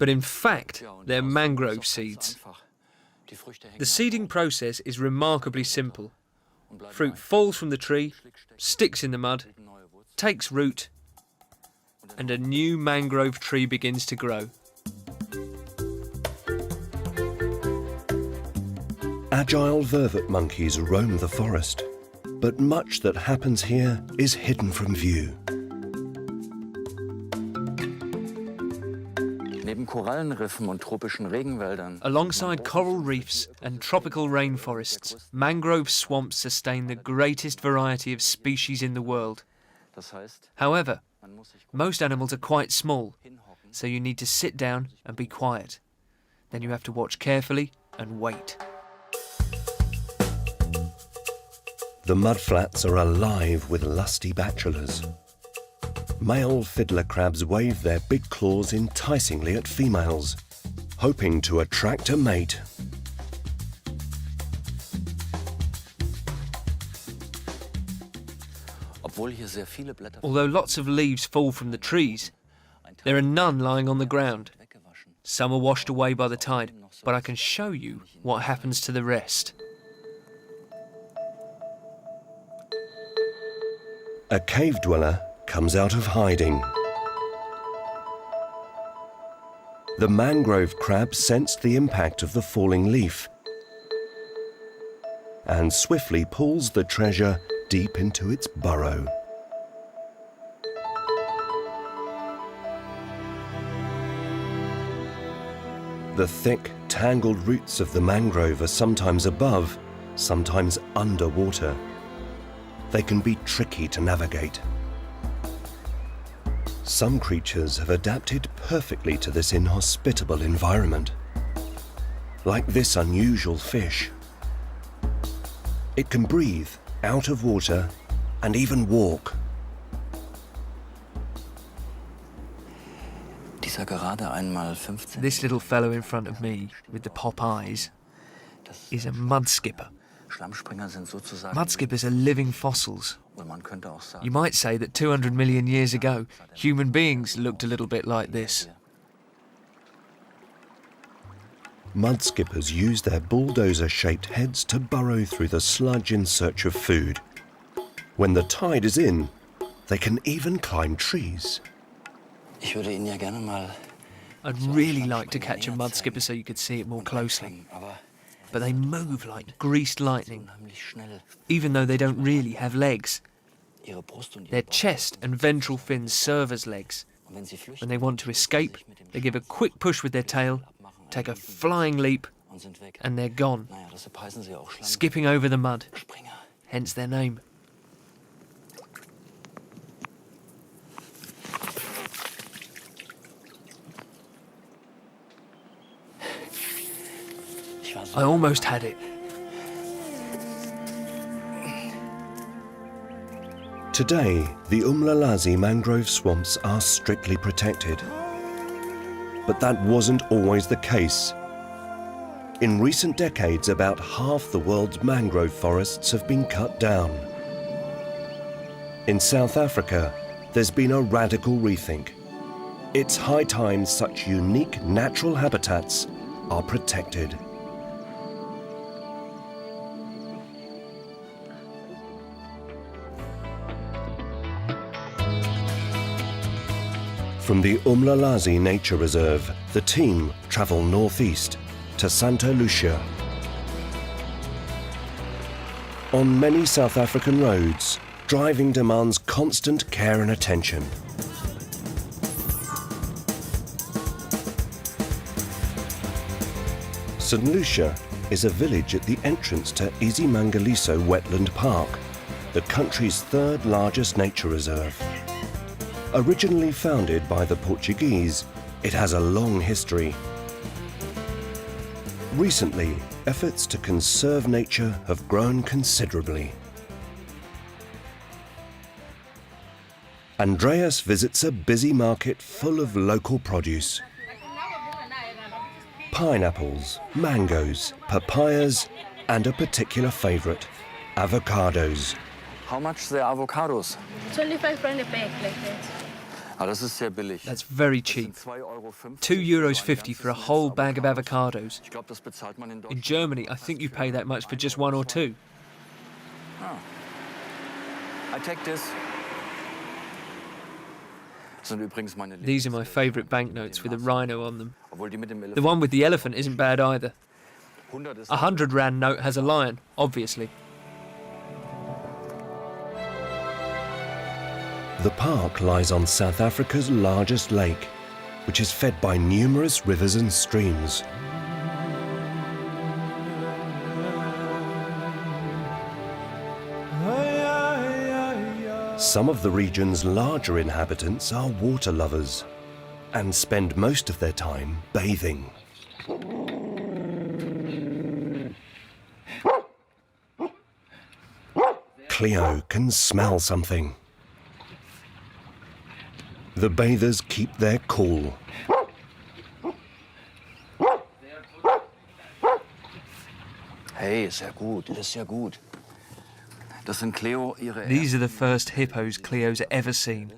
but in fact, they're mangrove seeds. The seeding process is remarkably simple. Fruit falls from the tree, sticks in the mud, takes root, and a new mangrove tree begins to grow. Agile vervet monkeys roam the forest, but much that happens here is hidden from view. Alongside coral reefs and tropical rainforests, mangrove swamps sustain the greatest variety of species in the world. However, most animals are quite small, so you need to sit down and be quiet. Then you have to watch carefully and wait. The mudflats are alive with lusty bachelors. Male fiddler crabs wave their big claws enticingly at females, hoping to attract a mate. Although lots of leaves fall from the trees, there are none lying on the ground. Some are washed away by the tide, but I can show you what happens to the rest. A cave dweller comes out of hiding. The mangrove crab sensed the impact of the falling leaf and swiftly pulls the treasure deep into its burrow. The thick, tangled roots of the mangrove are sometimes above, sometimes under water. They can be tricky to navigate. Some creatures have adapted perfectly to this inhospitable environment, like this unusual fish. It can breathe out of water and even walk. This little fellow in front of me, with the pop eyes, is a mud skipper. Mud skippers are living fossils. You might say that 200 million years ago, human beings looked a little bit like this. Mud skippers use their bulldozer-shaped heads to burrow through the sludge in search of food. When the tide is in, they can even climb trees. I'd really like to catch a mud skipper so you could see it more closely. But they move like greased lightning, even though they don't really have legs. Their chest and ventral fins serve as legs. When they want to escape, they give a quick push with their tail, take a flying leap, and they're gone, skipping over the mud, hence their name. I almost had it. Today, the Umlalazi mangrove swamps are strictly protected. But that wasn't always the case. In recent decades, about half the world's mangrove forests have been cut down. In South Africa, there's been a radical rethink. It's high time such unique natural habitats are protected. From the Umlalazi Nature Reserve, the team travel northeast to Santa Lucia. On many South African roads, driving demands constant care and attention. St. Lucia is a village at the entrance to Izimangaliso Wetland Park, the country's third largest nature reserve. Originally founded by the Portuguese, it has a long history. Recently, efforts to conserve nature have grown considerably. Andreas visits a busy market full of local produce. Pineapples, mangoes, papayas, and a particular favorite, avocados. How much the avocados? 25 rand a bag like that. That's very cheap. €2.50 for a whole bag of avocados. In Germany, I think you pay that much for just one or two. Oh. I take this. These are my favourite banknotes with a rhino on them. The one with the elephant isn't bad either. A 100 rand note has a lion, obviously. The park lies on South Africa's largest lake, which is fed by numerous rivers and streams. Some of the region's larger inhabitants are water lovers and spend most of their time bathing. Cleo can smell something. The bathers keep their cool. Hey, sehr gut, das ist sehr gut. Das sind Cleo ihre. These are the first hippos Cleo's ever seen,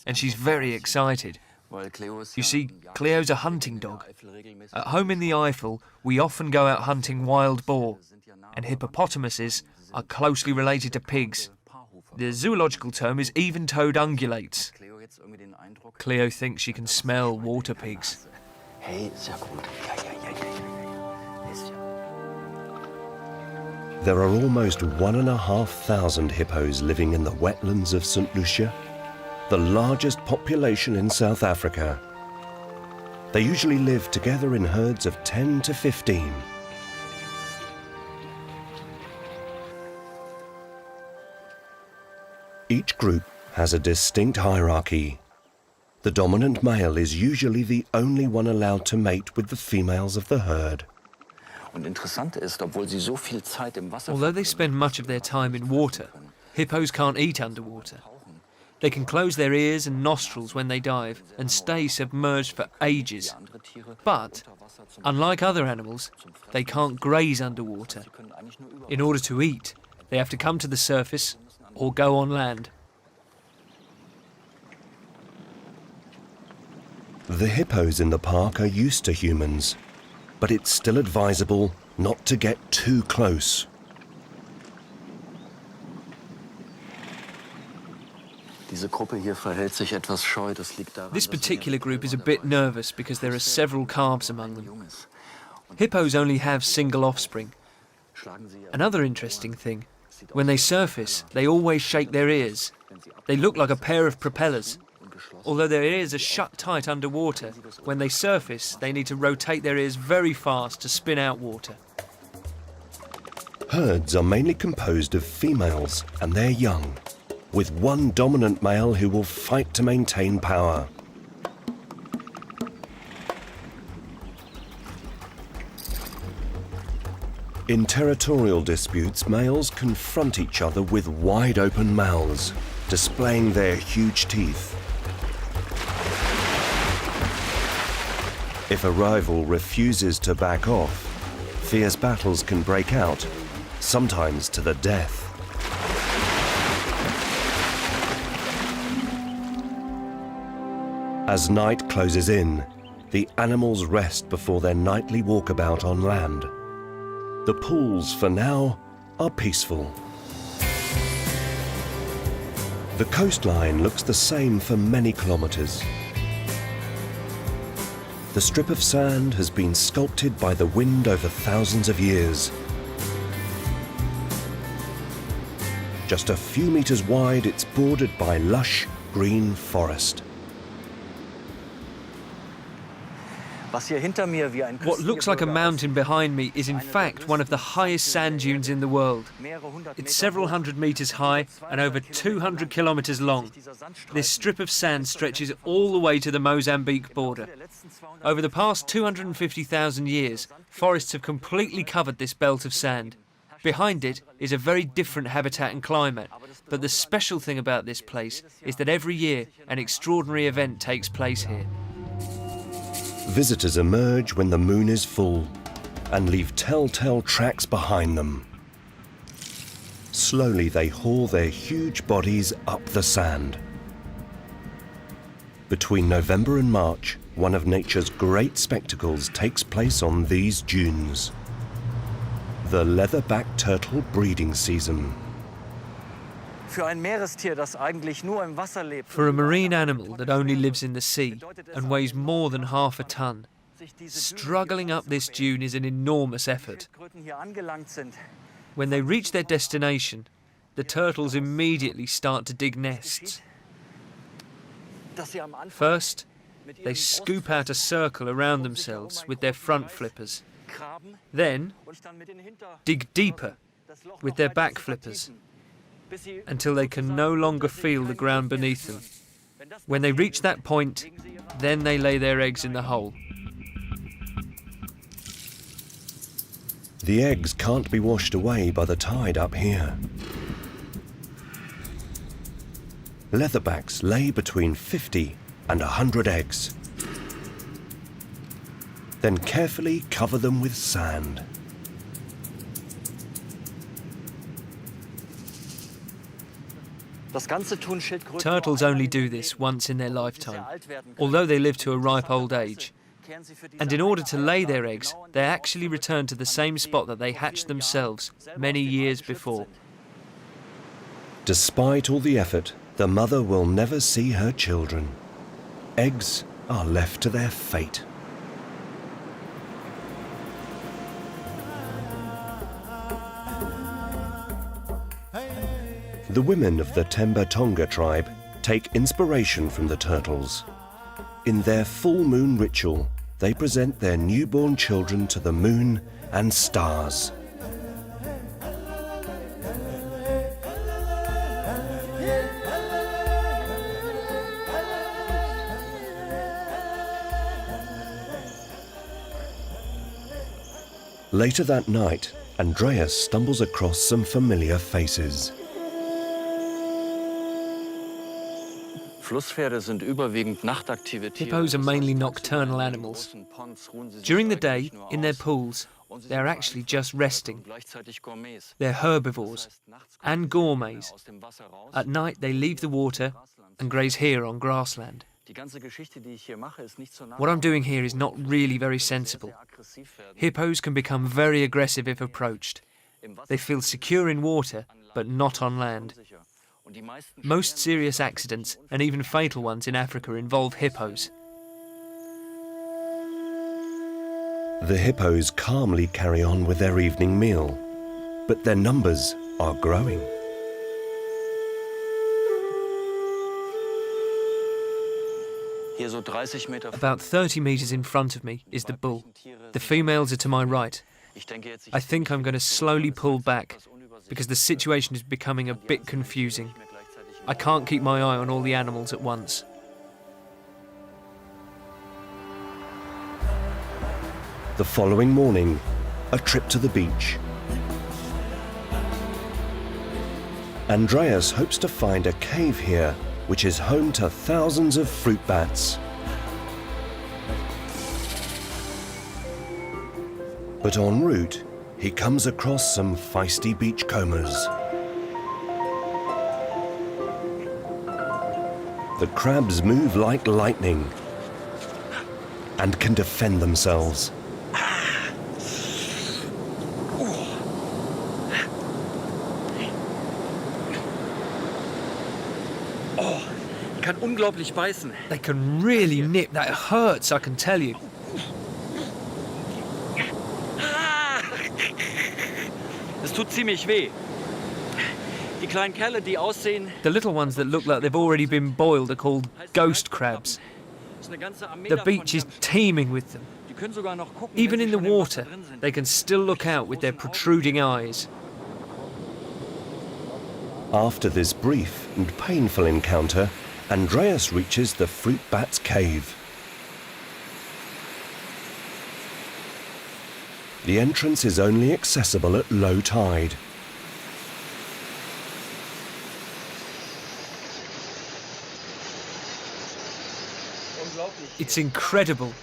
and she's very excited. You see, Cleo's a hunting dog. At home in the Eifel, we often go out hunting wild boar, and hippopotamuses are closely related to pigs. The zoological term is even-toed ungulates. Cleo thinks she can smell water pigs. Hey, sehr gut. There are almost 1,500 hippos living in the wetlands of St. Lucia, the largest population in South Africa. They usually live together in herds of 10 to 15. Each group has a distinct hierarchy. The dominant male is usually the only one allowed to mate with the females of the herd. Although they spend much of their time in water, hippos can't eat underwater. They can close their ears and nostrils when they dive and stay submerged for ages. But, unlike other animals, they can't graze underwater. In order to eat, they have to come to the surface or go on land. The hippos in the park are used to humans, but it's still advisable not to get too close. This particular group is a bit nervous because there are several calves among them. Hippos only have single offspring. Another interesting thing, when they surface, they always shake their ears. They look like a pair of propellers. Although their ears are shut tight underwater, when they surface, they need to rotate their ears very fast to spin out water. Herds are mainly composed of females and their young, with one dominant male who will fight to maintain power. In territorial disputes, males confront each other with wide-open mouths, displaying their huge teeth. If a rival refuses to back off, fierce battles can break out, sometimes to the death. As night closes in, the animals rest before their nightly walkabout on land. The pools, for now, are peaceful. The coastline looks the same for many kilometers. The strip of sand has been sculpted by the wind over thousands of years. Just a few meters wide, it's bordered by lush green forest. What looks like a mountain behind me is in fact one of the highest sand dunes in the world. It's several hundred meters high and over 200 kilometers long. This strip of sand stretches all the way to the Mozambique border. Over the past 250,000 years, forests have completely covered this belt of sand. Behind it is a very different habitat and climate, but the special thing about this place is that every year an extraordinary event takes place here. Visitors emerge when the moon is full and leave telltale tracks behind them. Slowly they haul their huge bodies up the sand. Between November and March, one of nature's great spectacles takes place on these dunes. The leatherback turtle breeding season. For a marine animal that only lives in the sea and weighs more than half a ton, struggling up this dune is an enormous effort. When they reach their destination, the turtles immediately start to dig nests. First, they scoop out a circle around themselves with their front flippers. Then, dig deeper with their back flippers, until they can no longer feel the ground beneath them. When they reach that point, then they lay their eggs in the hole. The eggs can't be washed away by the tide up here. Leatherbacks lay between 50 and 100 eggs. Then carefully cover them with sand. Turtles only do this once in their lifetime, although they live to a ripe old age. And in order to lay their eggs, they actually return to the same spot that they hatched themselves many years before. Despite all the effort, the mother will never see her children. Eggs are left to their fate. The women of the Temba Tonga tribe take inspiration from the turtles. In their full moon ritual, they present their newborn children to the moon and stars. Later that night, Andreas stumbles across some familiar faces. Hippos are mainly nocturnal animals. During the day, in their pools, they are actually just resting. They're herbivores and gourmets. At night, they leave the water and graze here on grassland. What I'm doing here is not really very sensible. Hippos can become very aggressive if approached. They feel secure in water, but not on land. Most serious accidents, and even fatal ones in Africa, involve hippos. The hippos calmly carry on with their evening meal, but their numbers are growing. About 30 meters in front of me is the bull. The females are to my right. I think I'm going to slowly pull back, because the situation is becoming a bit confusing. I can't keep my eye on all the animals at once. The following morning, a trip to the beach. Andreas hopes to find a cave here, which is home to thousands of fruit bats. But en route, he comes across some feisty beachcombers. The crabs move like lightning and can defend themselves. Kann unglaublich beißen. They can really nip. That hurts, I can tell you. Es tut ziemlich weh. Die kleinen Kerle, die aussehen. The little ones that look like they've already been boiled are called ghost crabs. The beach is teeming with them. Even in the water, they can still look out with their protruding eyes. After this brief and painful encounter, Andreas reaches the fruit bat's cave. The entrance is only accessible at low tide. It's incredible.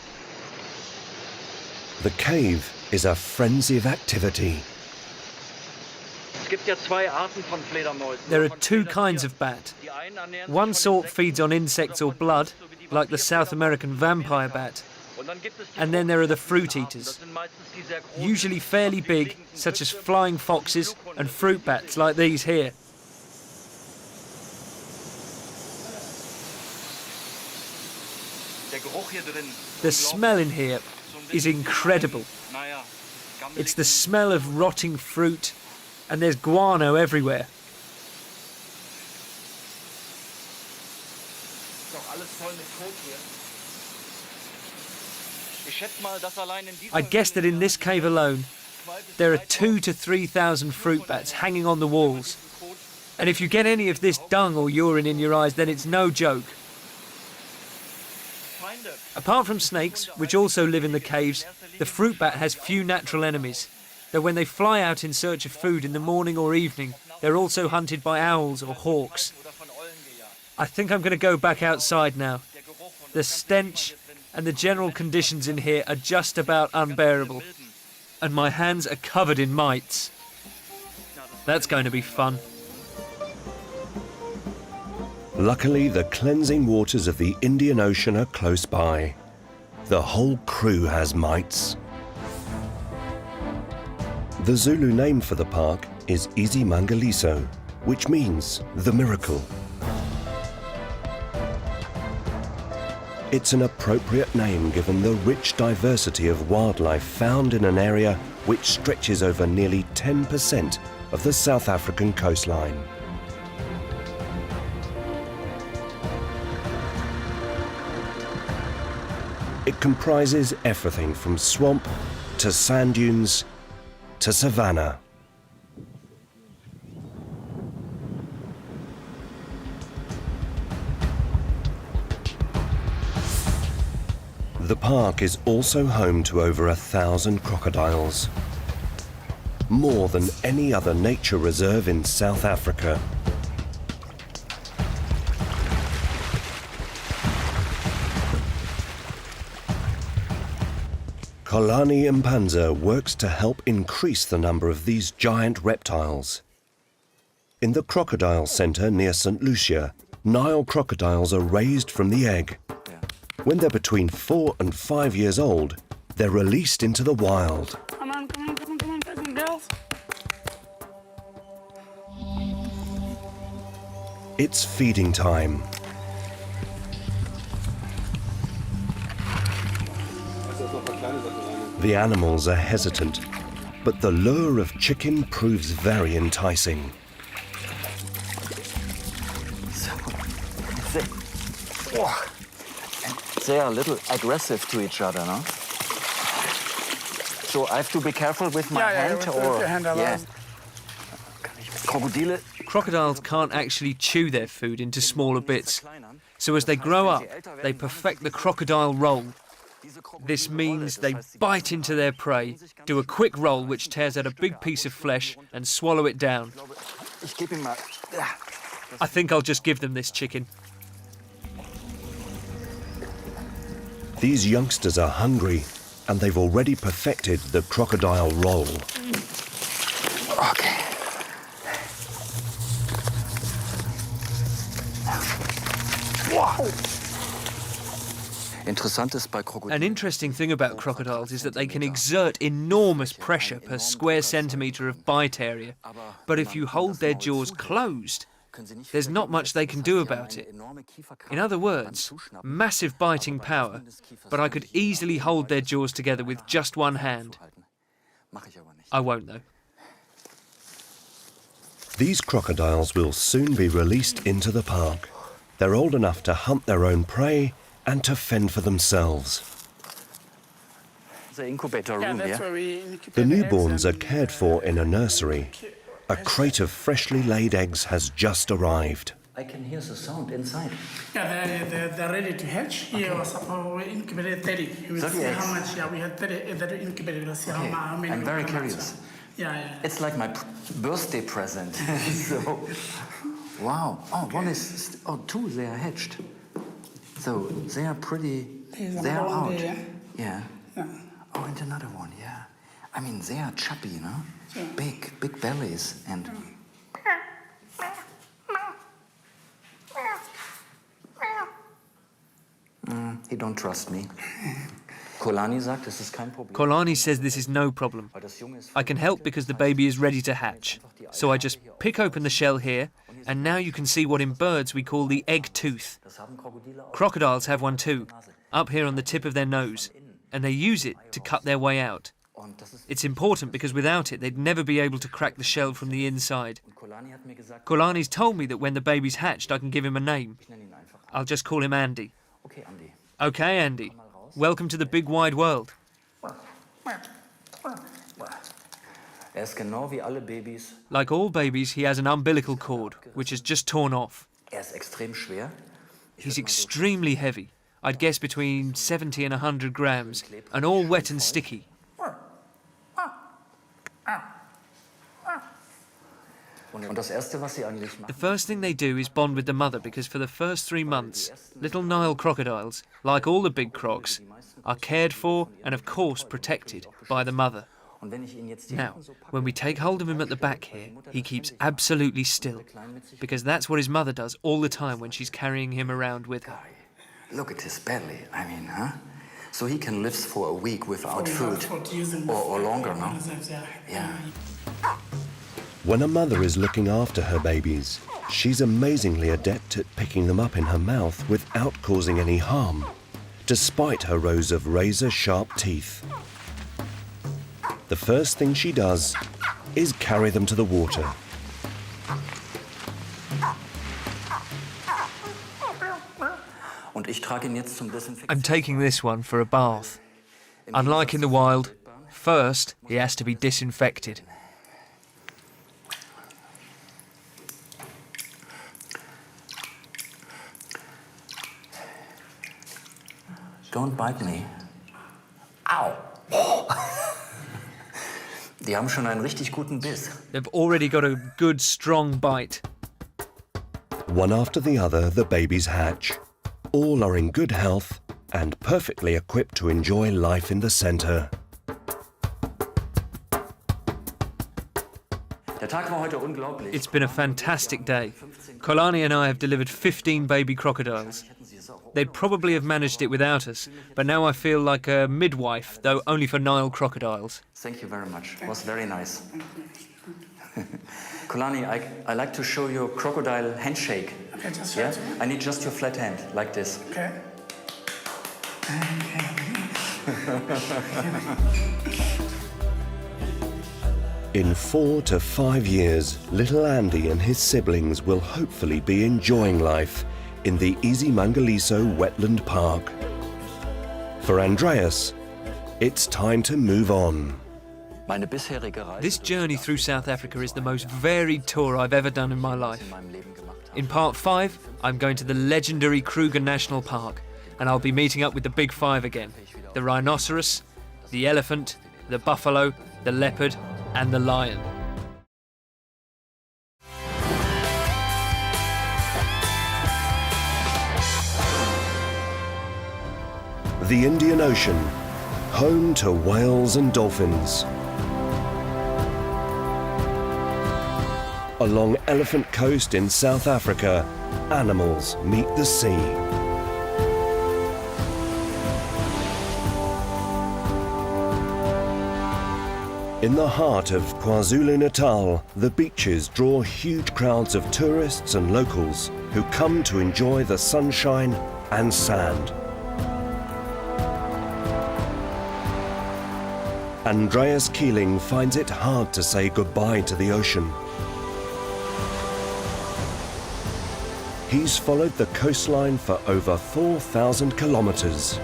The cave is a frenzy of activity. There are two kinds of bat. One sort feeds on insects or blood, like the South American vampire bat. And then there are the fruit eaters, usually fairly big, such as flying foxes and fruit bats like these here. The smell in here is incredible. It's the smell of rotting fruit, and there's guano everywhere. I guess that in this cave alone, there are 2,000 to 3,000 fruit bats hanging on the walls. And if you get any of this dung or urine in your eyes, then it's no joke. Apart from snakes, which also live in the caves, the fruit bat has few natural enemies. Though when they fly out in search of food in the morning or evening, they're also hunted by owls or hawks. I think I'm going to go back outside now. The stench and the general conditions in here are just about unbearable. And my hands are covered in mites. That's going to be fun. Luckily, the cleansing waters of the Indian Ocean are close by. The whole crew has mites. The Zulu name for the park is Izimangaliso, which means the miracle. It's an appropriate name given the rich diversity of wildlife found in an area which stretches over nearly 10% of the South African coastline. It comprises everything from swamp to sand dunes to savanna. The park is also home to over 1,000 crocodiles, more than any other nature reserve in South Africa. Kolani Mpanza works to help increase the number of these giant reptiles. In the crocodile centre near St. Lucia, Nile crocodiles are raised from the egg. When they're between 4 and 5 years old, they're released into the wild. Come on, girls. It's feeding time. The animals are hesitant, but the lure of chicken proves very enticing. They are a little aggressive to each other, no? So I have to be careful with my hand, with or your hand, Crocodiles can't actually chew their food into smaller bits, so as they grow up, they perfect the crocodile roll. This means they bite into their prey, do a quick roll which tears out a big piece of flesh and swallow it down. I think I'll just give them this chicken. These youngsters are hungry, and they've already perfected the crocodile roll. Okay. An interesting thing about crocodiles is that they can exert enormous pressure per square centimetre of bite area, but if you hold their jaws closed, there's not much they can do about it. In other words, massive biting power, but I could easily hold their jaws together with just one hand. I won't, though. These crocodiles will soon be released into the park. They're old enough to hunt their own prey and to fend for themselves. The incubator room, yeah? The newborns are cared for in a nursery. A crate of freshly laid eggs has just arrived. I can hear the sound inside. Yeah, they're ready to hatch. Here was we incubated 30. You will see how much, we had 30 that incubated. We'll see how many. I'm very curious. Yeah. It's like my birthday present. So, wow. Oh, two, they are hatched. So they are pretty, they are out. Yeah. Oh, and another one, yeah. I mean, they are chubby, you know? Yeah. Big bellies and... He don't trust me. Kolani sagt, das ist kein Problem. Kolani says this is no problem. I can help because the baby is ready to hatch. So I just pick open the shell here, and now you can see what in birds we call the egg tooth. Crocodiles have one too, up here on the tip of their nose, and they use it to cut their way out. It's important because without it, they'd never be able to crack the shell from the inside. Kolani's told me that when the baby's hatched, I can give him a name. I'll just call him Andy. Okay, Andy. Welcome to the big wide world. Like all babies, he has an umbilical cord, which is just torn off. He's extremely heavy. I'd guess between 70 and 100 grams, and all wet and sticky. The first thing they do is bond with the mother because for the first 3 months, little Nile crocodiles, like all the big crocs, are cared for and of course protected by the mother. Now, when we take hold of him at the back here, he keeps absolutely still because that's what his mother does all the time when she's carrying him around with her. Look at his belly, I mean, huh? So he can live for a week without food or longer, no? Yeah. When a mother is looking after her babies, she's amazingly adept at picking them up in her mouth without causing any harm, despite her rows of razor-sharp teeth. The first thing she does is carry them to the water. I'm taking this one for a bath. Unlike in the wild, first he has to be disinfected. Don't bite me. Ow! Die haben schon einen richtig guten Biss. They've already got a good, strong bite. One after the other, the babies hatch. All are in good health and perfectly equipped to enjoy life in the centre. It's been a fantastic day. Kolani and I have delivered 15 baby crocodiles. They'd probably have managed it without us, but now I feel like a midwife, though only for Nile crocodiles. Thank you very much. It was very nice. Kolani, I like to show you a crocodile handshake. Okay, just yeah? I need just your flat hand, like this. Okay. In 4 to 5 years, little Andy and his siblings will hopefully be enjoying life in the Isimangaliso Wetland Park. For Andreas, it's time to move on. This journey through South Africa is the most varied tour I've ever done in my life. In part 5, I'm going to the legendary Kruger National Park, and I'll be meeting up with the Big Five again. The rhinoceros, the elephant, the buffalo, the leopard, and the lion. The Indian Ocean, home to whales and dolphins. Along Elephant Coast in South Africa, animals meet the sea. In the heart of Kwazulu Natal, the beaches draw huge crowds of tourists and locals who come to enjoy the sunshine and sand. Andreas Kieling finds it hard to say goodbye to the ocean. He's followed the coastline for over 4,000 kilometers.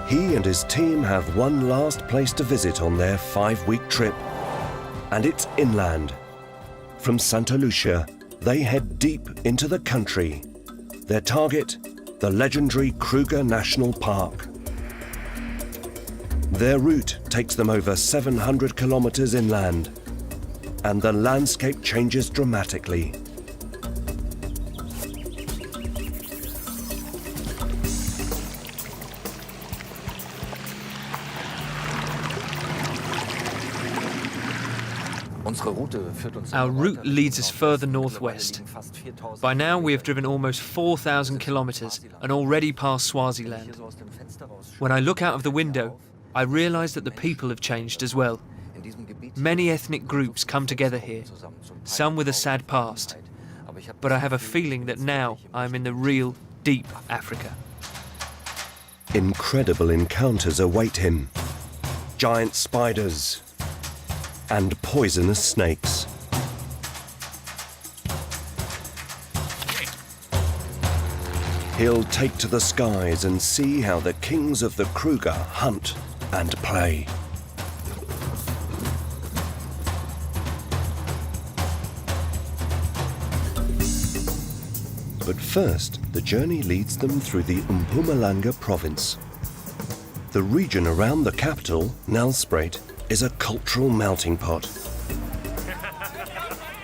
He and his team have one last place to visit on their 5-week trip, and it's inland. From Santa Lucia, they head deep into the country. Their target, the legendary Kruger National Park. Their route takes them over 700 kilometers inland, and the landscape changes dramatically. Our route leads us further northwest. By now we have driven almost 4,000 kilometers and already passed Swaziland. When I look out of the window, I realize that the people have changed as well. Many ethnic groups come together here, some with a sad past. But I have a feeling that now I'm in the real, deep Africa. Incredible encounters await him. Giant spiders and poisonous snakes. He'll take to the skies and see how the kings of the Kruger hunt and play. But first, the journey leads them through the Mpumalanga province. The region around the capital, Nelspruit, is a cultural melting pot.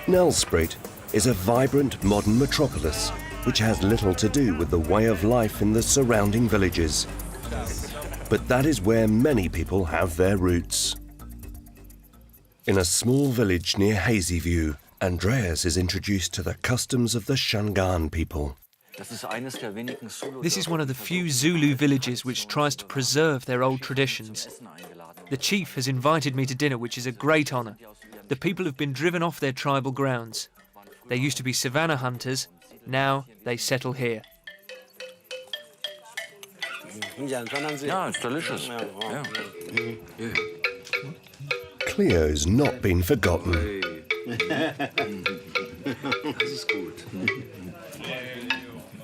Nelspruit is a vibrant modern metropolis which has little to do with the way of life in the surrounding villages. But that is where many people have their roots. In a small village near Hazyview, Andreas is introduced to the customs of the Shangaan people. This is one of the few Zulu villages which tries to preserve their old traditions. The chief has invited me to dinner, which is a great honour. The people have been driven off their tribal grounds. They used to be savannah hunters, now they settle here. Yeah, it's delicious. Yeah. Cleo's not been forgotten.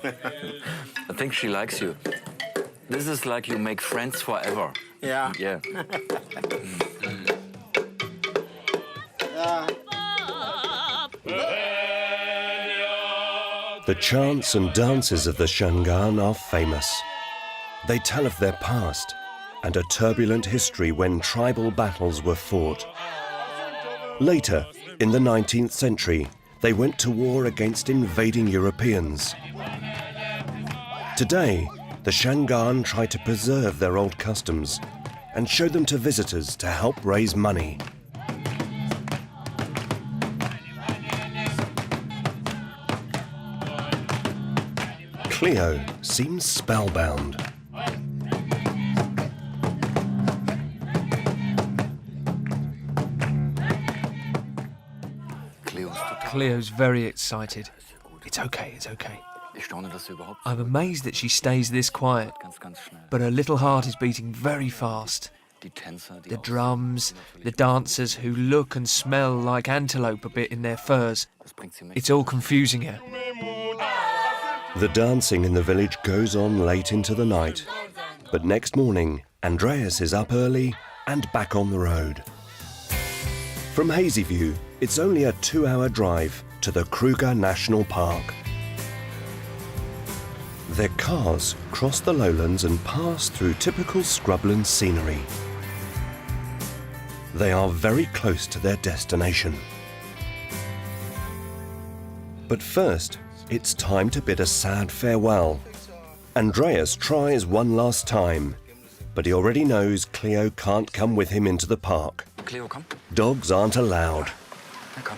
I think she likes you. This is like you make friends forever. Yeah. Yeah. The chants and dances of the Shangaan are famous. They tell of their past and a turbulent history when tribal battles were fought. Later, in the 19th century, they went to war against invading Europeans. Today, the Shangaan try to preserve their old customs and show them to visitors to help raise money. Cleo seems spellbound. Cleo's very excited. It's okay, it's okay. I'm amazed that she stays this quiet, but her little heart is beating very fast. The drums, the dancers who look and smell like antelope a bit in their furs. It's all confusing her. The dancing in the village goes on late into the night, but next morning, Andreas is up early and back on the road. From Hazyview, it's only a 2-hour drive to the Kruger National Park. Their cars cross the lowlands and pass through typical scrubland scenery. They are very close to their destination. But first, It's time to bid a sad farewell. Andreas tries one last time, but he already knows Cleo can't come with him into the park. Cleo, komm. Dogs aren't allowed. Na komm.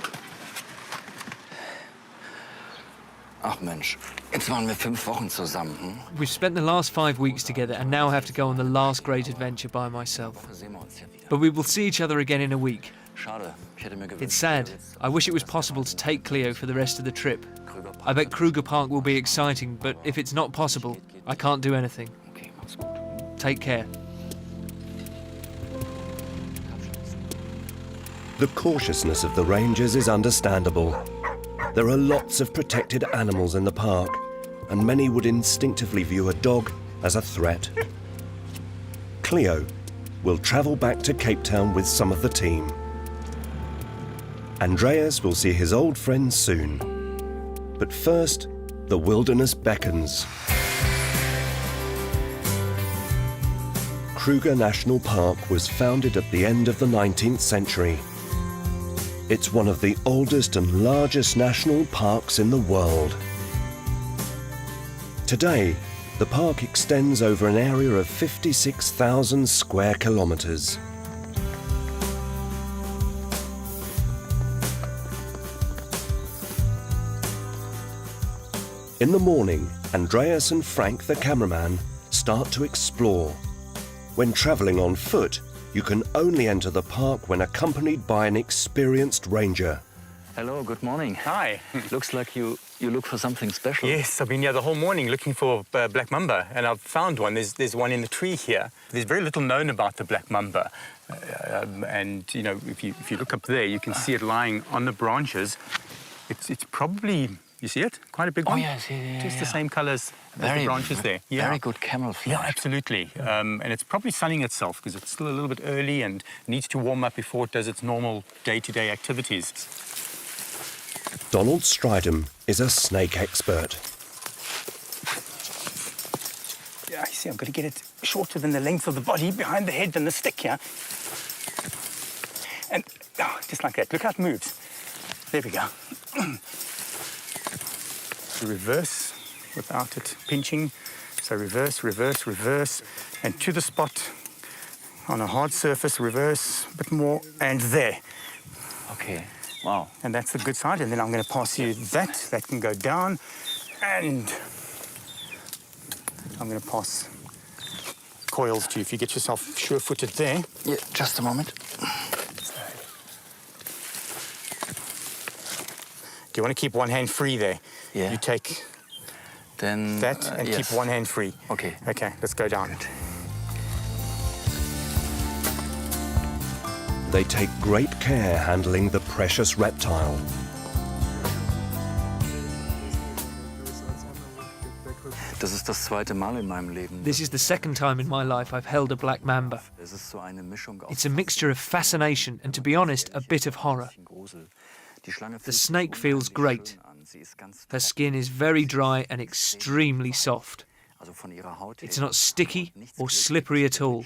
Ach Mensch, jetzt waren wir 5 Wochen zusammen. Hm? We've spent the last 5 weeks together and now have to go on the last great adventure by myself. But we will see each other again in a week. It's sad. I wish it was possible to take Cleo for the rest of the trip. I bet Kruger Park will be exciting, but if it's not possible, I can't do anything. Take care. The cautiousness of the rangers is understandable. There are lots of protected animals in the park, and many would instinctively view a dog as a threat. Cleo will travel back to Cape Town with some of the team. Andreas will see his old friends soon. But first, the wilderness beckons. Kruger National Park was founded at the end of the 19th century. It's one of the oldest and largest national parks in the world. Today, the park extends over an area of 56,000 square kilometers. In the morning, Andreas and Frank, the cameraman, start to explore. When traveling on foot, you can only enter the park when accompanied by an experienced ranger. Hello, good morning. Hi. Looks like you look for something special. Yes, I've been here the whole morning looking for black mamba, and I've found one. There's one in the tree here. There's very little known about the black mamba, and you know, if you look up there, you can see it lying on the branches. It's probably, you see it? Quite a big one. Oh yes, yeah. Just the same colours as the branches there. Yeah. Very good camouflage. Yeah, absolutely. And it's probably sunning itself because it's still a little bit early and needs to warm up before it does its normal day-to-day activities. Donald Stridham is a snake expert. Yeah, you see, I've got to get it shorter than the length of the body behind the head than the stick, yeah? And just like that. Look how it moves. There we go. Reverse without it pinching. So reverse, reverse, reverse, and to the spot on a hard surface, reverse, a bit more, and there. Okay, wow. And that's the good side, and then I'm going to pass you that can go down, and I'm going to pass coils to you if you get yourself sure-footed there. Yeah, just a moment. Do you want to keep one hand free there? Yeah. You take then that and yes. keep one hand free. Okay. Okay, let's go down. Good. They take great care handling the precious reptile. Das ist das zweite Mal in meinem Leben. This is the second time in my life I've held a black mamba. It's a mixture of fascination and, to be honest, a bit of horror. The snake feels great. Her skin is very dry and extremely soft. It's not sticky or slippery at all.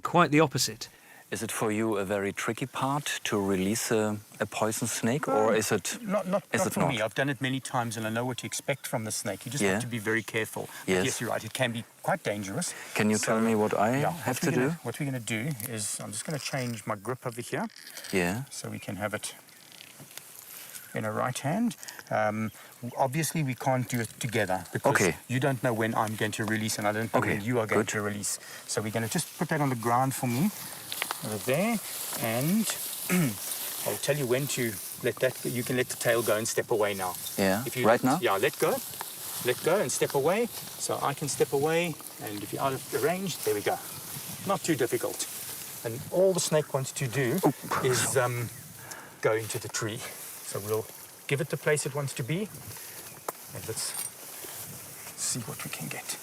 Quite the opposite. Is it for you a very tricky part to release a poison snake, or is it not for me? I've done it many times and I know what to expect from the snake. You just have to be very careful. Yes. But yes, you're right. It can be quite dangerous. Can you tell me what I have to do? What we're going to do is I'm just going to change my grip over here. Yeah. So we can have it in a right hand. Obviously, we can't do it together because you don't know when I'm going to release and I don't know when you are going to release. So we're going to just put that on the ground for me. Over there, and I'll tell you when to let that go. You can let the tail go and step away now. Yeah, if you right now? Yeah, let go and step away. So I can step away, and if you're out of the range, there we go. Not too difficult. And all the snake wants to do is go into the tree. So we'll give it the place it wants to be, and let's see what we can get.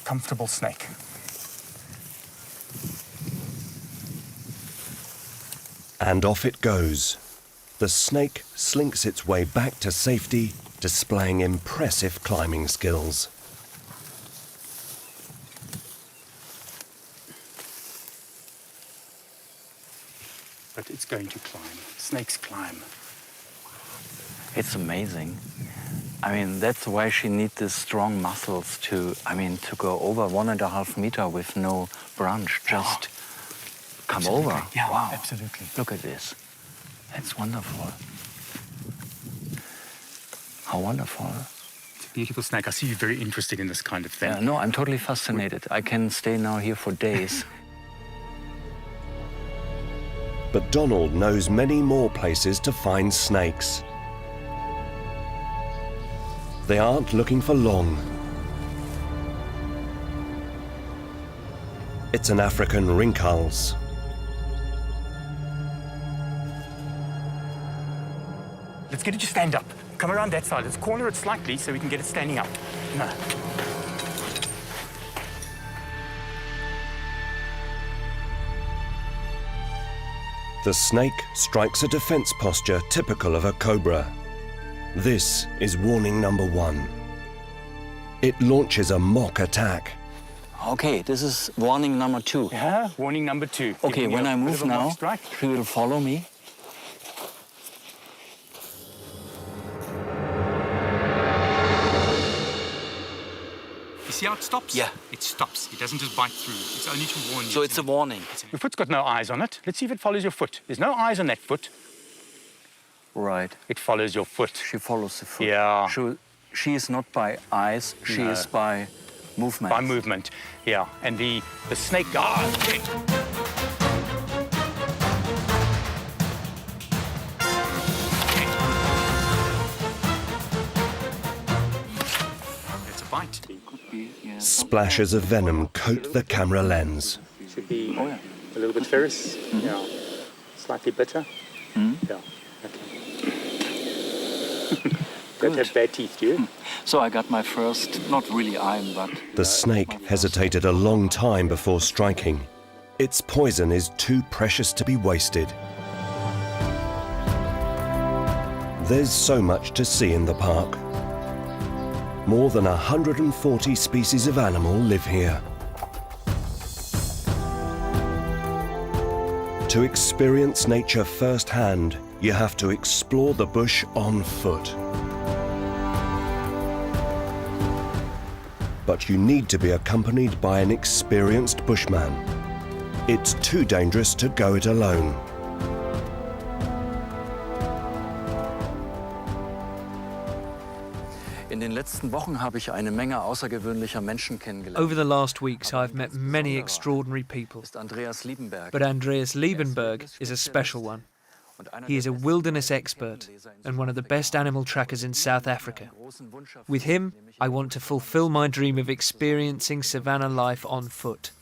Comfortable snake. And off it goes. The snake slinks its way back to safety, displaying impressive climbing skills. But it's going to climb. Snakes climb. It's amazing. I mean, that's why she needs these strong muscles to go over 1.5 meters with no branch. Just come Absolutely. over. Yeah, wow. absolutely. Look at this. That's wonderful. How wonderful. It's a beautiful snake. I see you're very interested in this kind of thing. Yeah, no, I'm totally fascinated. I can stay now here for days. But Donald knows many more places to find snakes. They aren't looking for long. It's an African rinkhals. Let's get it to stand up. Come around that side. Let's corner it slightly so we can get it standing up. No. The snake strikes a defense posture typical of a cobra. This is warning number 1. It launches a mock attack. Okay, this is warning number 2. Yeah, warning number 2. Okay, when I move now, she will follow me. You see how it stops? Yeah. It stops. It doesn't just bite through. It's only to warn you. So it's a warning. Your foot's got no eyes on it. Let's see if it follows your foot. There's no eyes on that foot. Right. It follows your foot. She follows the foot. Yeah. She is not by eyes, she is by movement. By movement, yeah. And the snake... Ah, okay. It's a bite. Splashes of venom coat the camera lens. Should be a little bit ferrous. Yeah. Slightly bitter. Yeah. Okay. Don't have bad teeth, do you? So I got my first, not really iron, but... The snake hesitated a long time before striking. Its poison is too precious to be wasted. There's so much to see in the park. More than 140 species of animal live here. To experience nature firsthand, you have to explore the bush on foot. But you need to be accompanied by an experienced bushman. It's too dangerous to go it alone. In den letzten Wochen habe ich eine Menge außergewöhnlicher Menschen kennengelernt. Over the last weeks, I've met many extraordinary people. Andreas Liebenberg. But Andreas Liebenberg is a special one. He is a wilderness expert and one of the best animal trackers in South Africa. With him, I want to fulfill my dream of experiencing savanna life on foot.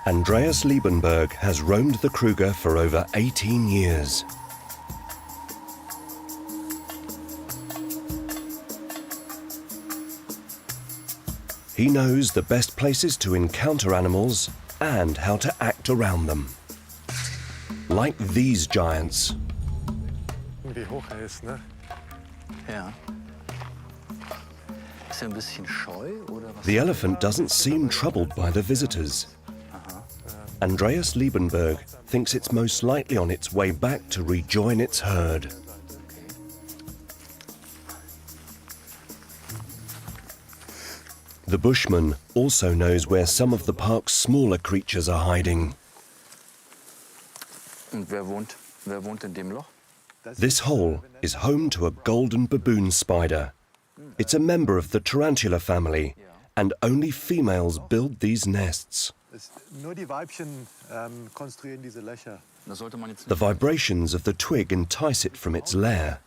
Andreas Liebenberg has roamed the Kruger for over 18 years. He knows the best places to encounter animals and how to act around them. Like these giants. Wie hoch ist, ne? Ja. Ist ein bisschen scheu, oder was? The elephant doesn't seem troubled by the visitors. Andreas Liebenberg thinks it's most likely on its way back to rejoin its herd. The bushman also knows where some of the park's smaller creatures are hiding. Und wer wohnt in dem Loch? This hole is home to a golden baboon spider. It's a member of the tarantula family, and only females build these nests. Nur die Weibchen konstruieren diese Löcher. The vibrations of the twig entice it from its lair.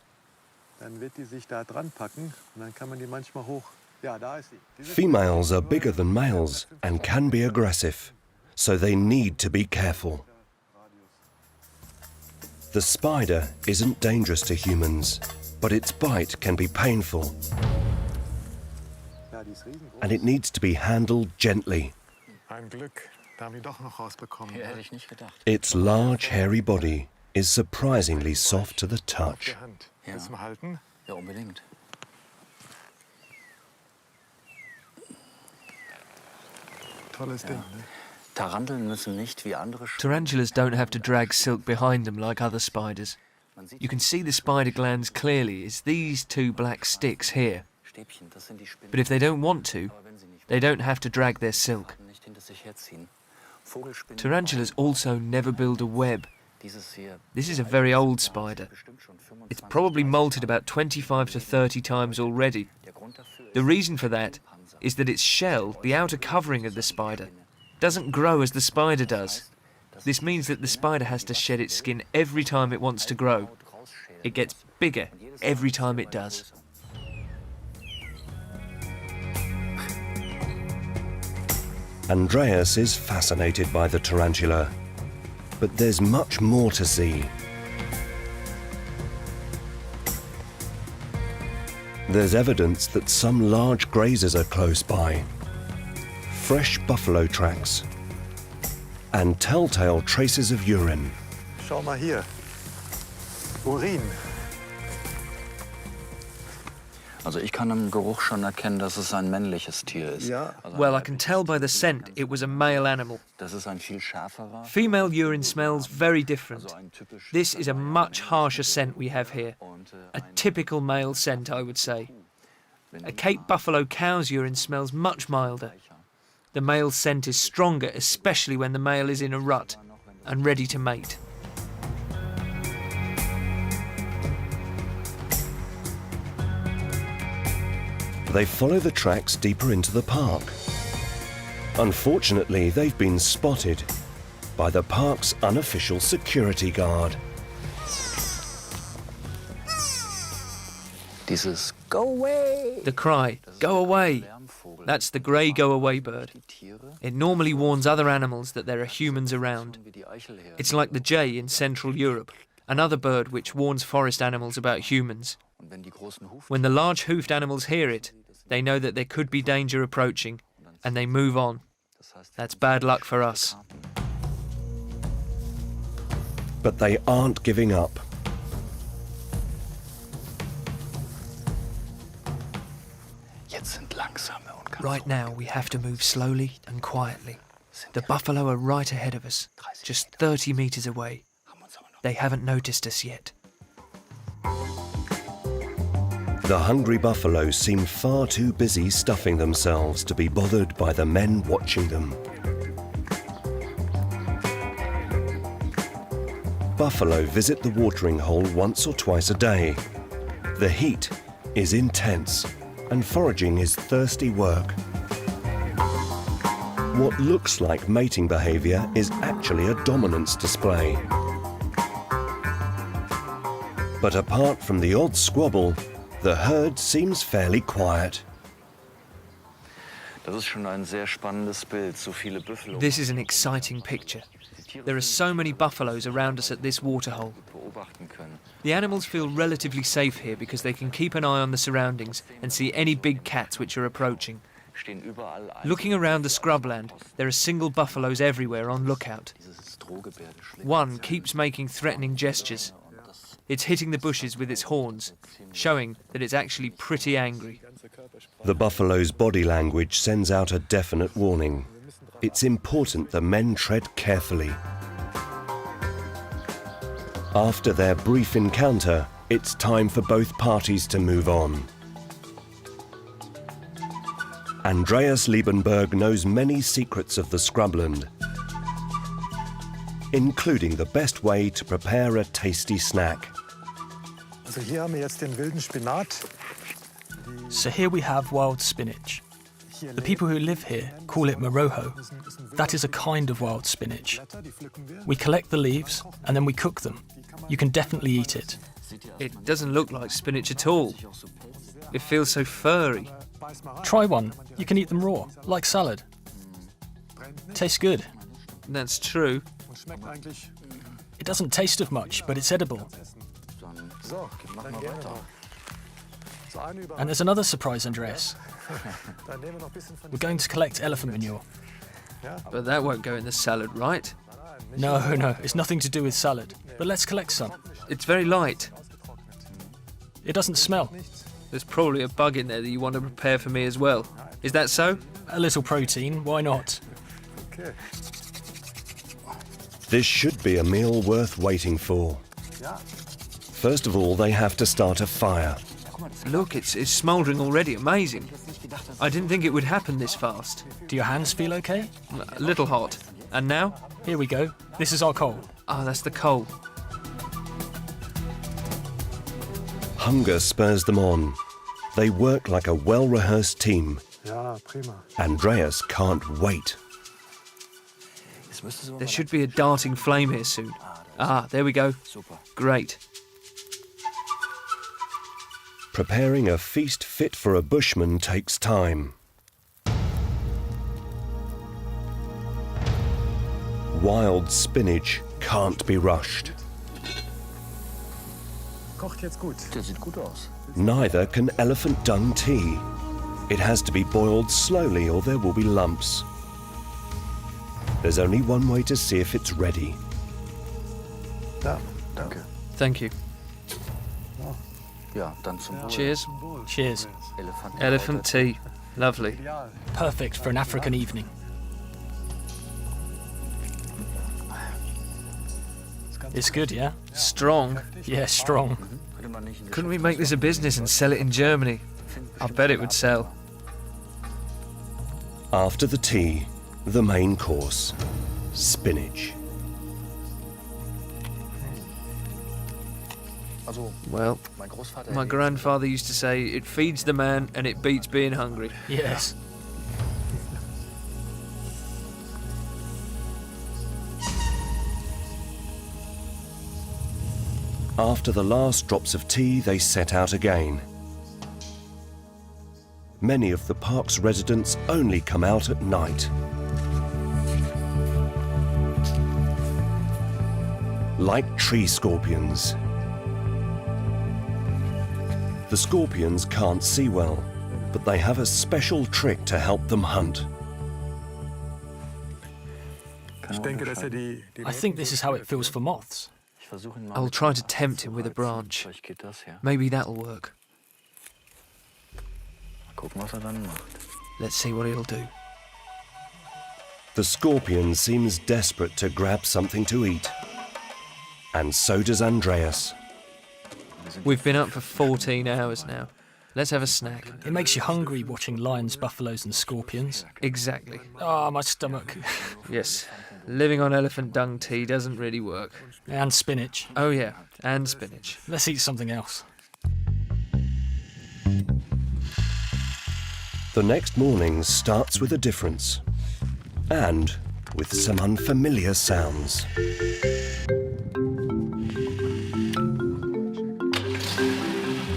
Dann wird die sich da dran packen und dann kann man die manchmal hoch. Ja, da ist sie. Females are bigger than males and can be aggressive, so they need to be careful. The spider isn't dangerous to humans, but its bite can be painful, and it needs to be handled gently. Ein Glück, da haben wir doch noch rausbekommen. Ja, hätte ich nicht gedacht. Its large, hairy body is surprisingly soft to the touch. Ja. Willst du mal halten? Ja, unbedingt. Tolles Ding, ne? Taranteln müssen nicht wie andere... Tarantulas don't have to drag silk behind them like other spiders. You can see the spider glands clearly as these two black sticks here. But if they don't want to, they don't have to drag their silk. Tarantulas also never build a web. This is a very old spider. It's probably molted about 25 to 30 times already. The reason for that is that its shell, the outer covering of the spider, doesn't grow as the spider does. This means that the spider has to shed its skin every time it wants to grow. It gets bigger every time it does. Andreas is fascinated by the tarantula, but there's much more to see. There's evidence that some large grazers are close by, fresh buffalo tracks, and telltale traces of urine. Schau mal hier. Urin. Also ich kann im Geruch schon erkennen, dass es ein männliches Tier ist. Well, I can tell by the scent it was a male animal. Das ist ein viel schärferer. Female urine smells very different. This is a much harsher scent we have here. A typical male scent, I would say. A Cape buffalo cow's urine smells much milder. The male scent is stronger, especially when the male is in a rut and ready to mate. They follow the tracks deeper into the park. Unfortunately, they've been spotted by the park's unofficial security guard. Dieses "Go away!" The cry, "Go away!" That's the grey go-away bird. It normally warns other animals that there are humans around. It's like the jay in Central Europe, another bird which warns forest animals about humans. When the large hoofed animals hear it, they know that there could be danger approaching, and they move on. That's bad luck for us. But they aren't giving up. Right now, we have to move slowly and quietly. The buffalo are right ahead of us, just 30 metres away. They haven't noticed us yet. The hungry buffalo seem far too busy stuffing themselves to be bothered by the men watching them. Buffalo visit the watering hole once or twice a day. The heat is intense, and foraging is thirsty work. What looks like mating behaviour is actually a dominance display. But apart from the odd squabble, the herd seems fairly quiet. Das ist schon ein sehr spannendes Bild, so viele Buffalo. This is an exciting picture. There are so many buffaloes around us at this waterhole. The animals feel relatively safe here because they can keep an eye on the surroundings and see any big cats which are approaching. Looking around the scrubland, there are single buffaloes everywhere on lookout. One keeps making threatening gestures. It's hitting the bushes with its horns, showing that it's actually pretty angry. The buffalo's body language sends out a definite warning. It's important the men tread carefully. After their brief encounter, it's time for both parties to move on. Andreas Liebenberg knows many secrets of the scrubland, including the best way to prepare a tasty snack. Also hier haben wir jetzt den wilden Spinat. So here we have wild spinach. The people who live here call it moroho. That is a kind of wild spinach. We collect the leaves and then we cook them. You can definitely eat it. It doesn't look like spinach at all. It feels so furry. Try one. You can eat them raw, like salad. Tastes good. That's true. It doesn't taste of much, but it's edible. And there's another surprise, Andreas. We're going to collect elephant manure. But that won't go in the salad, right? No, it's nothing to do with salad. But let's collect some. It's very light. It doesn't smell. There's probably a bug in there that you want to prepare for me as well. Is that so? A little protein, why not? Okay. This should be a meal worth waiting for. First of all, they have to start a fire. Look, it's smouldering already. Amazing. I didn't think it would happen this fast. Do your hands feel okay? A little hot. And now? Here we go. This is our coal. Ah, that's the coal. Hunger spurs them on. They work like a well-rehearsed team. Ja, prima. Andreas can't wait. There should be a darting flame here soon. Ah, there we go. Great. Preparing a feast fit for a bushman takes time. Wild spinach can't be rushed. Kocht jetzt gut. Das sieht gut aus. Neither can elephant dung tea. It has to be boiled slowly or there will be lumps. There's only one way to see if it's ready. Da, danke. Thank you. Ja, dann zum Wohl. Cheers. Cheers. Elephant tea. Lovely. Perfect for an African evening. It's good, yeah? Strong. Yeah, strong. Couldn't we make this a business and sell it in Germany? I bet it would sell. After the tea, the main course, spinach. Well, my grandfather used to say, it feeds the man and it beats being hungry. Yes. After the last drops of tea, they set out again. Many of the park's residents only come out at night. Like tree scorpions. The scorpions can't see well, but they have a special trick to help them hunt. I think this is how it feels for moths. I'll try to tempt him with a branch. Maybe that'll work. Let's see what he'll do. The scorpion seems desperate to grab something to eat. And so does Andreas. We've been up for 14 hours now. Let's have a snack. It makes you hungry watching lions, buffaloes and scorpions. Exactly. Ah, my stomach. Yes. Living on elephant dung tea doesn't really work. And spinach. Oh yeah, and spinach. Let's eat something else. The next morning starts with a difference. And with some unfamiliar sounds.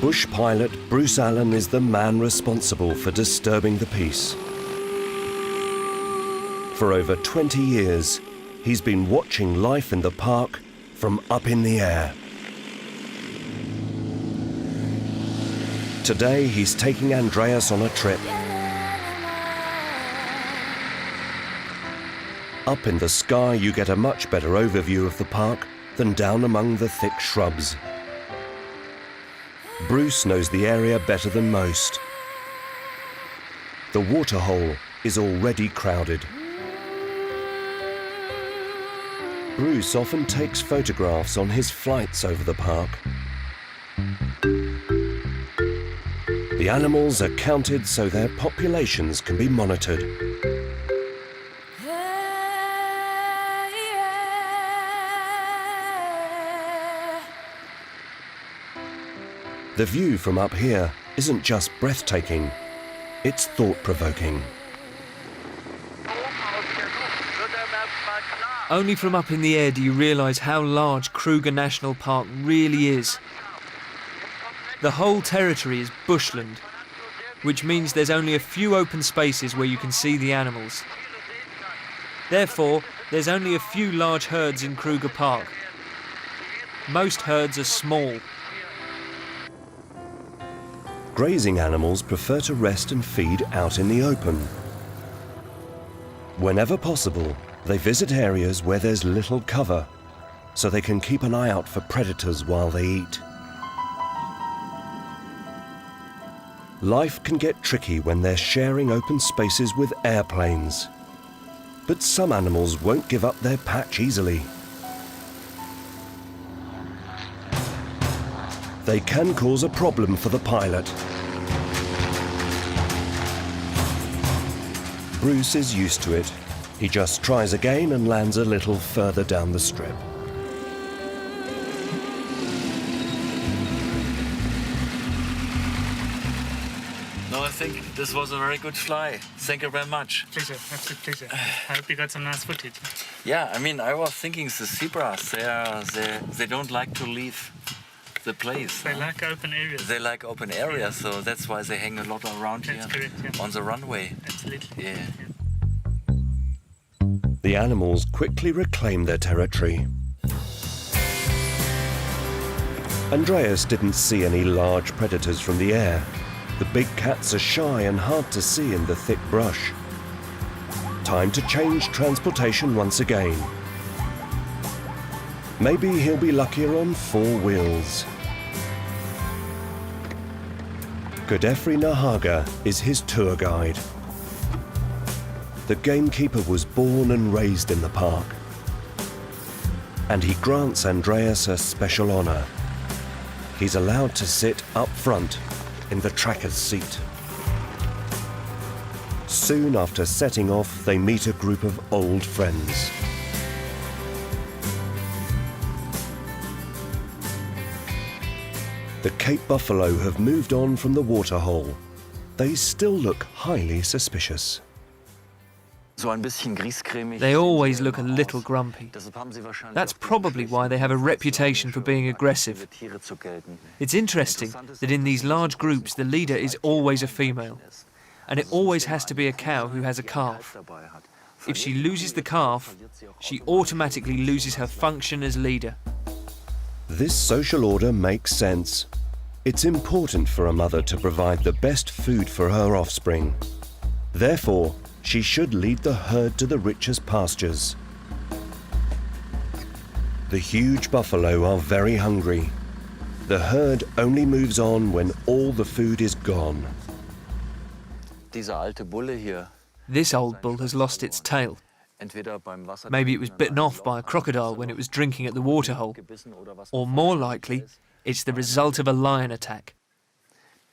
Bush pilot Bruce Allen is the man responsible for disturbing the peace. For over 20 years, he's been watching life in the park from up in the air. Today, he's taking Andreas on a trip. Up in the sky, you get a much better overview of the park than down among the thick shrubs. Bruce knows the area better than most. The waterhole is already crowded. Bruce often takes photographs on his flights over the park. The animals are counted so their populations can be monitored. The view from up here isn't just breathtaking, it's thought-provoking. Only from up in the air do you realise how large Kruger National Park really is. The whole territory is bushland, which means there's only a few open spaces where you can see the animals. Therefore, there's only a few large herds in Kruger Park. Most herds are small. Grazing animals prefer to rest and feed out in the open. Whenever possible, they visit areas where there's little cover, so they can keep an eye out for predators while they eat. Life can get tricky when they're sharing open spaces with airplanes. But some animals won't give up their patch easily. they can cause a problem for the pilot. Bruce is used to it. He just tries again and lands a little further down the strip. No, I think this was a very good fly. Thank you very much. Pleasure, absolute pleasure. I hope you got some nice footage. Yeah, I mean, I was thinking the zebras, they don't like to leave the place. They like open areas. They like open areas, so that's why they hang a lot around here correct, yeah. on the runway. Absolutely. Yeah. The animals quickly reclaim their territory. Andreas didn't see any large predators from the air. The big cats are shy and hard to see in the thick brush. Time to change transportation once again. Maybe he'll be luckier on 4 wheels. Godefrey Nahaga is his tour guide. The gamekeeper was born and raised in the park. And he grants Andreas a special honor. He's allowed to sit up front in the tracker's seat. Soon after setting off, they meet a group of old friends. The Cape buffalo have moved on from the waterhole. They still look highly suspicious. They always look a little grumpy. That's probably why they have a reputation for being aggressive. It's interesting that in these large groups the leader is always a female, and it always has to be a cow who has a calf. If she loses the calf, she automatically loses her function as leader. This social order makes sense. It's important for a mother to provide the best food for her offspring. Therefore, she should lead the herd to the richest pastures. The huge buffalo are very hungry. The herd only moves on when all the food is gone. This old bull has lost its tail. Maybe it was bitten off by a crocodile when it was drinking at the waterhole. Or more likely, it's the result of a lion attack.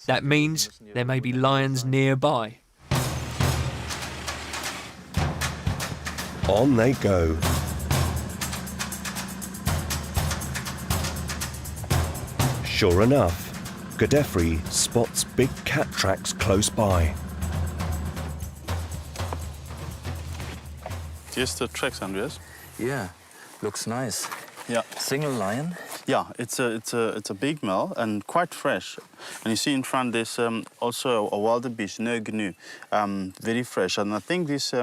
That means there may be lions nearby. On they go. Sure enough, Godefrey spots big cat tracks close by. Here's the tracks, Andreas. Yeah, looks nice. Yeah. Single lion? Yeah, it's a big male and quite fresh. And you see in front there's also a wildebeest, no gnu, very fresh. And I think this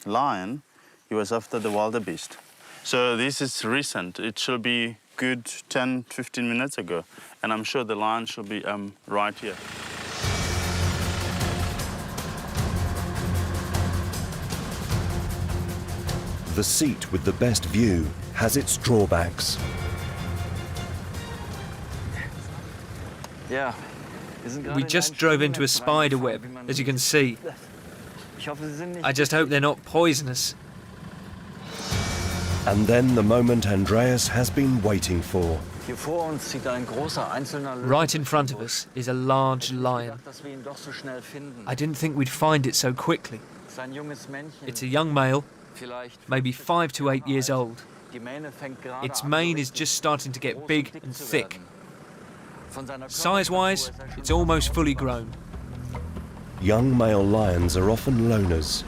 lion, he was after the wildebeest. So this is recent. It should be good 10, 15 minutes ago. And I'm sure the lion should be right here. The seat with the best view has its drawbacks. Yeah. We just drove into a spider web, as you can see. I just hope they're not poisonous. And then the moment Andreas has been waiting for. Right in front of us is a large lion. I didn't think we'd find it so quickly. It's a young male, maybe 5 to 8 years old. Its mane is just starting to get big and thick. Size-wise, it's almost fully grown. Young male lions are often loners.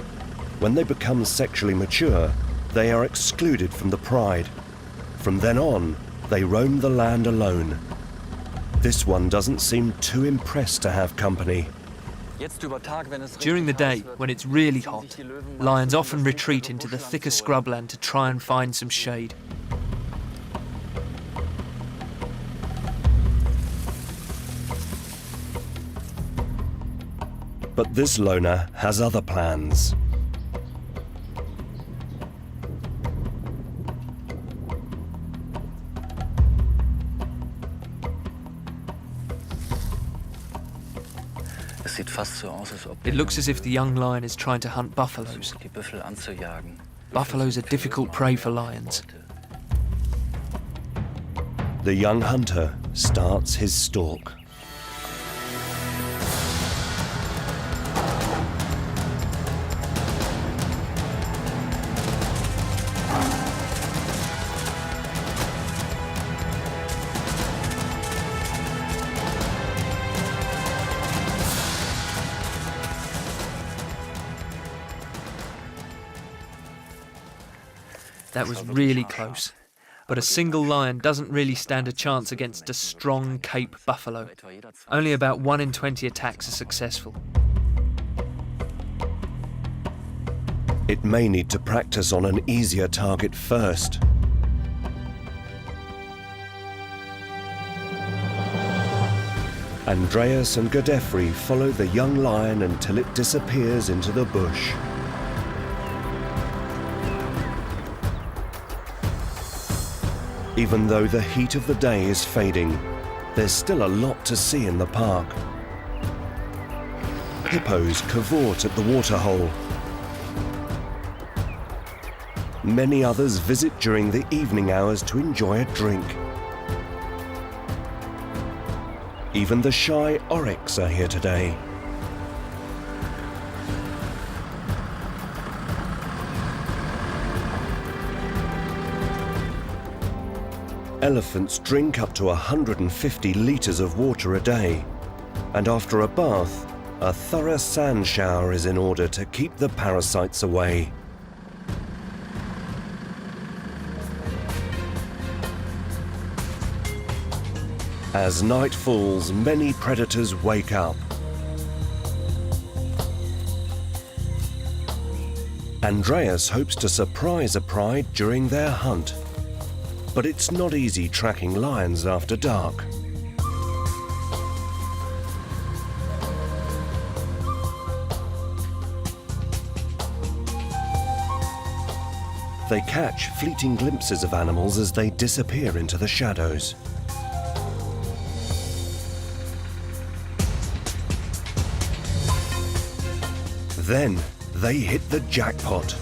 When they become sexually mature, they are excluded from the pride. From then on, they roam the land alone. This one doesn't seem too impressed to have company. During the day, when it's really hot, lions often retreat into the thicker scrubland to try and find some shade. But this loner has other plans. It looks as if the young lion is trying to hunt buffaloes. Buffaloes are difficult prey for lions. The young hunter starts his stalk. That was really close. But a single lion doesn't really stand a chance against a strong Cape buffalo. Only about 1 in 20 attacks are successful. It may need to practice on an easier target first. Andreas and Godeffrey follow the young lion until it disappears into the bush. Even though the heat of the day is fading, there's still a lot to see in the park. Hippos cavort at the waterhole. Many others visit during the evening hours to enjoy a drink. Even the shy oryx are here today. Elephants drink up to 150 litres of water a day, and after a bath, a thorough sand shower is in order to keep the parasites away. As night falls, many predators wake up. Andreas hopes to surprise a pride during their hunt. But it's not easy tracking lions after dark. They catch fleeting glimpses of animals as they disappear into the shadows. Then they hit the jackpot.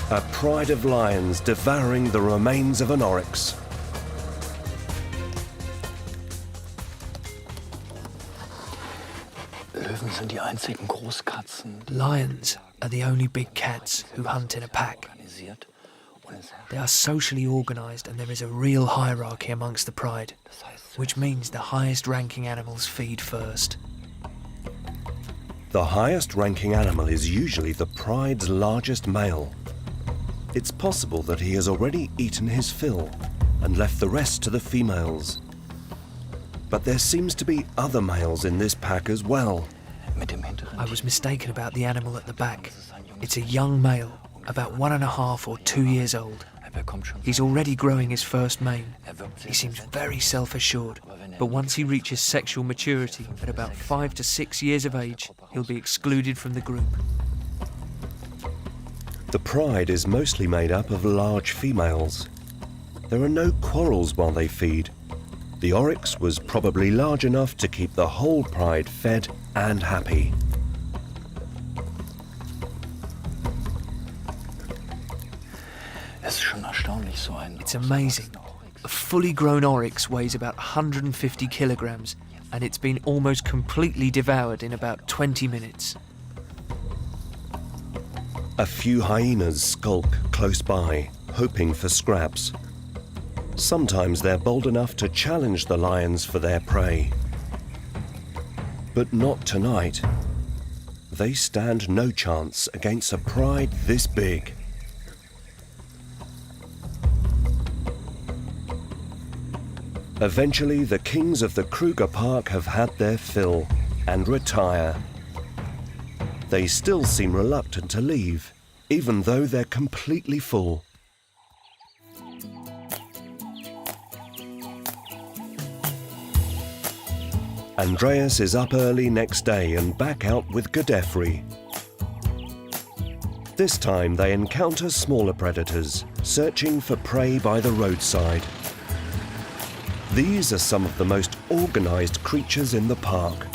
A pride of lions devouring the remains of an oryx. Lions are the only big cats who hunt in a pack. They are socially organised and there is a real hierarchy amongst the pride, which means the highest ranking animals feed first. The highest ranking animal is usually the pride's largest male. It's possible that he has already eaten his fill and left the rest to the females. But there seems to be other males in this pack as well. I was mistaken about the animal at the back. It's a young male, about 1.5 or 2 years old. He's already growing his first mane. He seems very self-assured, but once he reaches sexual maturity at about 5 to 6 years of age, he'll be excluded from the group. The pride is mostly made up of large females. There are no quarrels while they feed. The oryx was probably large enough to keep the whole pride fed and happy. It's amazing. A fully grown oryx weighs about 150 kilograms, and it's been almost completely devoured in about 20 minutes. A few hyenas skulk close by, hoping for scraps. Sometimes they're bold enough to challenge the lions for their prey. But not tonight. They stand no chance against a pride this big. Eventually, the kings of the Kruger Park have had their fill and retire. They still seem reluctant to leave, even though they're completely full. Andreas is up early next day and back out with Godeffrey. This time they encounter smaller predators, searching for prey by the roadside. These are some of the most organised creatures in the park.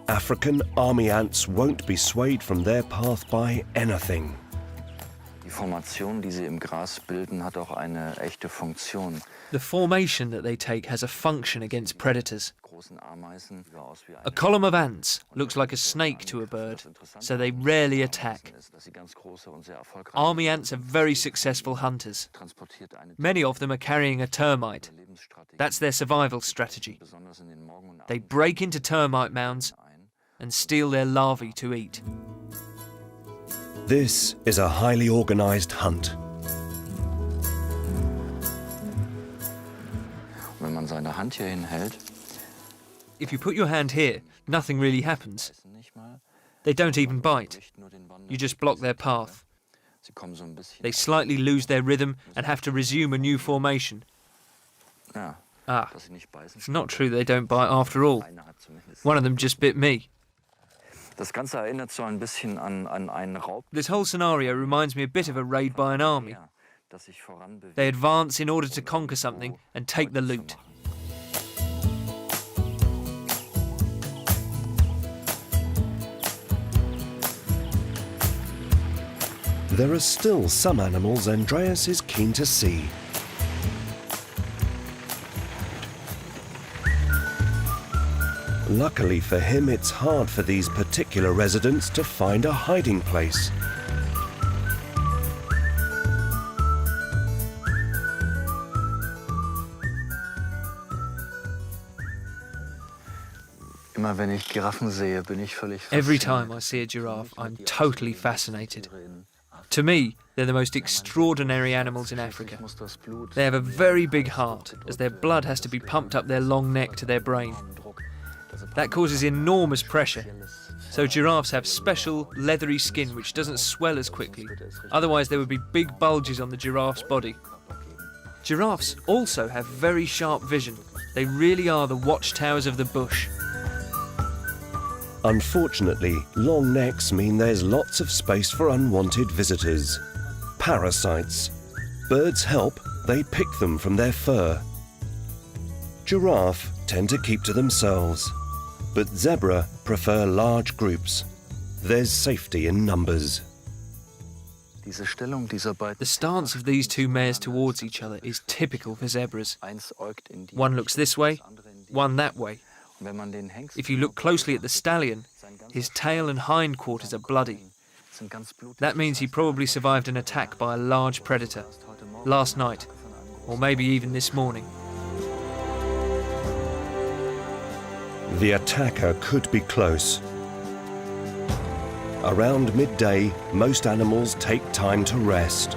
African army ants won't be swayed from their path by anything. Formation, die sie im Gras bilden, hat auch eine echte Funktion. The formation that they take has a function against predators. A column of ants looks like a snake to a bird, so they rarely attack. Army ants are very successful hunters. Many of them are carrying a termite. That's their survival strategy. They break into termite mounds and steal their larvae to eat. This is a highly organised hunt. Wenn man seine Hand hier hinhält, if you put your hand here, nothing really happens. They don't even bite. You just block their path. They slightly lose their rhythm and have to resume a new formation. It's not true they don't bite after all. One of them just bit me. Das Ganze erinnert so ein bisschen an einen Raub. This whole scenario reminds me a bit of a raid by an army. They advance in order to conquer something and take the loot. There are still some animals Andreas is keen to see. Luckily for him, it's hard for these particular residents to find a hiding place. Immer wenn ich Giraffen sehe, bin ich völlig fasziniert. Every time I see a giraffe, I'm totally fascinated. To me, they're the most extraordinary animals in Africa. They have a very big heart, as their blood has to be pumped up their long neck to their brain. That causes enormous pressure. So giraffes have special leathery skin which doesn't swell as quickly. Otherwise there would be big bulges on the giraffe's body. Giraffes also have very sharp vision. They really are the watchtowers of the bush. Unfortunately, long necks mean there's lots of space for unwanted visitors. Parasites. Birds help, they pick them from their fur. Giraffe tend to keep to themselves, but zebra prefer large groups. There's safety in numbers. The stance of these two mares towards each other is typical for zebras. One looks this way, one that way. If you look closely at the stallion, his tail and hindquarters are bloody. That means he probably survived an attack by a large predator last night, or maybe even this morning. The attacker could be close. Around midday, most animals take time to rest.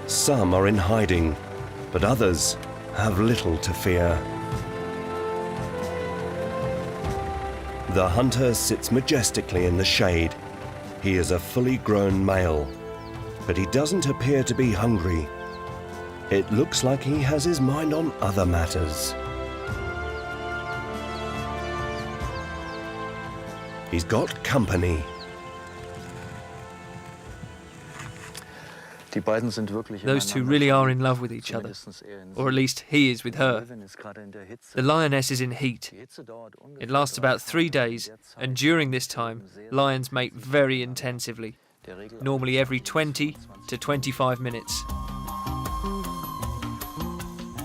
Some are in hiding, but others have little to fear. The hunter sits majestically in the shade. He is a fully grown male, but he doesn't appear to be hungry. It looks like he has his mind on other matters. He's got company. Those two really are in love with each other, or at least he is with her. The lioness is in heat. It lasts about 3 days, and during this time, lions mate very intensively, normally every 20 to 25 minutes.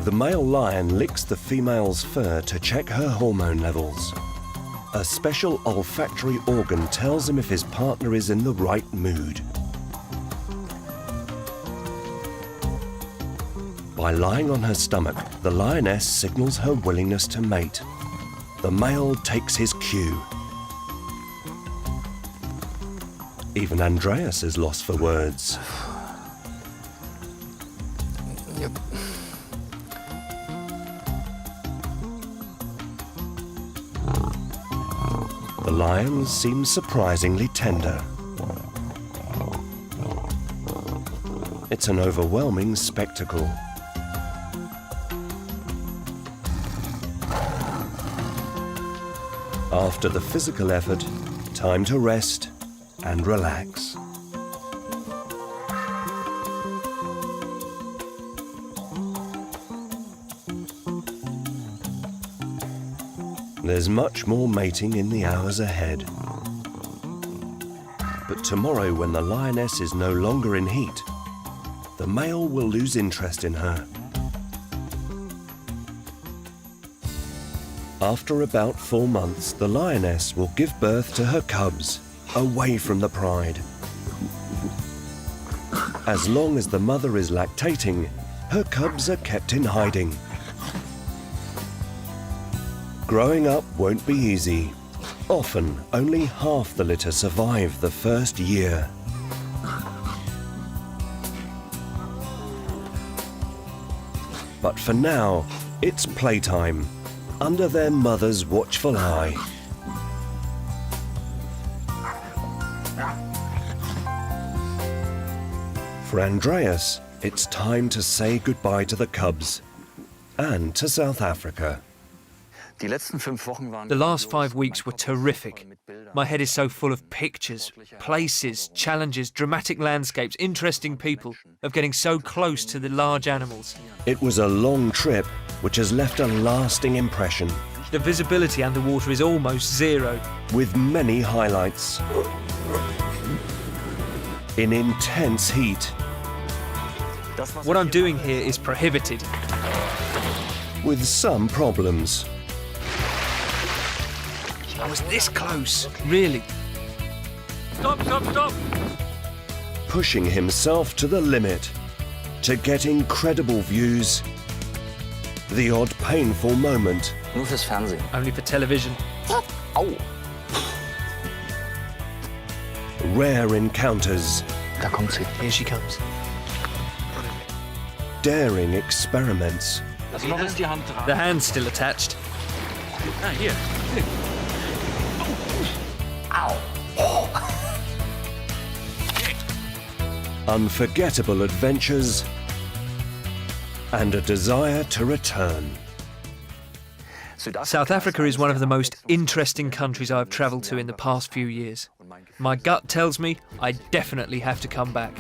The male lion licks the female's fur to check her hormone levels. A special olfactory organ tells him if his partner is in the right mood. By lying on her stomach, the lioness signals her willingness to mate. The male takes his cue. Even Andreas is lost for words. The lions seem surprisingly tender. It's an overwhelming spectacle. After the physical effort, time to rest and relax. There's much more mating in the hours ahead. But tomorrow, when the lioness is no longer in heat, the male will lose interest in her. After about 4 months, the lioness will give birth to her cubs, away from the pride. As long as the mother is lactating, her cubs are kept in hiding. Growing up won't be easy. Often, only half the litter survive the first year. But for now, it's playtime, under their mother's watchful eye. For Andreas, it's time to say goodbye to the cubs and to South Africa. The last 5 weeks were terrific. My head is so full of pictures, places, challenges, dramatic landscapes, interesting people, of getting so close to the large animals. It was a long trip, which has left a lasting impression. The visibility underwater is almost zero. With many highlights. In intense heat. What I'm doing here is prohibited. With some problems. I was this close, really. Stop, stop, stop! Pushing himself to the limit to get incredible views. The odd painful moment. Nur fürs Fernsehen. Only for television. Au! Rare encounters. Da kommt sie. Here she comes. Daring experiments. The hand's still attached. Ah, here. Unforgettable adventures and a desire to return. South Africa is one of the most interesting countries I've travelled to in the past few years. My gut tells me I definitely have to come back.